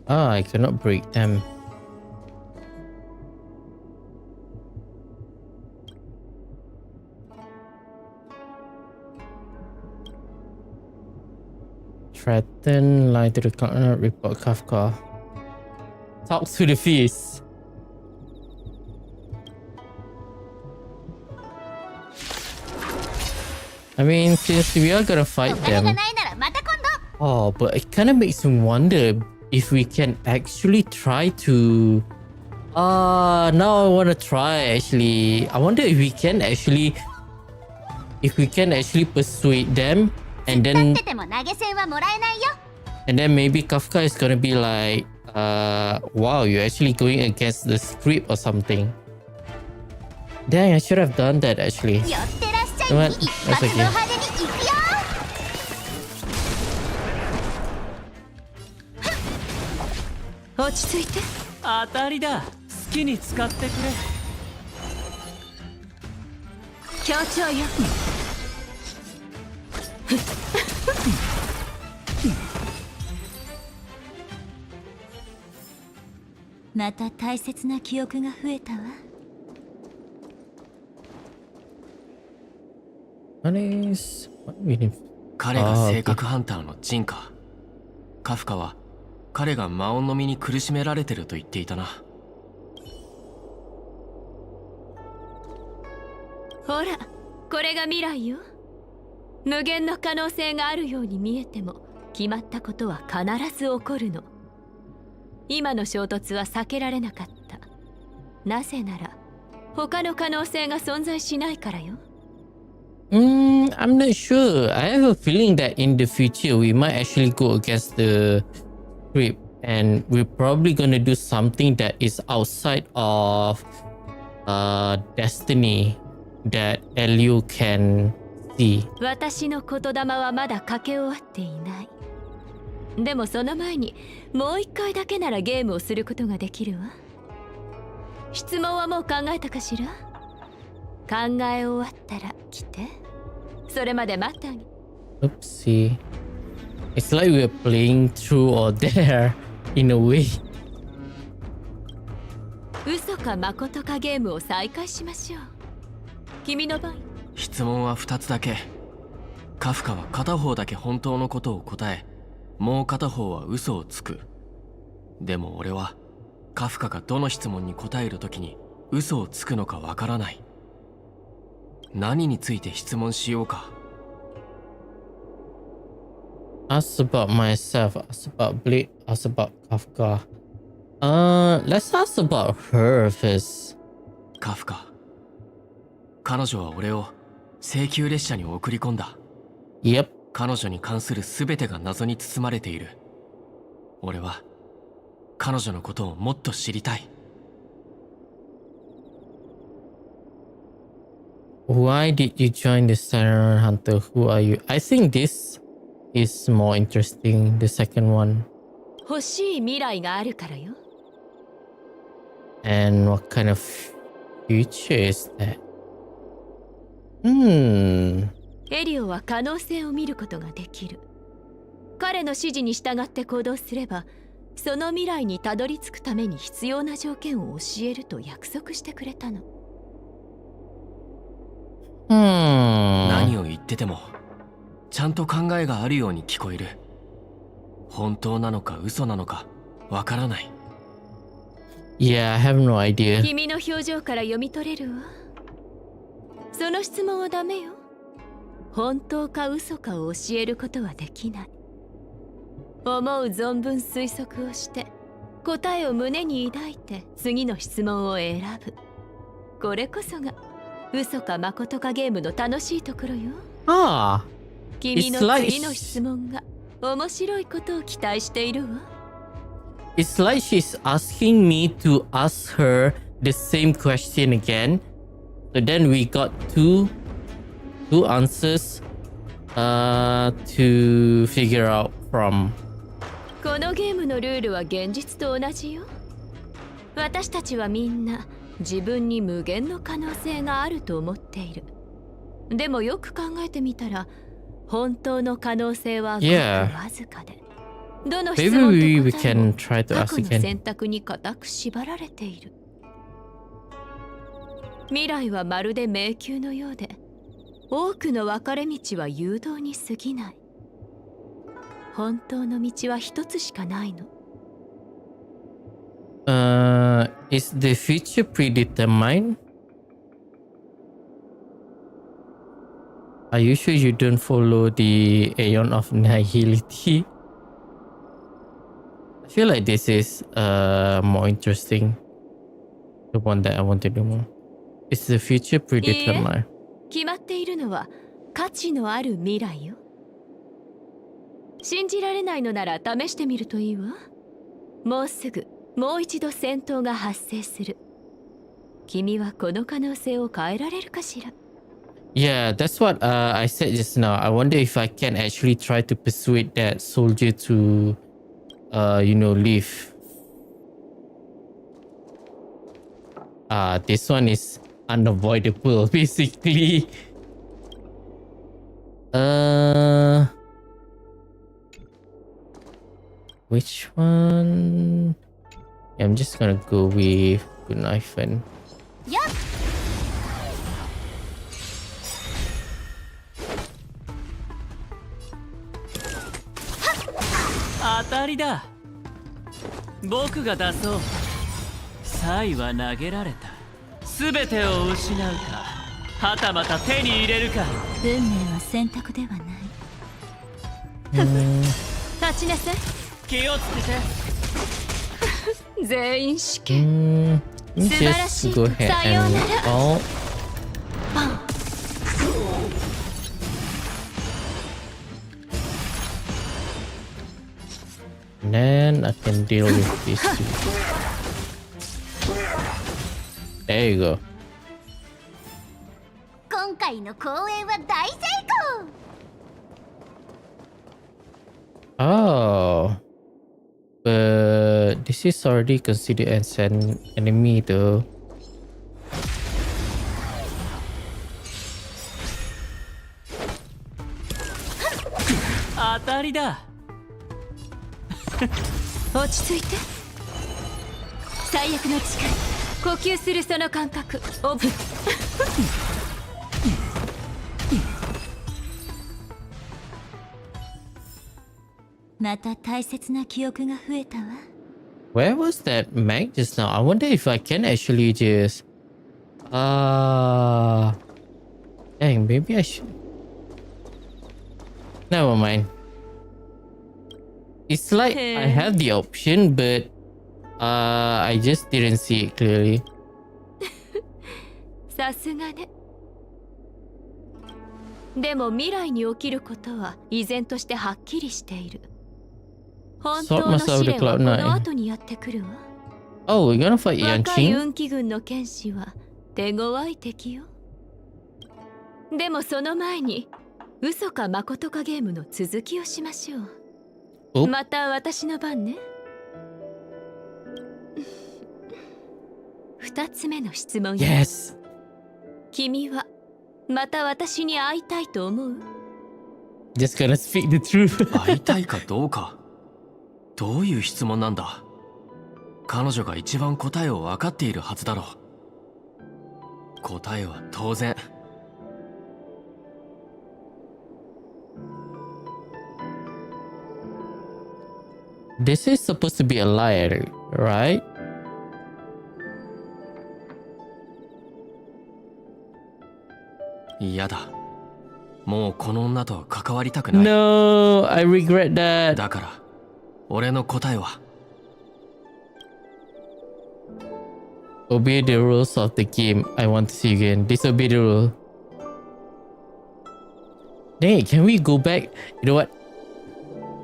Ah, I cannot break them. Threaten, lie to the corner, report Kafka. Talk to the feast. I mean, since we are gonna fight them. Oh, but it kind of makes me wonder if we can actually try to. Now I want to try actually. I wonder if we can actually persuade them, and then maybe Kafka is gonna be like, wow, you're actually going against the script or something. Dang, I should have done that actually. What? That's okay. 落ち着いて。当たりだ。好きに使ってくれ。協調よ。また大切な記憶が増えたわ。彼が性格ハンターのジンか。カフカは彼が魔音の身に苦しめられてると言っていたな。ほら、これが未来よ。無限の可能性があるように見えても決まったことは必ず起こるの。今の衝突は避けられなかった。なぜなら他の可能性が存在しないからよ。I'm not sure. I have a feeling that in the future we might actually go against the script and we're probably gonna do something that is outside of destiny that Elio can see. 私の言霊はまだ書き終わっていない。でもその前にもう一回だけならゲームをすることができるわ。質問はもう考えたかしら？考え終わったら来て。それまで待ってあげ。Oopsie. It's like we're playing through or there in a way. 嘘か誠かゲームを再開しましょう。君の番。質問は2つだけ。カフカは片方だけ本当のことを答え、もう片方は嘘をつく。でも俺はカフカがどの質問に答えるときに嘘をつくのかわからない。何について質問しようか。Ask about myself, ask about Blake, ask about Kafka. Let's ask about her first. カフカ。彼女は俺を請求列車に送り込んだ。Yep. 彼女に関する全てが謎に包まれている。俺は彼女のことをもっと知りたい。Why did you join the Stellaron Hunter? Who are you? I think this is more interesting, the second one. 欲しい未来があるからよ。And what kind of future is that? エリオは可能性を見ることができる。彼の指示に従って行動すれば、その未来にたどり着くために必要な条件を教えると約束してくれたの。何を言っててもちゃんと考えがあるように聞こえる。本当なのか嘘なのかわからない。Yeah, I have no idea. 君の表情から読み取れるわ。その質問はダメよ。本当か嘘かを教えることはできない。思う存分推測をして答えを胸に抱いて次の質問を選ぶ。これこそが嘘か誠かゲームの楽しいところよ。Ah, 君の次の質問が面白いことを期待しているわ。it's like she's asking me to ask her the same question again. So then we got two answers to figure out from. このゲームのルールは現実と同じよ。私たちはみんな自分に無限の可能性があると思っている。でもよく考えてみたら本当の可能性はごくわずかで、どの質問と答えも過去の選択に固く縛られている。未来はまるで迷宮のようで、多くの分かれ道は誘導に過ぎない。本当の道は一つしかないの。Is the future predetermined? Are you sure you don't follow the Aeon of Nihility? I feel like this is more interesting. The one that I want to do more. Is the future predetermined? 決まっているのは価値のある未来よ。信じられないのなら試してみるといいわ。もうすぐもう一度戦闘が発生する。君はこの可能性を変えられるかしら？ Yeah, that's what I said just now. I wonder if I can actually try to persuade that soldier to, leave. This one is unavoidable, basically. Which one? I'm just gonna go with good knife and. Yup. 当たりだ。僕が出そう。サイは投げられた。すべてを失うか、はたまた手に入れるか。運命は選択ではない。立ちなさい。気をつけて。全員死刑。Just go ahead and ult. And then I can deal with these two. There you go. 今回の公演は大成功。 Oh. But this is already considered as an enemy though. Atarida. 落ち着いて。最悪の力、呼吸するその感覚。また大切な記憶が増えたわ。 Where was that mag just now? I wonder if I can actually just... Dang, maybe I should... Never mind. It's like I have the option, but... I just didn't see it clearly. さすがね。でも未来に起きることは依然としてはっきりしている。本当の試練はこの後にやってくるわ。Oh, we're gonna fight Yanshin? 若い運気軍の剣士は手強い敵よ。でもその前に嘘か誠かゲームの続きをしましょう。また私の番ね。二つ目の質問よ。Yes. 君はまた私に会いたいと思う？ Just gonna speak the truth. 会いたいかどうか。どういう質問なんだ。彼女が一番答えを分かっているはずだろう。答えは当然。This is supposed to be a liar, right? 嫌だ。もうこの女とは関わりたくない。No, I regret that. だから、俺の答えは。Obey the rules of the game. I want to see you again. Disobey the rule. Hey, can we go back? You know what?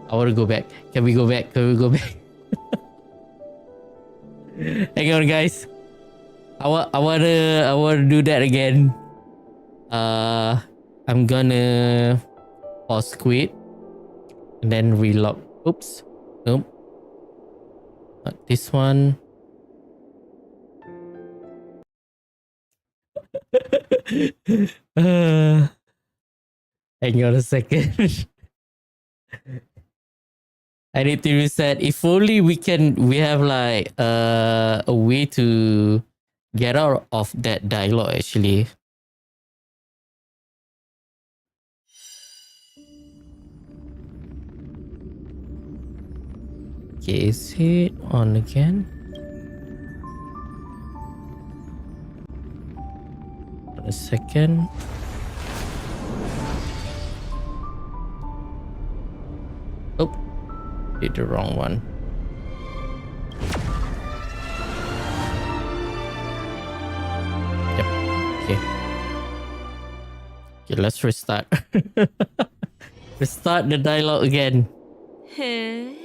I want to go back. Can we go back? Can we go back? Hang on, guys. I wanna do that again. I'm gonna pause quit and then reload. Oops. Nope. Not this one. Hang on a second. I need to reset. If only we have like a way to get out of that dialogue actually. Okay, is it on again? A second. Oh, did the wrong one. Yep. Okay. Okay, let's restart. Restart the dialogue again. へえ。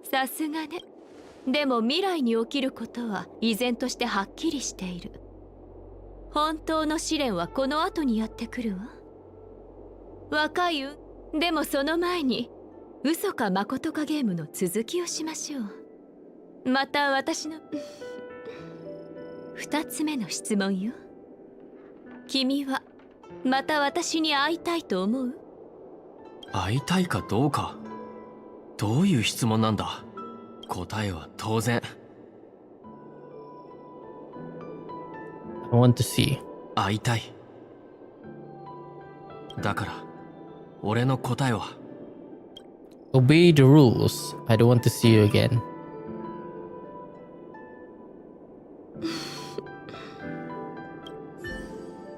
さすがね。でも未来に起きることは依然としてはっきりしている。本当の試練はこの後にやってくるわ。若いでもその前に嘘か誠かゲームの続きをしましょう。また私の二つ目の質問よ。君はまた私に会いたいと思う？会いたいかどうか。どういう質問なんだ。答えは当然。I want to see. 会いたい。だから、俺の答えは。Obey the rules. I don't want to see you again.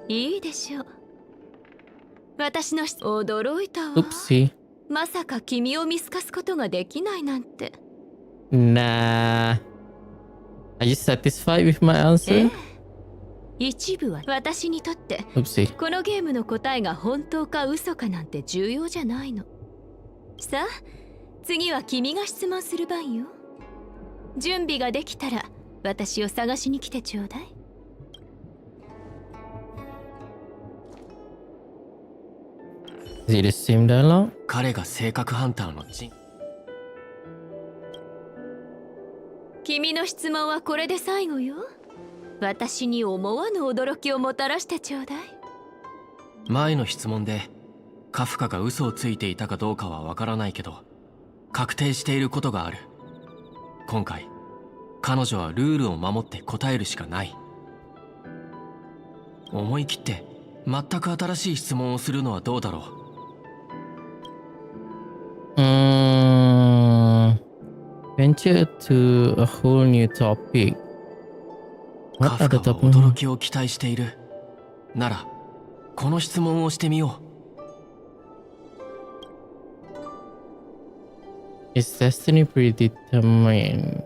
いいでしょう。私の驚いたわ。Oopsie. まさか君を見透かすことができないなんて。Nah. Are you satisfied with my answer? 一部は私にとって Oopsie. このゲームの答えが本当か嘘かなんて重要じゃないの。さあ、次は君が質問する番よ。準備ができたら私を探しに来てちょうだい。Is it the same dialogue? 彼が性格ハンターのジン。君の質問はこれで最後よ。私に思わぬ驚きをもたらしてちょうだい。前の質問でカフカが嘘をついていたかどうかはわからないけど、確定していることがある。今回彼女はルールを守って答えるしかない。思い切って全く新しい質問をするのはどうだろう。Venture to a whole new topic. カフカは驚きを期待している。ならこの質問をしてみよう。Is destiny predetermined?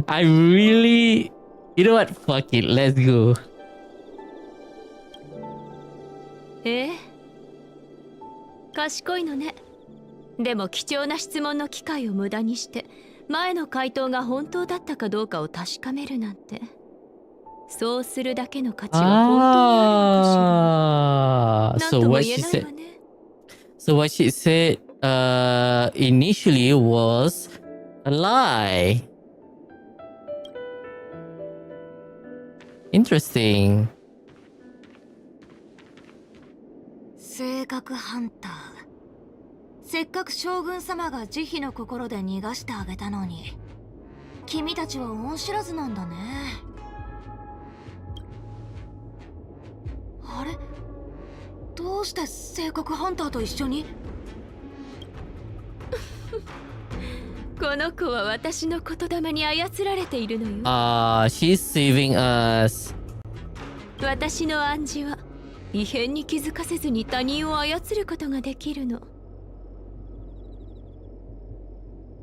I really... You know what? Fuck it. Let's go. 賢いのね。でも貴重な質問の機会を無駄にして前の回答が本当だったかどうかを確かめるなんて、そうするだけの価値は本当にあるのかしら。なんとも言えないわね。So what she said initially was a lie. Interesting. 性格ハンター。せっかく将軍様が慈悲の心で逃がしてあげたのに、君たちは恩知らずなんだね。あれ、どうして性格ハンターと一緒に？この子は私の言霊に操られているのよ。She's saving us. 私の暗示は異変に気づかせずに他人を操ることができるの。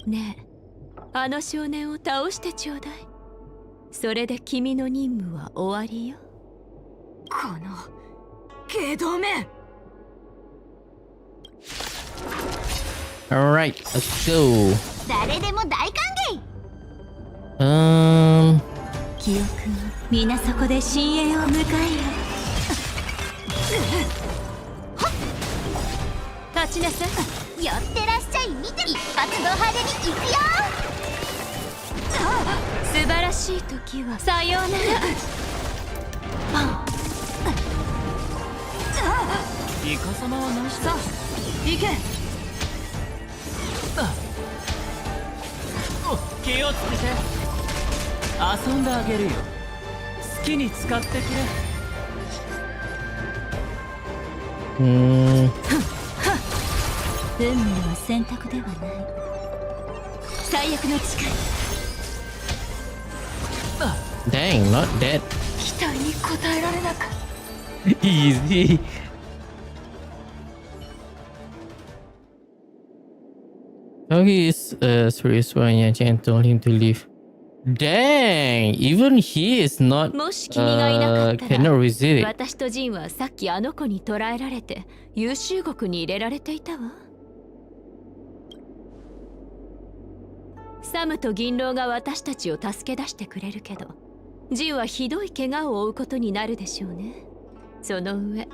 ねえ、あの少年を倒してちょうだい。それで君の任務は終わりよ。このゲドめ。Alright, let's go. 誰でも大歓迎。記憶も皆そこで深淵を迎えよ。立ちなさい。寄ってらっしゃい。見て、一発ド派手に行くよ。素晴らしい時はさようなら。イカ様は何した？行け。気をつけて。遊んであげるよ。好きに使ってくれ。運命は選択ではない。最悪の誓い。Dang, not dead. 期待に応えられなかった。Easy. How he is serious one and told him to leave. Dang, even he is not もし君がいなかったら cannot resist it. 私とジンはさっきあの子に捕らえられて優秀国に入れられていたわ。サムと銀狼が私たちを助け出してくれるけど、ジンはひどい怪我を負うことになるでしょうね。その上、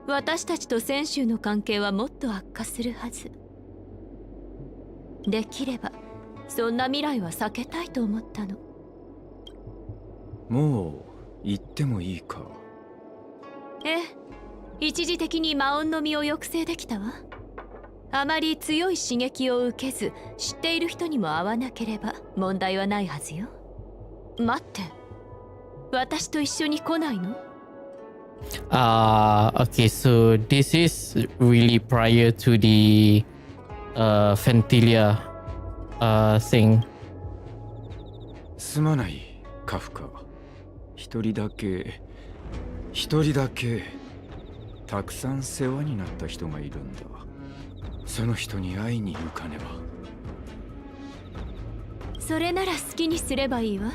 私たちと泉州の関係はもっと悪化するはず。できればそんな未来は避けたいと思ったの。もう行ってもいいか？ええ、一時的に魔音の実を抑制できたわ。あまり強い刺激を受けず知っている人にも会わなければ問題はないはずよ。待って、私と一緒に来ないの？ Okay, so this is really prior to the Ventilia thing. すまない、カフカ。一人だけたくさん世話になった人がいるんだ。その人に会いに行かねば。それなら好きにすればいいわ。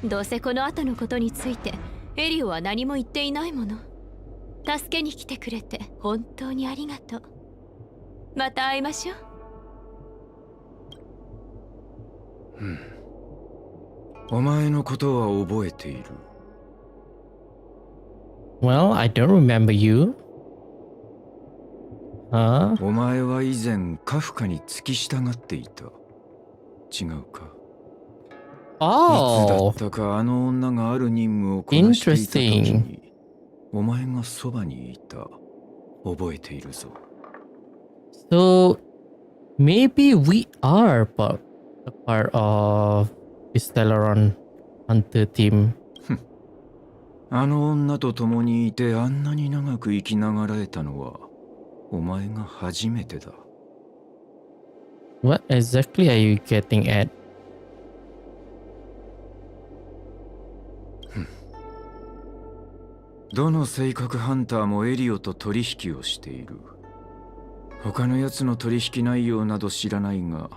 どうせこの後のことについてエリオは何も言っていないもの。助けに来てくれて本当にありがとう。また会いましょう。お前のことは覚えている。Well, I don't remember you. Huh? お前は以前カフカに付き従っていた。違うか。いつだったかあの女がある任務をこなしていた時にお前がそばにいた。覚えているぞ。So maybe we are a part of the Stellaron Hunter team. あの女と共にいてあんなに長く生きながらえたのはお前が初めてだ。What exactly are you getting at? どの性格ハンターもエリオと取引をしている。他のやつの取引内容など知らないが、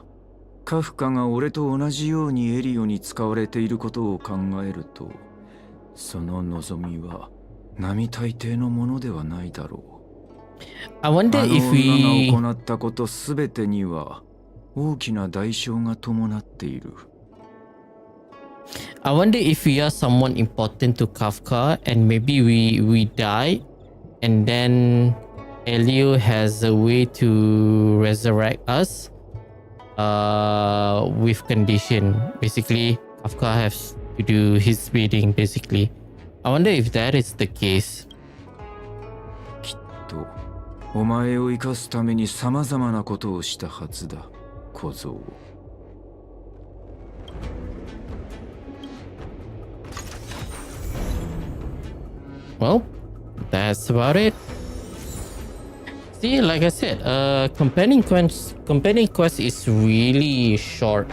カフカが俺と同じようにエリオに使われていることを考えると、その望みは並大抵のものではないだろう。I wonder if we あの女が行ったことすべてには大きな代償が伴っている。I wonder if we are someone important to Kafka and maybe we die and then Elio has a way to resurrect us with condition. Basically, Kafka has to do his bidding basically. I wonder if that is the case. きっとお前を生かすために様々なことをしたはずだ、小僧。Well, that's about it. See, like I said, companion quest is really short,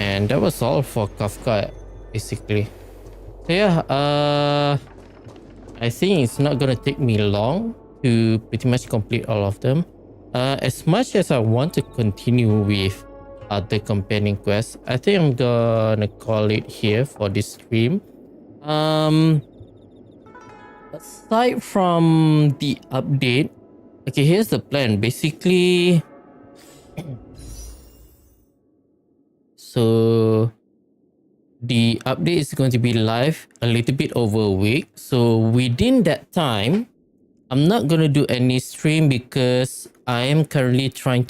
and that was all for Kafka basically. So yeah, I think it's not gonna take me long to pretty much complete all of them. As much as I want to continue with other companion quests, I think I'm gonna call it here for this stream. Aside from the update, okay, here's the plan. Basically, so the update is going to be live a little bit over a week. So within that time, I'm not going to do any stream because I am currently trying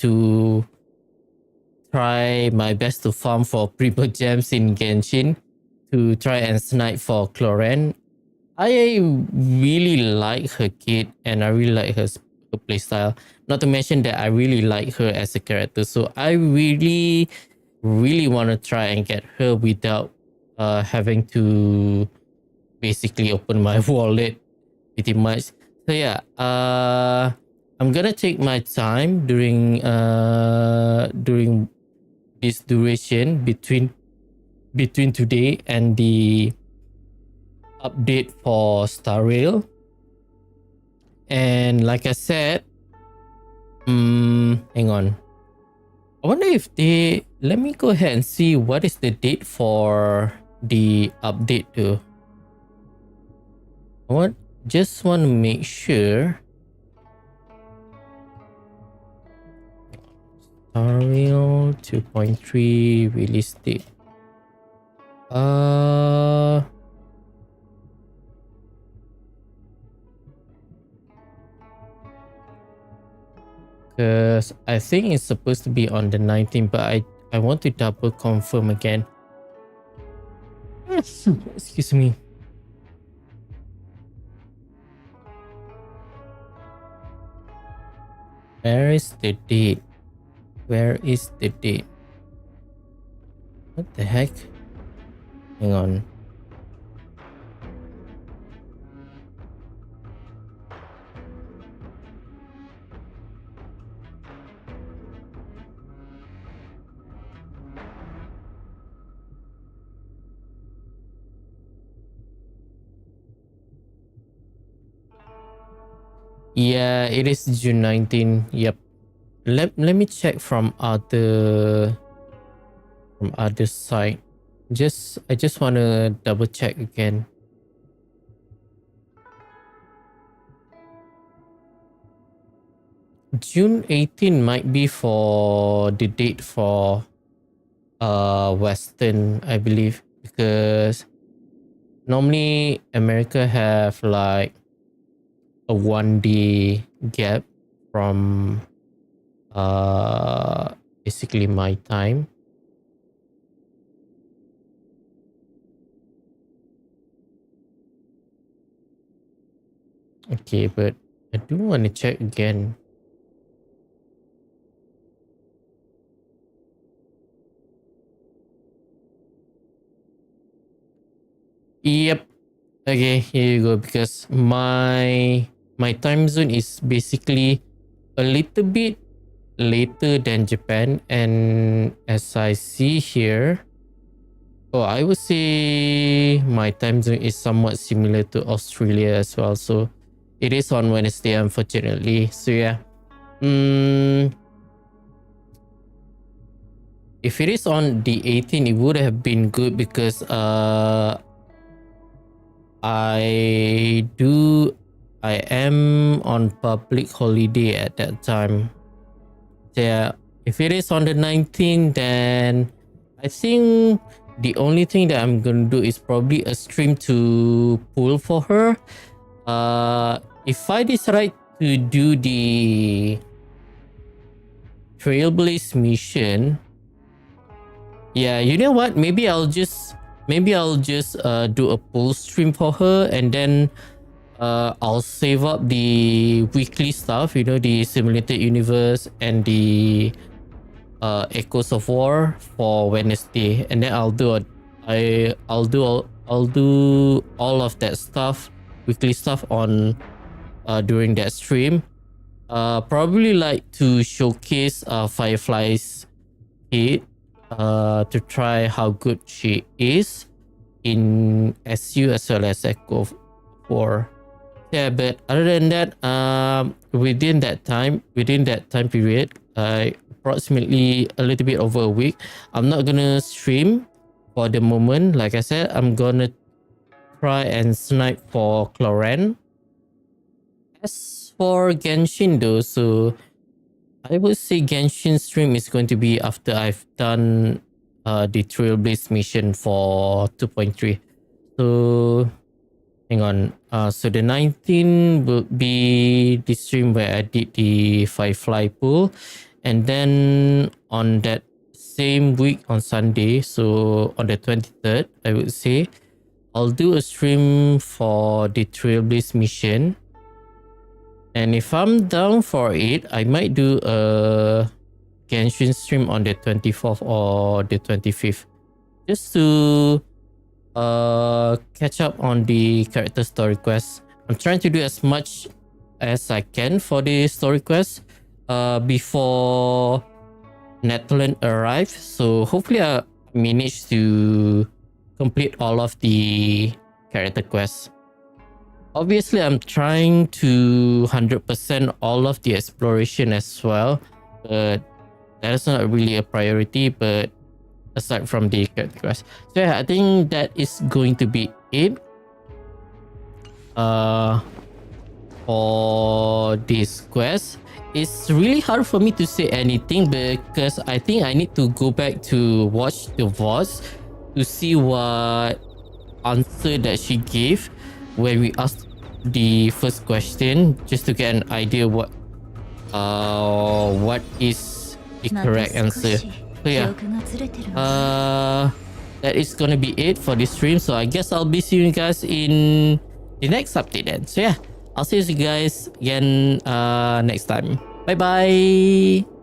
my best to farm for Primo Gems in Genshin to try and snipe for Cloran. I really like her kit and I really like her playstyle. Not to mention that I really like her as a character. So I really want to try and get her without having to basically open my wallet pretty much. So yeah, I'm gonna take my time during this duration between today and the update for Star Rail. And like I said, hang on. I wonder if let me go ahead and see what is the date for the update too. Just want to make sure. Star Rail 2.3 release date. Because I think it's supposed to be on the 19th, but I want to double confirm again. Excuse me. Where is the date? Where is the date? What the heck? Hang on. Yeah, it is June 19. Yep. Let me check from other from other side. I just want to double check again. June 18 might be for the date for Western, I believe, because normally America have like a 1 day gap from basically my time. Okay, but I do want to check again. Yep. Okay, here you go. Because my time zone is basically a little bit later than Japan, and as I see here, I would say my time zone is somewhat similar to Australia as well. So it is on Wednesday, unfortunately. So yeah. If it is on the 18th, it would have been good because I am on public holiday at that time. So yeah, if it is on the 19th, then I think the only thing that I'm gonna do is probably a stream to pull for her. If I decide to do the Trailblaze mission, yeah, you know what? Maybe I'll just do a pull stream for her, and then I'll save up the weekly stuff, you know, the simulated universe and the Echoes of War for Wednesday, and then I'll do all of that stuff, weekly stuff on during that stream. Probably like to showcase Firefly's kit, to try how good she is in SU as well as Echo of War. Yeah, but other than that, within that time period, approximately a little bit over a week, I'm not gonna stream for the moment. Like I said, I'm gonna try and snipe for Cloran. As for Genshin though, so I would say Genshin stream is going to be after I've done the Trailblaze mission for 2.3. So hang on. So the 19th will be the stream where I did the Firefly pull, and then on that same week on Sunday, so on the 23rd, I would say I'll do a stream for the Trailblaze mission. And if I'm down for it, I might do a Genshin stream on the 24th or the 25th, just to catch up on the character story quests. I'm trying to do as much as I can for the story quests before Netherlands arrives. So hopefully I manage to complete all of the character quests. Obviously, I'm trying to 100% all of the exploration as well, but that is not really a priority. But aside from the character quest, so yeah, I think that is going to be it for this quest. It's really hard for me to say anything because I think I need to go back to watch the voice to see what answer that she gave when we asked the first question, just to get an idea what is the correct answer. So yeah, that is gonna be it for this stream. So I guess I'll be seeing you guys in the next update then. So yeah, I'll see you guys again next time. Bye bye.